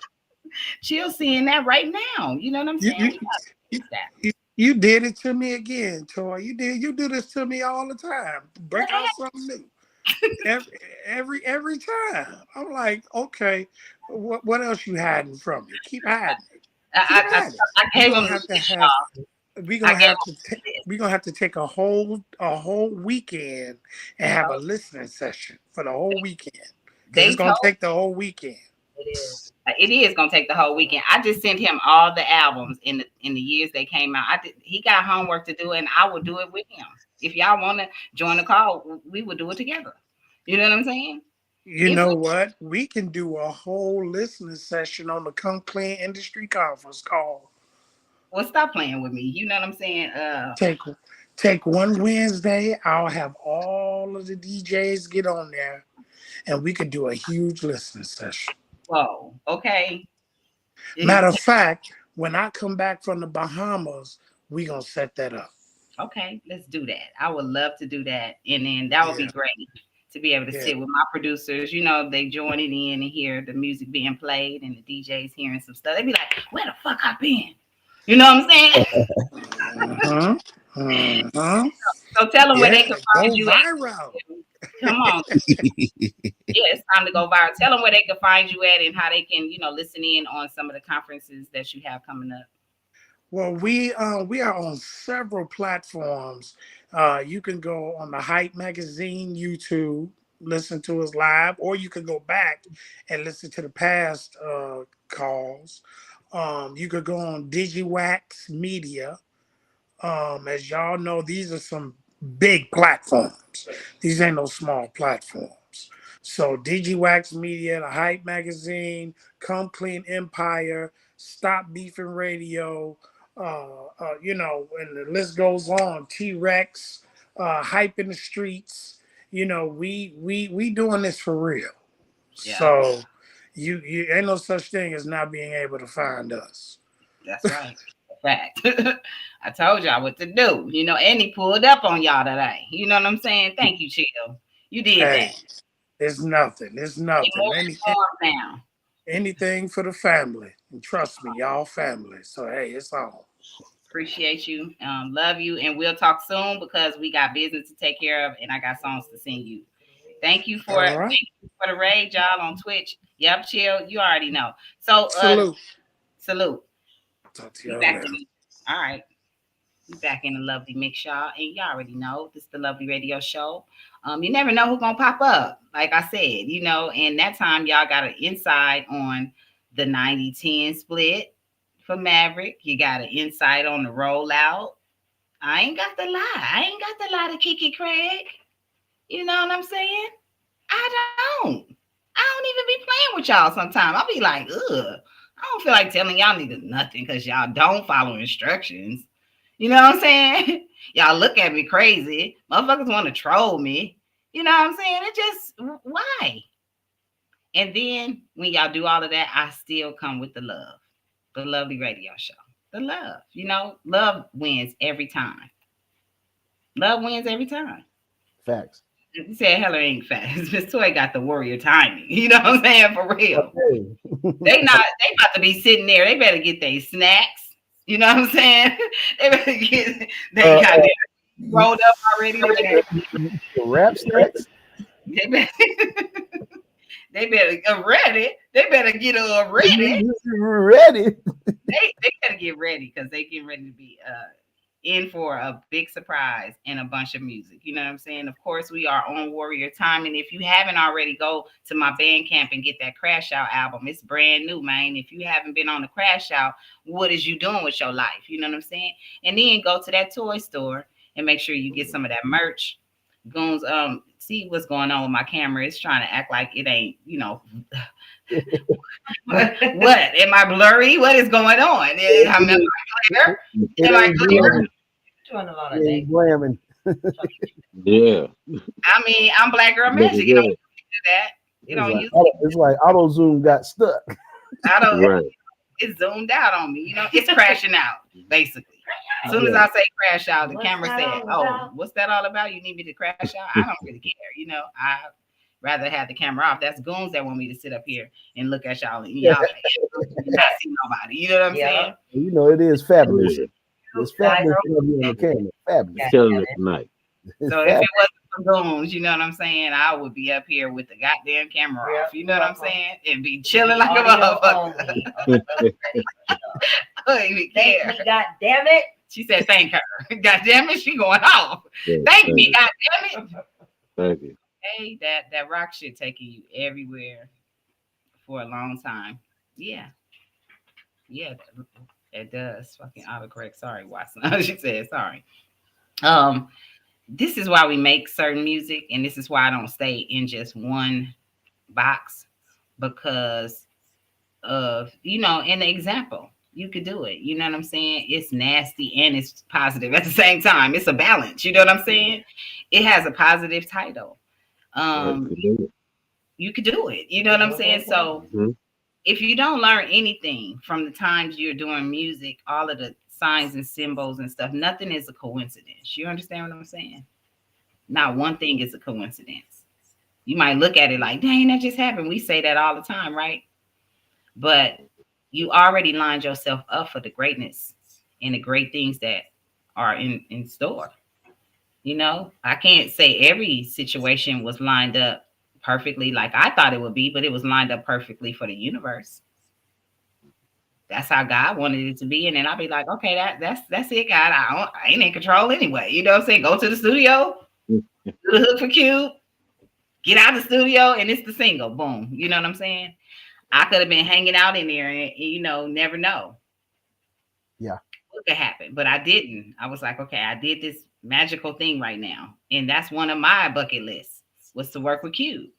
She'll seeing that right now. You know what I'm You, saying? you, We got you, style. you did it to me again, Toy. You do this to me all the time. Break out something new. Every time. I'm like, okay, what else you hiding from me? Keep hiding it. Keep hiding. I We're gave gonna him have to this, have y'all. we're I gonna gave have to we're gonna have to take a whole weekend and have a listening session for the whole weekend. Because They it's gonna told take the whole weekend. it is gonna take the whole weekend. I just sent him all the albums in the years they came out. He got homework to do, and I will do it with him. If y'all want to join the call, we will do it together. You know what I'm saying? You If know we, what? We can do a whole listening session on the Come Clean Industry Conference call. well, stop playing with me. You know what I'm saying? Take one Wednesday. I'll have all of the DJs get on there, and we could do a huge listening session. Whoa, okay. Matter of fact, when I come back from the Bahamas, we gonna set that up. Okay, let's do that. I would love to do that, and then that would be great to be able to sit with my producers. You know, they joining in and hear the music being played, and the DJs hearing some stuff. They be like, "Where the fuck I been?" You know what I'm saying? So tell them where they can find you viral. Come on. Yeah, it's time to go viral. Tell them where they can find you at and how they can, listen in on some of the conferences that you have coming up. Well, we are on several platforms. You can go on the Hype Magazine YouTube, listen to us live, or you can go back and listen to the past calls. You could go on DigiWax Media. As y'all know, these are some big platforms. These ain't no small platforms. So DigiWax Media, the Hype Magazine, Come Clean Empire, Stop Beefing Radio, and the list goes on. T-Rex, Hype in the Streets. We doing this for real. Yeah. So you ain't no such thing as not being able to find us. That's right. Fact. I told y'all what to do, and he pulled up on y'all today. You know what I'm saying? Thank you, Chill. You did that. It's nothing. It's nothing. Now. Anything for the family. And trust me, y'all family. So hey, it's on. Appreciate you. Love you. And we'll talk soon because we got business to take care of and I got songs to sing you. Thank you for the raid, y'all, on Twitch. Yep, Chill. You already know. So salute. Talk to y'all later. All right. We back in the Lovely Mix, y'all. And y'all already know this is the Lovely Radio Show. You never know who's gonna pop up, like I said, and that time y'all got an insight on the 90-10 split for Maverick. You got an insight on the rollout. I ain't got to lie to Kiki Craig. You know what I'm saying? I don't even be playing with y'all sometimes. I'll be like, ugh. I don't feel like telling y'all niggas nothing because y'all don't follow instructions. You know what I'm saying? Y'all look at me crazy. Motherfuckers want to troll me. You know what I'm saying? It just, why? And then when y'all do all of that, I still come with the love. The Lovely Radio Show. The love. Love wins every time. Love wins every time. Facts. You said Heller ain't fast. Miss Toy got the warrior timing. You know what I'm saying? For real. Okay. They about to be sitting there. They better get their snacks. You know what I'm saying? They better get got it rolled up already. Rap snacks. They better get ready. They better get ready. Ready. They better get ready because they getting ready to be in for a big surprise and a bunch of music. You know what I'm saying? Of course, we are on Warrior Time. And if you haven't already, go to my Bandcamp and get that Crash Out album. It's brand new, man. If you haven't been on the Crash Out, what is you doing with your life? You know what I'm saying? And then go to that toy store and make sure you get some of that merch. Goons, see what's going on with my camera. It's trying to act like it ain't, you know. What? Am I blurry? What is going on? Am I clear? Am I clear? Doing a lot of things. Yeah. I mean, I'm Black Girl Magic. You don't do that. You don't use It's like auto zoom got stuck. I don't. Right. It's zoomed out on me. You know, it's crashing out basically. As soon as I say crash out, the camera said, "Oh, what's that all about? You need me to crash out?" I don't really care. You know, I rather have the camera off. That's goons that want me to sit up here and look at y'all and y'all not see nobody. You know what I'm saying? You know, it is fabulous. It's fabulous to have you on the camera. Fabulous. Killing it tonight. So if it wasn't for goons, you know what I'm saying, I would be up here with the goddamn camera off. You know what I'm saying? And be chilling like a motherfucker. I don't even care. God damn it. She said, "Thank her." God damn it, she going off. Thank me. God damn it. Thank you. Hey, that rock shit taking you everywhere for a long time. Yeah. Yeah, it does. Fucking autocorrect. Sorry, Watson. She said sorry. This is why we make certain music, and this is why I don't stay in just one box, because of, you know, in the example. You could do it. You know what I'm saying? It's nasty and it's positive at the same time. It's a balance. You know what I'm saying? It has a positive title. You could do it. You know what I'm saying? So if you don't learn anything from the times you're doing music, all of the signs and symbols and stuff, nothing is a coincidence. You understand what I'm saying? Not one thing is a coincidence. You might look at it like, dang, that just happened. We say that all the time, right? But you already lined yourself up for the greatness and the great things that are in store. You know, I can't say every situation was lined up perfectly like I thought it would be, but it was lined up perfectly for the universe. That's how God wanted it to be. And then I'll be like, okay, that's it, God. I ain't in control anyway. You know what I'm saying? Go to the studio, do the hook for Cube, get out of the studio, and it's the single. Boom. You know what I'm saying? I could have been hanging out in there and, you know, never know. Yeah. What could happen, but I didn't. I was like, okay, I did this magical thing right now. And that's one of my bucket lists, was to work with Cube.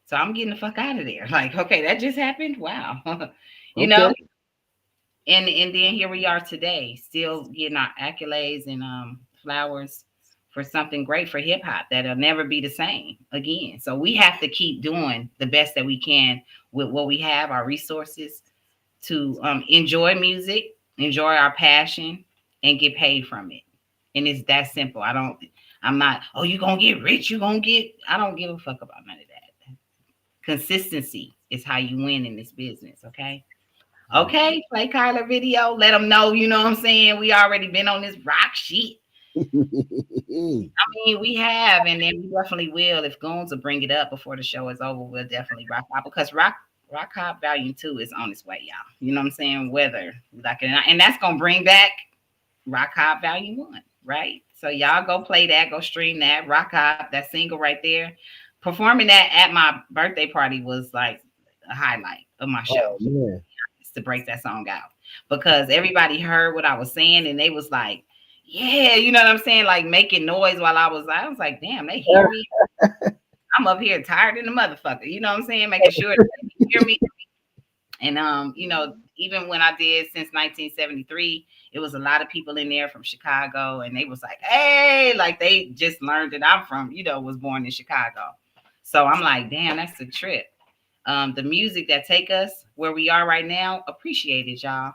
So I'm getting the fuck out of there. Like, okay, that just happened. Wow. You know? And then here we are today, still getting our accolades and flowers for something great for hip hop that'll never be the same again. So we have to keep doing the best that we can with what we have, our resources, to enjoy music, enjoy our passion, and get paid from it. And it's that simple. I'm not, oh, you're gonna get rich, I don't give a fuck about none of that. Consistency is how you win in this business, okay? Okay, play Kyler video, let them know, you know what I'm saying? We already been on this rock shit. I mean, we have, and then we definitely will. If Goons will bring it up before the show is over, we'll definitely rock out, because Rock Hop Volume 2 is on its way, y'all. You know what I'm saying? Whether we like it or not. And that's gonna bring back Rock Hop Volume 1, right? So y'all go play that, go stream that. Rock Hop, that single right there. Performing that at my birthday party was like a highlight of my show. To break that song out, because everybody heard what I was saying and they was like, yeah, you know what I'm saying, like making noise while I was like, damn, they hear me. I'm up here tired in the motherfucker, you know what I'm saying, making sure that they hear me. And you know, even when I did since 1973, it was a lot of people in there from Chicago, and they was like, hey, like they just learned that I'm from, you know, was born in Chicago. So I'm like, damn, that's a trip. The music that take us where we are right now, appreciate it, y'all.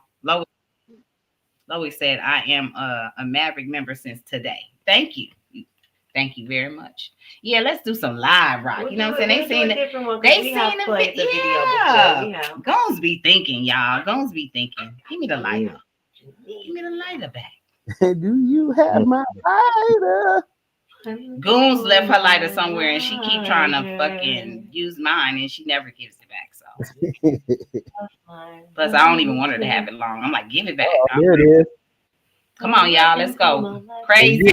Lois said, I am a Maverick member since today. Thank you. Thank you very much. Yeah, let's do some live rock. You know what I'm saying? They seen the video. Yeah. Goons be thinking, y'all. Goons be thinking. Give me the lighter. Give me the lighter back. Do you have my lighter? Goons left her lighter somewhere and she keep trying to fucking use mine and she never gives it back. So plus I don't even want her to have it long. I'm like, give it back. There it is. Come on, y'all. Let's go. Crazy.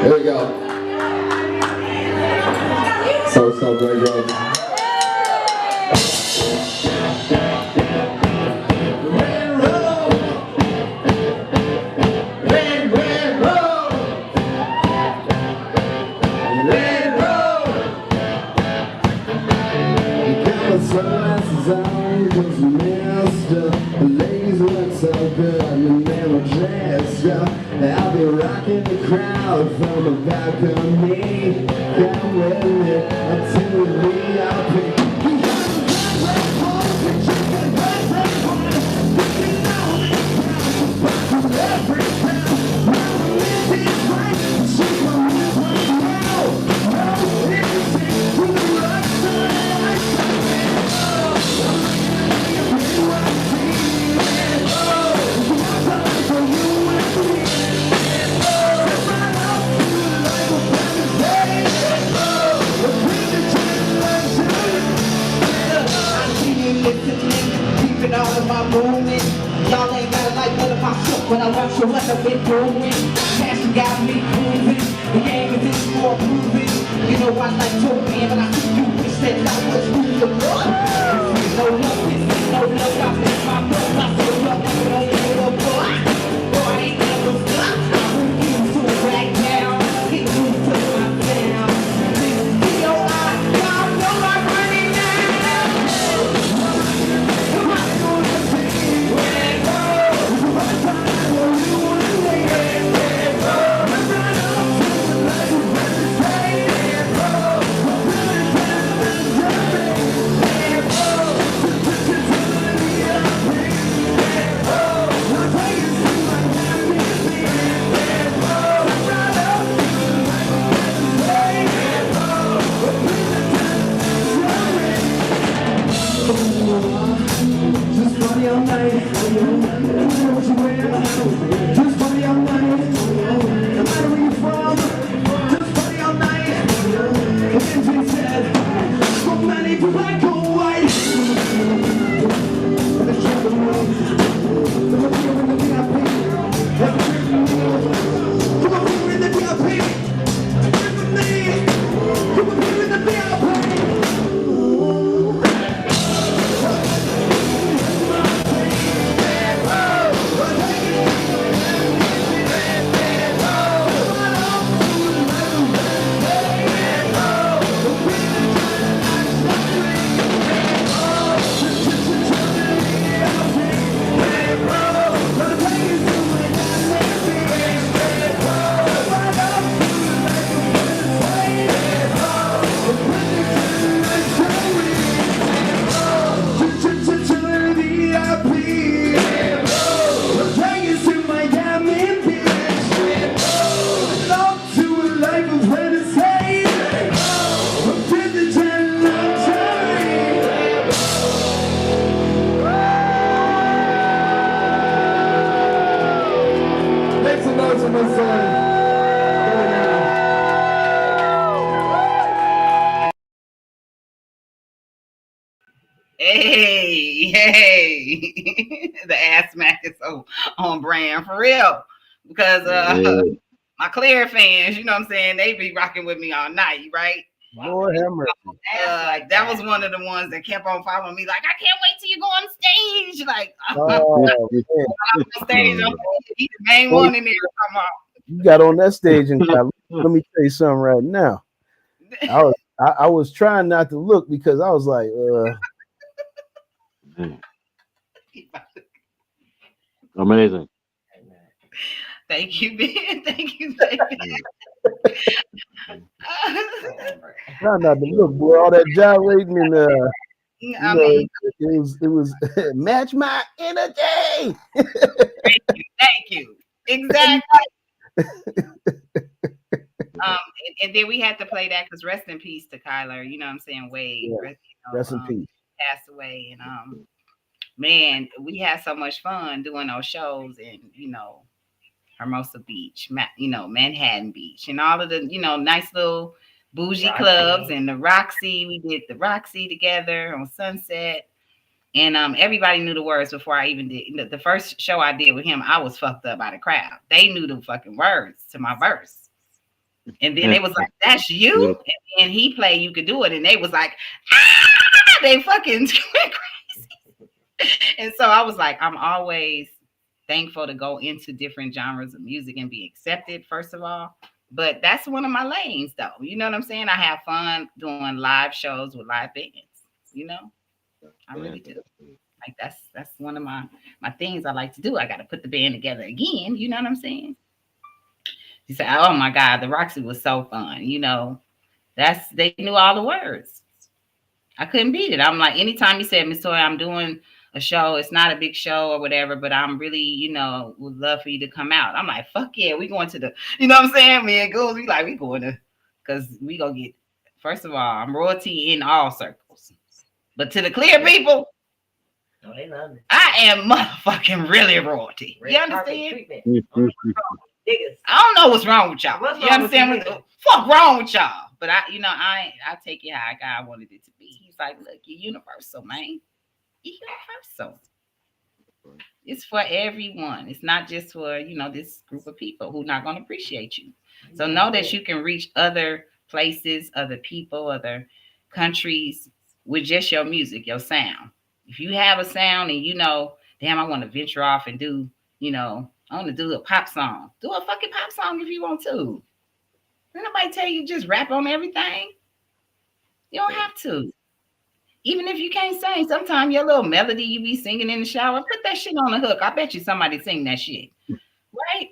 Here we go. So great, bro. I'll be rocking the crowd from the balcony. Come with me until the VIP. All of my movement, y'all ain't gotta like none of my shit. When I watch you like I've been going, passion got me moving. The game is just more moving. You know I like to man, but I think you wish that I was moving. No love, this is no love. I miss my blood, I feel love, I don't know boy. Boy, I ain't never stop. I will get to it right now. Get to it to my town. Yo, I know I'm running now. I'm gonna be where just party all night. What you wear? Just party all night. No matter where you're from, just party all night. MJ said, from many to black or white. Let's try the world. Come on, we're in the VIP. Have a drink with me. Come on, we're in the VIP. Drink with me. Come on, we're in the VIP. Hey, the ass smack is so on brand for real. Because my Clear fans, you know what I'm saying, they be rocking with me all night, right? Lord have mercy. That was one of the ones that kept on following me, like, I can't wait till you go on stage. Like, on stage, he's the main one in there. Come on. You got on that stage and let me tell you something right now. I was trying not to look because I was like, amazing. Thank you, Ben. Thank you, baby. trying not to look, boy. All that gyrating and I mean, it was match my energy. Thank you. Exactly. And then we had to play that because rest in peace to Kyler. You know what I'm saying? Wade. Yeah. Rest in peace. Passed away, and man, we had so much fun doing those shows, and Hermosa Beach, Manhattan Beach, and all of the nice little bougie clubs, and the Roxy. We did the Roxy together on Sunset, and everybody knew the words before I even did. The first show I did with him, I was fucked up by the crowd. They knew the fucking words to my verse, and then they was like, "That's you," and he played "You Could Do It," and they was like, "Ah!" They fucking went crazy. And so I was like, I'm always thankful to go into different genres of music and be accepted, first of all. But that's one of my lanes, though. You know what I'm saying? I have fun doing live shows with live bands. I really do. Like that's one of my things I like to do. I got to put the band together again. You know what I'm saying? You say, oh my God, the Roxy was so fun. They knew all the words. I couldn't beat it. I'm like, anytime you said, Miss Toya, I'm doing a show, it's not a big show or whatever, but I'm really, would love for you to come out. I'm like, fuck yeah, we going to the, you know what I'm saying? Me and Goose, we going to, because we gonna get, first of all, I'm royalty in all circles. But to the Clear people, they love it. I am motherfucking really royalty. You understand? I don't know what's wrong with y'all. You understand? Fuck wrong with y'all. But I take it how God wanted it to be. He's like, look, you're universal, man. You're universal. It's for everyone. It's not just for, you know, this group of people who are not going to appreciate you. So know that you can reach other places, other people, other countries with just your music, your sound. If you have a sound and you know, damn, I want to venture off and do, you know, I want to do a pop song. Do a fucking pop song if you want to. Does nobody tell you just rap on everything? You don't have to. Even if you can't sing, sometimes your little melody you be singing in the shower, put that shit on the hook. I bet you somebody sing that shit. Right?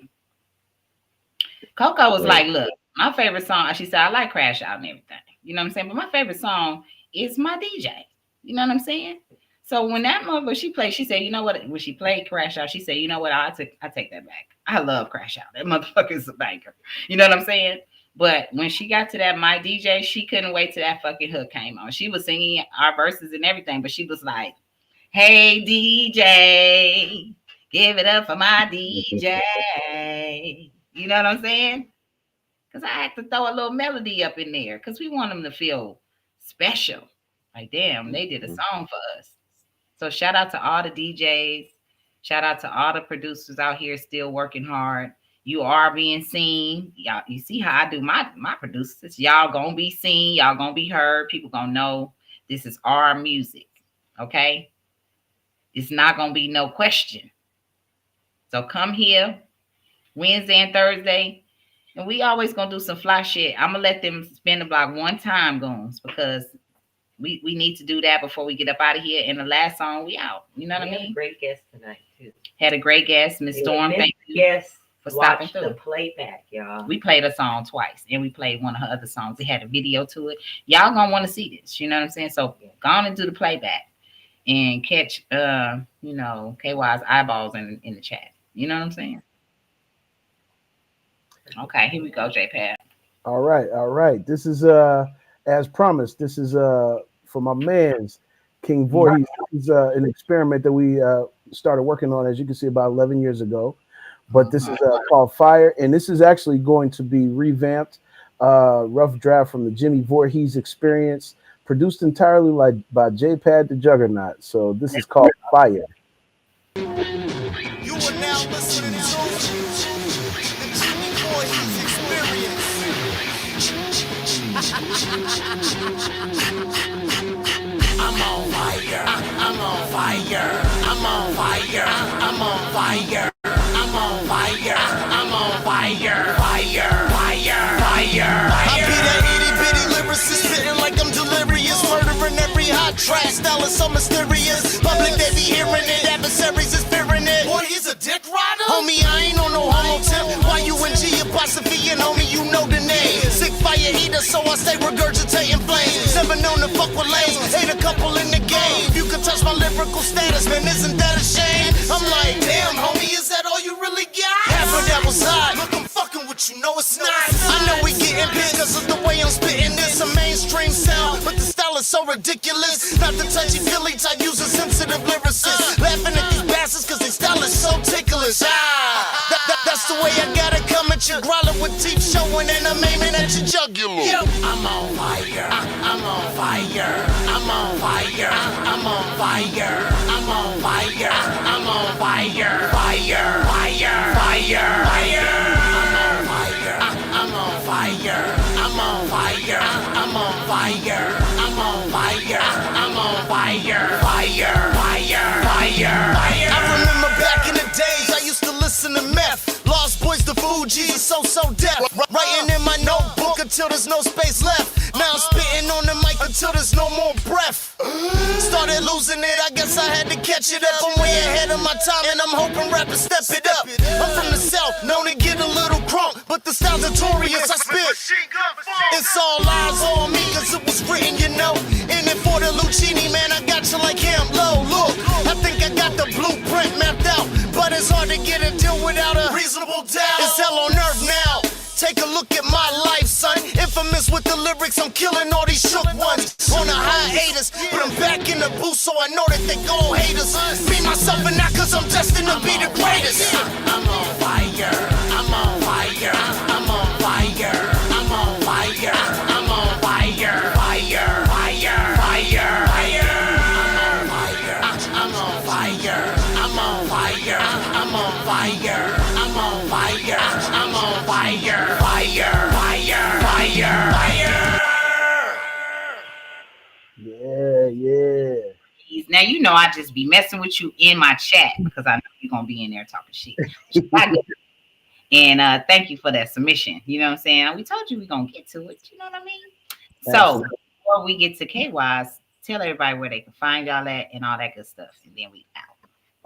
Coco was like, look, my favorite song, she said, I like Crash Out and everything. You know what I'm saying? But my favorite song is my DJ. You know what I'm saying? So when that mother, she played, she said, you know what? When she played Crash Out, she said, you know what? I take that back. I love Crash Out. That motherfucker is a banker. You know what I'm saying? But when she got to that My DJ, she couldn't wait till that fucking hook came on. She was singing our verses and everything, but she was like, hey, DJ, give it up for my DJ. You know what I'm saying? Because I had to throw a little melody up in there because we want them to feel special. Like, damn, they did a song for us. So shout out to all the DJs. Shout out to all the producers out here still working hard. You are being seen. Y'all, you see how I do my producers. Y'all gonna be seen. Y'all gonna be heard. People gonna know this is our music. Okay? It's not gonna be no question. So come here Wednesday and Thursday. And we always gonna do some fly shit. I'm gonna let them spin the block one time, goons, because we need to do that before we get up out of here. And the last song, we out. You know what I mean? Great guest tonight too. Had a great guest, Miss Storm. Thank you. Yes. For stopping through. The playback, y'all. We played a song twice, and we played one of her other songs. It had a video to it. Y'all gonna want to see this. You know what I'm saying? So go on and do the playback and catch, you know, KY's eyeballs in the chat. You know what I'm saying? Okay, here we go, JPad. All right. This is as promised. This is for my man's King Voorhees. This is an experiment that we started working on, as you can see, about 11 years ago. But this is called Fire, and this is actually going to be revamped. Rough draft from the Jimmy Voorhees Experience, produced entirely by JPad the Juggernaut. So this is called Fire. You are now listening to the Jimmy Voorhees Experience. I'm on fire. I'm on fire. I'm on fire. I'm on fire. I'm on fire. I'm on fire. Fire. Fire. Fire. I be that itty bitty lyricist, spitting like I'm delirious, murdering every hot track. Style is so mysterious. Public they be hearing it, adversaries is fearing it. Boy, he's a dick rider. Homie, I ain't on no homo tip. Why you in G apostrophe and homie, you know the name. Sick fire eater, so I stay regurgitating flames. Never known to fuck with lanes. Ain't a couple in the game. You can touch my lyrical status, man, isn't that a shame? I'm like, damn, homie, is that all you really got? Half of that was hot. Look, I'm fucking with you, no it's not. I know we getting big cause of the way I'm spitting this. A mainstream sound, but the style is so ridiculous. Not the touchy-feely type, use a sensitive lyricist. Laughing at these bastards cause their style is so ticklish. That's the way I gotta come at you. Growling with teeth showing and I'm aiming at your jugular. I'm on fire. I'm on fire. I'm on fire. I'm on fire. I'm on fire. I'm on fire. Fire. Fire. Fire. Fire. I'm on fire. I'm on fire. I'm on fire. I'm on fire. I'm on fire. I'm on fire. Fire. Fire. Fire. Fire. I remember back in the days I used to listen to meth. Lost Boys, the Fugees are so deaf. Writing in my notebook until there's no space left. Now I'm spitting on the mic until there's no more breath. Started losing it, I guess I had to catch it up. I'm way ahead of my time and I'm hoping rappers step it up. I'm from the south, known to get a little crunk, but the style's notorious, I spit. It's all eyes on me cause it was written, you know. In it for the Lucchini, man, I got you like him low. Look, I think I got the blueprint mapped out, but it's hard to get a deal without a reasonable doubt. It's hell on earth now. Take a look at my life, son. Infamous with the lyrics, I'm killing all these shook ones. On a hiatus, but I'm back in the booth, so I know that they gon' hate us. Be myself and not cause I'm destined to be the greatest. I'm on fire. I'm on fire. I'm on fire. I'm on fire. I'm on fire. Fire. Fire. Fire. Fire. I'm on fire. I'm on fire. I'm on fire. on fire. I'm on fire. Fire. Fire. Fire. Fire. Yeah. Now you know I just be messing with you in my chat because I know you're gonna be in there talking shit. And thank you for that submission. You know what I'm saying? We told you we're gonna get to it. You know what I mean? So before we get to KWise, tell everybody where they can find y'all at and all that good stuff, and then we out.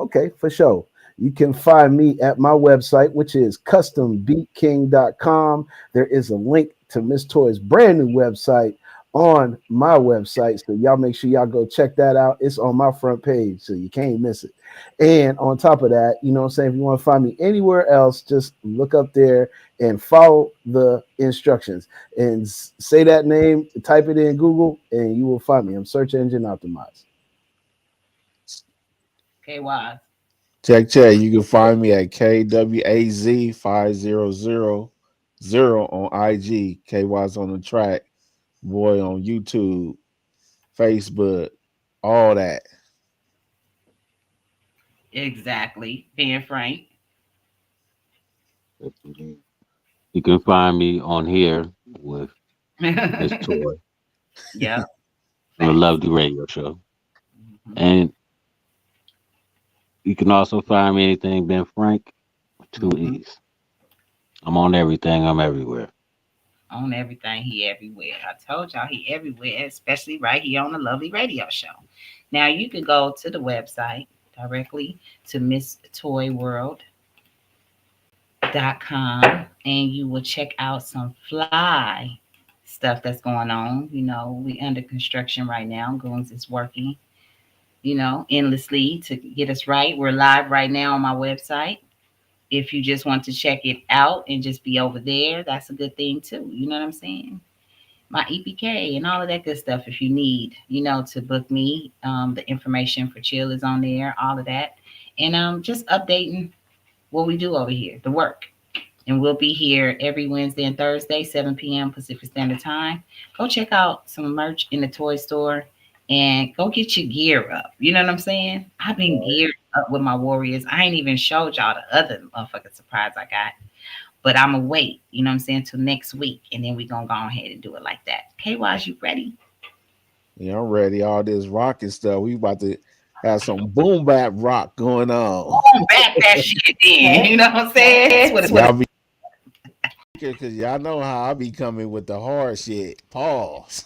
Okay, for sure. You can find me at my website, which is custombeatking.com. There is a link to Miss Toy's brand new website on my website. So y'all make sure y'all go check that out. It's on my front page, so you can't miss it. And on top of that, you know what I'm saying, if you want to find me anywhere else, just look up there and follow the instructions and say that name, type it in Google, and you will find me. I'm search engine optimized. KWise. Check. You can find me at KWAZ5000 on IG. KWise on the track. Boy on YouTube, Facebook, all that. Exactly. Ben Frank. You can find me on here with Miss Toy. Yeah. On the Lovely Radio Show. And you can also find me anything Ben Frank with 2 E's. I'm on everything. I'm everywhere. On everything, he everywhere. I told y'all he everywhere, especially right here on the Lovely Radio Show. Now you can go to the website directly to MissToyWorld.com and you will check out some fly stuff that's going on. You know, we under construction right now. Goons is working, you know, endlessly to get us right. We're live right now on my website. If you just want to check it out and just be over there, that's a good thing too. You know what I'm saying? My EPK and all of that good stuff. If you need, you know, to book me, the information for Chill is on there, all of that. And just updating what we do over here, the work. And we'll be here every Wednesday and Thursday, 7 p.m. Pacific Standard Time. Go check out some merch in the toy store and go get your gear up. You know what I'm saying? I've been geared up with my Warriors. I ain't even showed y'all the other motherfucking surprise I got. But I'm going to wait, you know what I'm saying, till next week. And then we're going to go ahead and do it like that. KWise, you ready? Yeah, I'm ready. All this rocking stuff. We about to have some boom bap rock going on. Boom bap that shit then. You know what I'm saying? Y'all be because y'all know how I be coming with the hard shit. Pause.